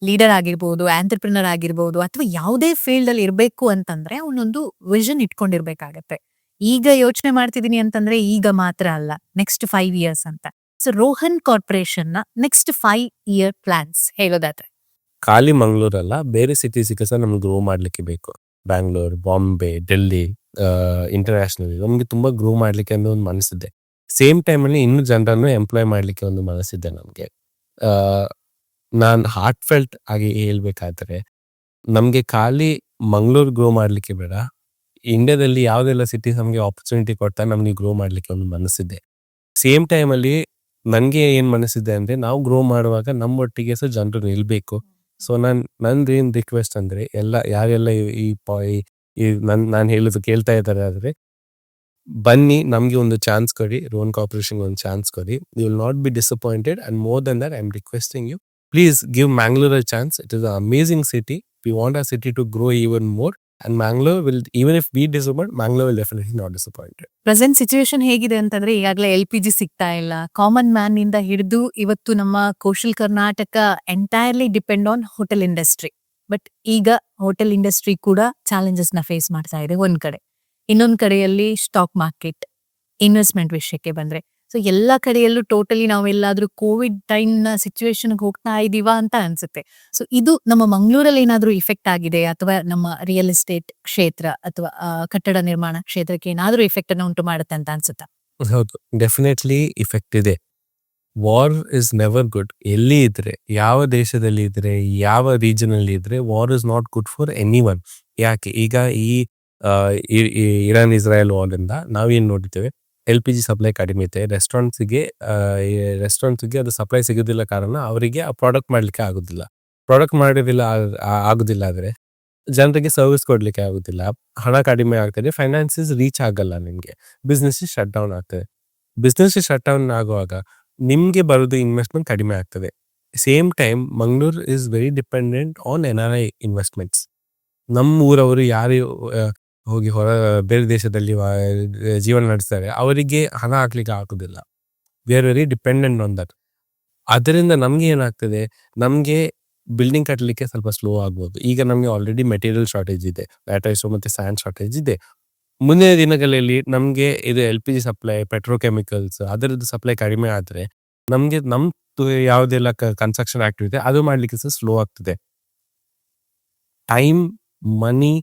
ಲೀಡರ್ ಆಗಿರ್ಬೋದು, ಆಂಟರ್ಪ್ರಿನರ್ ಆಗಿರ್ಬೋದು, ಅಥವಾ ಯಾವುದೇ ಫೀಲ್ಡ್ ಅಲ್ಲಿ ಇರ್ಬೇಕು ಅಂತಂದ್ರೆ ಅವನೊಂದು ವಿಷನ್ ಇಟ್ಕೊಂಡಿರ್ಬೇಕಾಗತ್ತೆ. ಈಗ ಯೋಚನೆ ಮಾಡ್ತಿದೀನಿ ಅಂತಂದ್ರೆ ಈಗ ಮಾತ್ರ ಅಲ್ಲ, ನೆಕ್ಸ್ಟ್ 5 years ಅಂತ. ಸೊ ರೋಹನ್ ಕಾರ್ಪೊರೇಷನ್ ನ ನೆಕ್ಸ್ಟ್ 5 year ಪ್ಲಾನ್ಸ್ ಹೇಳೋದಾದ್ರೆ ಖಾಲಿ ಮಂಗಳೂರಲ್ಲ, ಬೇರೆ ಸಿಟೀಸ್ಗೆ ಸಹ ನಮ್ಗೆ ಗ್ರೋ ಮಾಡ್ಲಿಕ್ಕೆ ಬೇಕು. ಬ್ಯಾಂಗ್ಳೂರ್, ಬಾಂಬೆ, ಡೆಲ್ಲಿ, ಇಂಟರ್ನ್ಯಾಷನಲ್ ನಮ್ಗೆ ತುಂಬಾ ಗ್ರೋ ಮಾಡ್ಲಿಕ್ಕೆ ಅನ್ನೋ ಒಂದು ಮನಸ್ಸಿದೆ. ಸೇಮ್ ಟೈಮಲ್ಲಿ ಇನ್ನೂ ಜನರನ್ನು ಎಂಪ್ಲಾಯ್ ಮಾಡ್ಲಿಕ್ಕೆ ಒಂದು ಮನಸ್ಸಿದೆ ನಮ್ಗೆ. ನಾನು ಹಾರ್ಟ್ ಫೆಲ್ಟ್ ಆಗಿ ಹೇಳ್ಬೇಕಾದ್ರೆ ನಮ್ಗೆ ಖಾಲಿ ಮಂಗಳೂರು ಗ್ರೋ ಮಾಡ್ಲಿಕ್ಕೆ ಬೇಡ, ಇಂಡಿಯಾದಲ್ಲಿ ಯಾವ್ದೆಲ್ಲ ಸಿಟೀಸ್ ನಮ್ಗೆ ಆಪರ್ಚುನಿಟಿ ಕೊಡ್ತಾರೆ ನಮ್ಗೆ ಗ್ರೋ ಮಾಡ್ಲಿಕ್ಕೆ ಒಂದು ಮನಸ್ಸಿದೆ. ಸೇಮ್ ಟೈಮಲ್ಲಿ ನನಗೆ ಏನ್ ಮನಸ್ಸಿದೆ ಅಂದ್ರೆ ನಾವು ಗ್ರೋ ಮಾಡುವಾಗ ನಮ್ಮೊಟ್ಟಿಗೆ ಸಹ ಜನರು ನಿಲ್ಬೇಕು. ಸೊ ನಂದೇನ್ ರಿಕ್ವೆಸ್ಟ್ ಅಂದ್ರೆ ಯಾರೆಲ್ಲ ನಾನು ಹೇಳೋದು ಕೇಳ್ತಾ ಇದ್ದಾರೆ ಆದ್ರೆ ಬನ್ನಿ, ನಮ್ಗೆ ಒಂದು ಚಾನ್ಸ್ ಕೊಡಿ, ರೋಹನ್ ಕಾರ್ಪೊರೇಷನ್ ಒಂದು ಚಾನ್ಸ್ ಕೊಡಿ. You will not be disappointed, and more than that I am requesting you, please give Mangalore a chance. It is an amazing city. We want our city to grow even more, and Mangalore will, even if we disappoint, Mangalore will definitely not disappoint. Present situation ಹೇಗಿದೆ ಅಂತಂದ್ರೆ ಈಗಾಗಲೇ LPG ಸಿಗ್ತಾ ಇಲ್ಲ, common man ನಿಂದ ಹಿಡಿದು ಇವತ್ತು ನಮ್ಮ Kaushal Karnataka entirely depend on hotel industry. But ಈಗ ಹೋಟೆಲ್ ಇಂಡಸ್ಟ್ರಿ ಕೂಡ ಚಾಲೆಂಜಸ್ ನ ಫೇಸ್ ಮಾಡ್ತಾ ಇದೆ ಒಂದ್ ಕಡೆ. ಇನ್ನೊಂದ್ ಕಡೆಯಲ್ಲಿ ಸ್ಟಾಕ್ ಮಾರ್ಕೆಟ್, ಇನ್ವೆಸ್ಟ್ಮೆಂಟ್ ವಿಷಯಕ್ಕೆ ಬಂದ್ರೆ ಸೊ ಎಲ್ಲಾ ಕಡೆಯಲ್ಲೂ ಟೋಟಲಿ ನಾವೆಲ್ಲಾದ್ರೂ ಕೋವಿಡ್ ಟೈಮ್ ನ ಸಿಚುವೇಶನ್ ಹೋಗ್ತಾ ಇದೀವಾ ಅಂತ ಅನ್ಸುತ್ತೆ. ಸೊ ಇದು ನಮ್ಮ ಮಂಗಳೂರಲ್ಲಿ ಏನಾದ್ರೂ ಇಫೆಕ್ಟ್ ಆಗಿದೆ, ಅಥವಾ ನಮ್ಮ ರಿಯಲ್ ಎಸ್ಟೇಟ್ ಕ್ಷೇತ್ರ ಅಥವಾ ಕಟ್ಟಡ ನಿರ್ಮಾಣ ಕ್ಷೇತ್ರಕ್ಕೆ ಏನಾದ್ರೂ ಇಫೆಕ್ಟ್ ಅನ್ನು ಉಂಟು ಮಾಡುತ್ತೆ ಅಂತ ಅನ್ಸುತ್ತಾ? ಹೌದು, ಡೆಫಿನೆಟ್ಲಿ ಇಫೆಕ್ಟ್ ಇದೆ. War is never good. ಎಲ್ಲಿ ಇದ್ರೆ, ಯಾವ ದೇಶದಲ್ಲಿ ಇದ್ರೆ, ಯಾವ ರೀಜನ್ ಅಲ್ಲಿ ಇದ್ರೆ, war is not good for any one. ಯಾಕೆ ಈಗ ಈ ಇರಾನ್ ಇಸ್ರಾಯಲ್ ವಾರ್ ಇಂದ ನಾವೇನ್ ನೋಡಿದ್ದೇವೆ, LPG ಸಪ್ಲೈ ಕಡಿಮೆ ಇದೆ. ರೆಸ್ಟೋರೆಂಟ್ಸ್ಗೆ ಅದು ಸಪ್ಲೈ ಸಿಗೋದಿಲ್ಲ, ಕಾರಣ ಅವರಿಗೆ ಆ ಪ್ರಾಡಕ್ಟ್ ಮಾಡ್ಲಿಕ್ಕೆ ಆಗುದಿಲ್ಲ. ಆಗುದಿಲ್ಲ ಆದ್ರೆ ಜನರಿಗೆ ಸರ್ವಿಸ್ ಕೊಡ್ಲಿಕ್ಕೆ ಆಗುದಿಲ್ಲ, ಹಣ ಕಡಿಮೆ ಆಗ್ತದೆ, ಫೈನಾನ್ಸಸ್ ರೀಚ್ ಆಗಲ್ಲ, ನಿಮ್ಗೆ ಬಿಸ್ನೆಸ್ ಶಟ್ ಡೌನ್ ಆಗ್ತದೆ. ಬಿಸ್ನೆಸ್ ಶಟ್ ಡೌನ್ ಆಗುವಾಗ ನಿಮ್ಗೆ ಬರೋದು ಇನ್ವೆಸ್ಟ್ಮೆಂಟ್ ಕಡಿಮೆ ಆಗ್ತದೆ. Same time Mangaluru is very dependent on NRI investments. ನಮ್ಮ ಊರವರು ಯಾರು ಹೋಗಿ ಬೇರೆ ದೇಶದಲ್ಲಿ ಜೀವನ ನಡೆಸ್ತಾರೆ, ಅವರಿಗೆ ಹಣ ಹಾಕ್ಲಿಕ್ಕೆ ಆಗುದಿಲ್ಲ. We are very dependent on that. ಅದರಿಂದ ನಮ್ಗೆ ಏನಾಗ್ತದೆ, ನಮ್ಗೆ ಬಿಲ್ಡಿಂಗ್ ಕಟ್ಟಲಿಕ್ಕೆ ಸ್ವಲ್ಪ ಸ್ಲೋ ಆಗ್ಬೋದು. ಈಗ ನಮ್ಗೆ ಆಲ್ರೆಡಿ ಮೆಟೀರಿಯಲ್ ಶಾರ್ಟೇಜ್ ಇದೆ, ಲ್ಯಾಟೈಸು ಮತ್ತೆ ಸ್ಯಾಂಡ್ ಶಾರ್ಟೇಜ್ ಇದೆ. ಮುಂದಿನ ದಿನಗಳಲ್ಲಿ ನಮ್ಗೆ ಇದು LPG ಸಪ್ಲೈ, ಪೆಟ್ರೋಕೆಮಿಕಲ್ಸ್ ಅದರದ್ದು ಸಪ್ಲೈ ಕಡಿಮೆ ಆದ್ರೆ ನಮ್ಗೆ ಯಾವುದೆಲ್ಲ ಕನ್ಸ್ಟ್ರಕ್ಷನ್ ಆಕ್ಟಿವಿಟಿ ಅದು ಮಾಡ್ಲಿಕ್ಕೆ ಸಹ ಸ್ಲೋ ಆಗ್ತದೆ. Time, money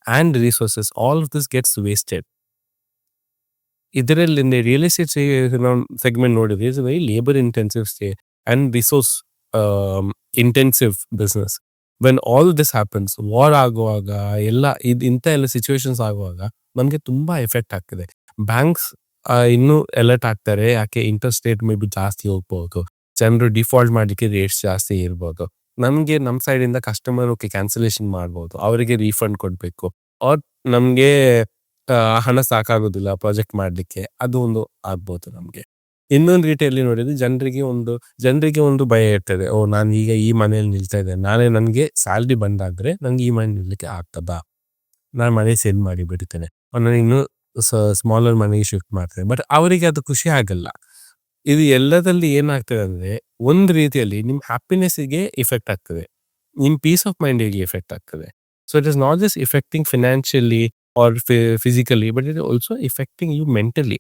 and resources, all of this gets wasted. ಇದರಲ್ಲಿ ರಿಯಲ್ ಎಸ್ಟೇಟ್ ಸೆಗ್ಮೆಂಟ್ ನೋಡಿದ್ರೆ is very labour intensive and resource intensive business. When all this happens, war ಆಗುವಾಗ ಇಂಥ ಎಲ್ಲ ಸಿಚುವೇಶನ್ಸ್ ಆಗುವಾಗ ನಮಗೆ ತುಂಬಾ ಎಫೆಕ್ಟ್ ಆಗ್ತದೆ. ಬ್ಯಾಂಕ್ಸ್ ಇನ್ನೂ ಅಲರ್ಟ್ ಆಗ್ತಾರೆ, ಯಾಕೆ ಇಂಟ್ರೆಸ್ಟ್ ರೇಟ್ ಮೇ ಬಿ ಜಾಸ್ತಿ ಹೋಗ್ಬೋದು, ಜನರು ಡಿಫಾಲ್ಟ್ ಮಾಡ್ಲಿಕ್ಕೆ ರೇಟ್ಸ್ ಜಾಸ್ತಿ ಇರ್ಬೋದು. ನಮ್ಗೆ ನಮ್ಮ ಸೈಡ್ ಇಂದ ಕಸ್ಟಮರ್ ಕ್ಯಾನ್ಸಲೇಷನ್ ಮಾಡ್ಬೋದು, ಅವರಿಗೆ ರೀಫಂಡ್ ಕೊಡ್ಬೇಕು, ಆರ್ ನಮ್ಗೆ ಹಣ ಸಾಕಾಗೋದಿಲ್ಲ ಪ್ರಾಜೆಕ್ಟ್ ಮಾಡ್ಲಿಕ್ಕೆ, ಅದು ಒಂದು ಆಗ್ಬೋದು ನಮ್ಗೆ. ಇನ್ನೊಂದು ರೀತಿಯಲ್ಲಿ ನೋಡಿದ್ರೆ ಜನರಿಗೆ ಒಂದು ಭಯ ಇರ್ತದೆ, ನಾನು ಈಗ ಈ ಮನೆಯಲ್ಲಿ ನಿಲ್ತಾ ಇದ್ದೇನೆ, ನನಗೆ ಸ್ಯಾಲ್ರಿ ಬಂದಾದ್ರೆ ನಂಗೆ ಈ ಮನೆ ನಿಲ್ಲಿಕ್ಕೆ ಆಗ್ತದಾ, ನಾನು ಮನೆ ಸೇಲ್ ಮಾಡಿ ಬಿಡ್ತೇನೆ, ನಾನು ಇನ್ನು ಸ್ಮಾಲರ್ ಮನೆಗೆ ಶಿಫ್ಟ್ ಮಾಡ್ತೇನೆ. ಬಟ್ ಅವರಿಗೆ ಅದು ಖುಷಿ ಆಗಲ್ಲ. ಇದು ಎಲ್ಲದಲ್ಲಿ ಏನಾಗ್ತದೆ ಅಂದ್ರೆ ಒಂದು ರೀತಿಯಲ್ಲಿ ನಿಮ್ ಹ್ಯಾಪಿನೆಸ್ಗೆ ಇಫೆಕ್ಟ್ ಆಗ್ತದೆ, ನಿಮ್ ಪೀಸ್ ಆಫ್ ಮೈಂಡ್ಗೆ ಇಫೆಕ್ಟ್ ಆಗ್ತದೆ. So it is not just affecting financially or physically, but it is also affecting you mentally.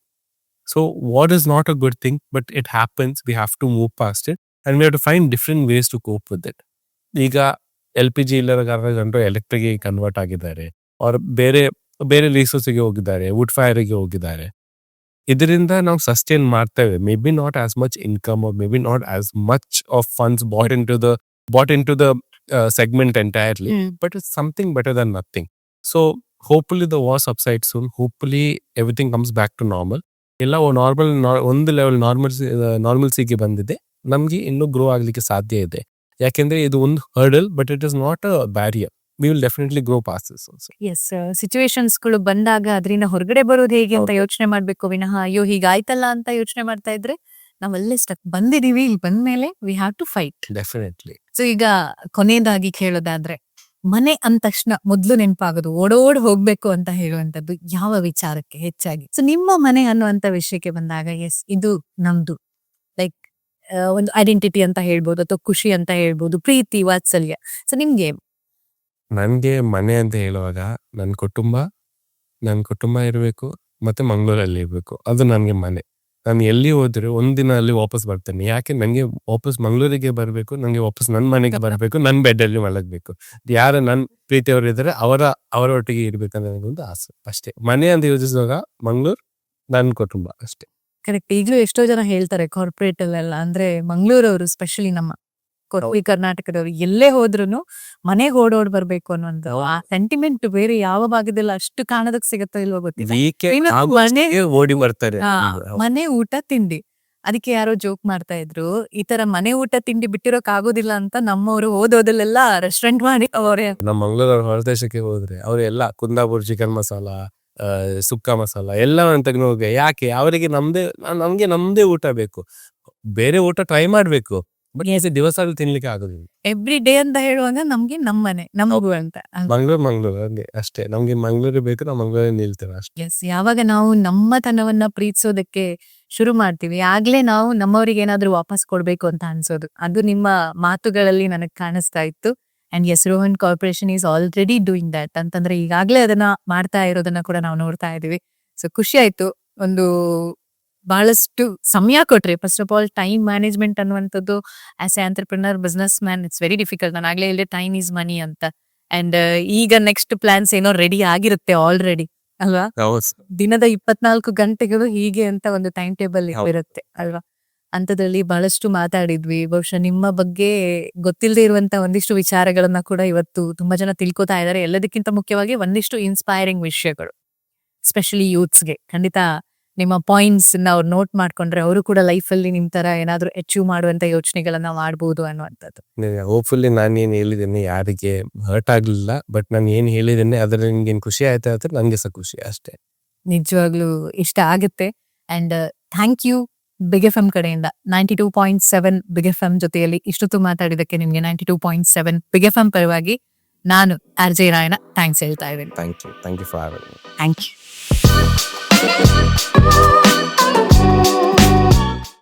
So what is not a good thing, but it happens. We have to move past it, and we have to find different ways to cope with it. ಈಗ LPG ಇಲ್ಲದ ಕಾರಣ ಜನರು ಎಲೆಕ್ಟ್ರಿಕ್ಗೆ convert ಆಗಿದ್ದಾರೆ, ಅವ್ರ ಬೇರೆ ರಿಸೋರ್ಸ್ಗೆ ಹೋಗಿದ್ದಾರೆ, wood ಫೈರ್ಗೆ ಹೋಗಿದ್ದಾರೆ. ಇದರಿಂದ ನಾವು ಸಸ್ಟೈನ್ ಮಾಡ್ತೇವೆ, may be not as much income, or maybe not as much of funds bought into the segment entirely, but it's something better than nothing. So hopefully the war subsides soon. Hopefully everything comes back to normal. ಎಲ್ಲ ಒಂದು level ನಾರ್ಮಲ್ಸಿಗೆ ಬಂದಿದೆ, ನಮ್ಗೆ ಇನ್ನೂ grow ಆಗ್ಲಿಕ್ಕೆ ಸಾಧ್ಯ ಇದೆ. ಯಾಕೆಂದ್ರೆ ಇದು ಒಂದು hurdle, but it is not a barrier. We will definitely grow pass this also. Yes, situations ಗಳು ಬಂದಾಗ ಅದರಿಂದ ಹೊರಗಡೆ ಬರೋದು ಹೇಗೆ ಅಂತ ಯೋಚನೆ ಮಾಡ್ಬೇಕು ವಿನಃ ಅಯ್ಯೋ ಹೀಗಾಯ್ತಲ್ಲ ಅಂತ ಯೋಚನೆ ಮಾಡ್ತಾ ಇದ್ರೆ ನಾವಲ್ಲೇ ಸ್ಟಕ್. ಬಂದಿದೀವಿ, ಇಲ್ಲಿ ಬಂದ್ಮೇಲೆ we have to fight. Definitely. So ಈಗ ಕೊನೆಯದಾಗಿ ಕೇಳೋದಾದ್ರೆ, ಮನೆ ಅಂದ ತಕ್ಷಣ ಮೊದ್ಲು ನೆನಪಾಗೋದು ಓಡೋಡ್ ಹೋಗ್ಬೇಕು ಅಂತ ಹೇಳುವಂತದ್ದು ಯಾವ ವಿಚಾರಕ್ಕೆ ಹೆಚ್ಚಾಗಿ? ಸೊ ನಿಮ್ಮ ಮನೆ ಅನ್ನುವಂತ ವಿಷಯಕ್ಕೆ ಬಂದಾಗ, ಎಸ್ ಇದು ನಮ್ದು, ಲೈಕ್ ಒಂದು ಐಡೆಂಟಿಟಿ ಅಂತ ಹೇಳ್ಬೋದು ಅಥವಾ ಖುಷಿ ಅಂತ ಹೇಳ್ಬೋದು, ಪ್ರೀತಿ, ವಾತ್ಸಲ್ಯ. ಸೊ ನಿಮ್ಗೆ ನನ್ಗೆ ಮನೆ ಅಂತ ಹೇಳುವಾಗ ನನ್ನ ಕುಟುಂಬ ಇರಬೇಕು ಮತ್ತೆ ಮಂಗಳೂರಲ್ಲಿ ಇರ್ಬೇಕು. ಅದು ನನ್ಗೆ ಮನೆ. ನಾನು ಎಲ್ಲಿ ಹೋದ್ರೆ ಒಂದಿನ ಅಲ್ಲಿ ವಾಪಸ್ ಬರ್ತೇನೆ. ಯಾಕೆ ನಂಗೆ ವಾಪಸ್ ಮಂಗಳೂರಿಗೆ ಬರ್ಬೇಕು, ನಂಗೆ ವಾಪಸ್ ನನ್ನ ಮನೆಗೆ ಬರ್ಬೇಕು, ನನ್ನ ಬೆಡ್ ಅಲ್ಲಿ ಮಲಗ್ಬೇಕು. ಯಾರು ನನ್ನ ಪ್ರೀತಿಯವರು ಇದ್ದಾರೆ ಅವರೊಟ್ಟಿಗೆ ಇರ್ಬೇಕಂತ ನನಗೊಂದು ಆಸೆ ಅಷ್ಟೇ. ಮನೆ ಅಂತ ಯೋಚಿಸುವಾಗ ಮಂಗಳೂರು ನನ್ನ ಕುಟುಂಬ ಅಷ್ಟೇ. ಕರೆಕ್ಟ್. ಈಗಲೂ ಎಷ್ಟೋ ಜನ ಹೇಳ್ತಾರೆ ಕಾರ್ಪೊರೇಟ್ ಅಲ್ಲೆಲ್ಲ, ಅಂದ್ರೆ ಮಂಗಳೂರವರು ಸ್ಪೆಷಲಿ ನಮ್ಮ ಈ ಕರ್ನಾಟಕದವರು ಎಲ್ಲೇ ಹೋದ್ರು ಮನೆಗೆ ಓಡೋಡ್ ಬರ್ಬೇಕು ಅನ್ನೋ ಆ ಸೆಂಟಿಮೆಂಟ್ ಬೇರೆ ಯಾವ ಭಾಗದಲ್ಲಿ ಅಷ್ಟು ಕಾಣದಕ್ ಸಿಗತ್ತೋ ಇಲ್ವೋ ಗೊತ್ತಿಲ್ಲ. ಇನ್ನು ಓಡಿ ಬರ್ತಾರೆ. ಮನೆ ಊಟ ತಿಂಡಿ, ಅದಕ್ಕೆ ಯಾರೋ ಜೋಕ್ ಮಾಡ್ತಾ ಇದ್ರು, ಈ ತರ ಮನೆ ಊಟ ತಿಂಡಿ ಬಿಟ್ಟಿರೋಕ್ ಆಗೋದಿಲ್ಲ ಅಂತ ನಮ್ಮವರು ಓದೋದಲ್ಲೆಲ್ಲ ರೆಸ್ಟೋರೆಂಟ್ ಮಾಡಿ ಅವರೇ. ನಮ್ಮ ಮಂಗಳೂರು ಹೊರದೇಶಕ್ಕೆ ಹೋದ್ರೆ ಅವ್ರೆಲ್ಲ ಕುಂದಾಪುರ ಚಿಕನ್ ಮಸಾಲ, ಸುಕ್ಕ ಮಸಾಲ ಎಲ್ಲವನ್ನು ತೆಗೆದು ಹೋಗಿ. ಯಾಕೆ ಅವರಿಗೆ ನಮ್ಗೆ ನಮ್ದೇ ಊಟ ಬೇಕು, ಬೇರೆ ಊಟ ಟ್ರೈ ಮಾಡ್ಬೇಕು, ಬಟ್ ದಿವಸ ತಿನ್ಲಿಕ್ಕೆ ಆಗೋದಿಲ್ಲ. ಎವ್ರಿ ಡೇ ಅಂತ ಹೇಳುವಾಗ ನಮ್ಗೆ ನಮ್ಮನೆ ನಮಗು ಅಂತ. ಮಂಗಳೂರು ಹಂಗೆ ಅಷ್ಟೇ. ನಮ್ಗೆ ಮಂಗಳೂರು ಬೇಕು, ನಾವು ಮಂಗಳೂರಲ್ಲಿ ನಿಲ್ತೇವೆ ಅಷ್ಟೇ. ಎಸ್, ಯಾವಾಗ ನಾವು ನಮ್ಮತನವನ್ನ ಪ್ರೀತಿಸೋದಕ್ಕೆ ಶುರು ಮಾಡ್ತೀವಿ ಆಗ್ಲೇ ನಾವು ನಮ್ಮವರಿಗೆ ಏನಾದ್ರೂ ವಾಪಸ್ ಕೊಡ್ಬೇಕು ಅಂತ ಅನ್ಸೋದು. ಅದು ನಿಮ್ಮ ಮಾತುಗಳಲ್ಲಿ ನನಗ್ ಕಾಣಿಸ್ತಾ ಇತ್ತು. And yes, Rohan corporation is already doing that ಅಂತಂದ್ರೆ ಈಗಾಗ್ಲೇ ಅದನ್ನ ಮಾಡ್ತಾ ಇರೋದನ್ನ ಕೂಡ ನಾವು ನೋಡ್ತಾ ಇದೀವಿ. ಸೊ ಖುಷಿ ಆಯ್ತು. ಒಂದು ಬಹಳಷ್ಟು ಸಮಯ ಕೊಟ್ರಿ. First of all time management ಅನ್ನುವಂಥದ್ದು as a entrepreneur, business man, it's very difficult. ನಾನು ಆಗ್ಲೇ ಹೇಳಿದೆ ಟೈಮ್ ಈಸ್ ಮನಿ ಅಂತ. ಅಂಡ್ ಈಗ ನೆಕ್ಸ್ಟ್ ಪ್ಲಾನ್ಸ್ ಏನೋ ರೆಡಿ ಆಗಿರುತ್ತೆ ಆಲ್ರೆಡಿ ಅಲ್ವಾ? ದಿನದ 24 ಗಂಟೆಗಳು ಹೀಗೆ ಅಂತ ಒಂದು ಟೈಮ್ ಟೇಬಲ್ ಇರುತ್ತೆ ಅಲ್ವಾ? ಅಂತದ್ರಲ್ಲಿ ಬಹಳಷ್ಟು ಮಾತಾಡಿದ್ವಿ. ಬಹುಶಃ ನಿಮ್ಮ ಬಗ್ಗೆ ಗೊತ್ತಿಲ್ಲದೆ ಇರುವಂತ ಒಂದಿಷ್ಟು ವಿಚಾರಗಳನ್ನ ಕೂಡ ಇವತ್ತು ತುಂಬಾ ಜನ ತಿಳ್ಕೊತಾ ಇದ್ದಾರೆ. ಎಲ್ಲದಕ್ಕಿಂತ ಮುಖ್ಯವಾಗಿ ಒಂದಿಷ್ಟು ಇನ್ಸ್ಪೈರಿಂಗ್ ವಿಷಯಗಳು, ಸ್ಪೆಷಲಿ ಯೂತ್ಸ್ಗೆ. ಖಂಡಿತ ನಿಮ್ಮ ಪಾಯಿಂಟ್ಸ್ ಅವ್ರು ನೋಟ್ ಮಾಡ್ಕೊಂಡ್ರೆ ಅವರು ಕೂಡ ಲೈಫ್ ಅಲ್ಲಿ ನಿಮ್ ತರ ಏನಾದ್ರು ಅಚೀವ್ ಮಾಡುವಂತ ಯೋಚನೆಗಳನ್ನ ಮಾಡ್ಬೋದು ಅನ್ನುವಂಥದ್ದು. ಹೋಪ್ಫುಲ್ಲಿ ನಾನು ಏನ್ ಹೇಳಿದ್ದೇನೆ ಯಾರಿಗೆ ಹರ್ಟ್ ಆಗ್ಲಿಲ್ಲ, ಬಟ್ ನಾನು ಏನ್ ಹೇಳಿದ್ದೇನೆ ಅದ್ರಲ್ಲಿ ನಿಮ್ಗೆ ಖುಷಿ ಆಯ್ತಾ ಅಂತ ನಂಗೆ ಸಹ ಖುಷಿ ಅಷ್ಟೇ. ನಿಜವಾಗ್ಲೂ ಇಷ್ಟ ಆಗುತ್ತೆ. And thank you big F M ಕಡೆಯಿಂದ 92.7 ಬಿಗ್ ಎಫ್ ಎಂ ಜೊತೆಯಲ್ಲಿ ಇಷ್ಟೊತ್ತು ಮಾತಾಡಿದಕ್ಕೆ ನಿಮ್ಗೆ 92.7 ಬಿಗ್ ಎಫ್ ಎಂ ಪರವಾಗಿ ನಾನು RJ ರಾಯಣ್ಣ ಥ್ಯಾಂಕ್ಸ್ ಹೇಳ್ತಾ ಇದ್ದೀನಿ. Thank you for thank you.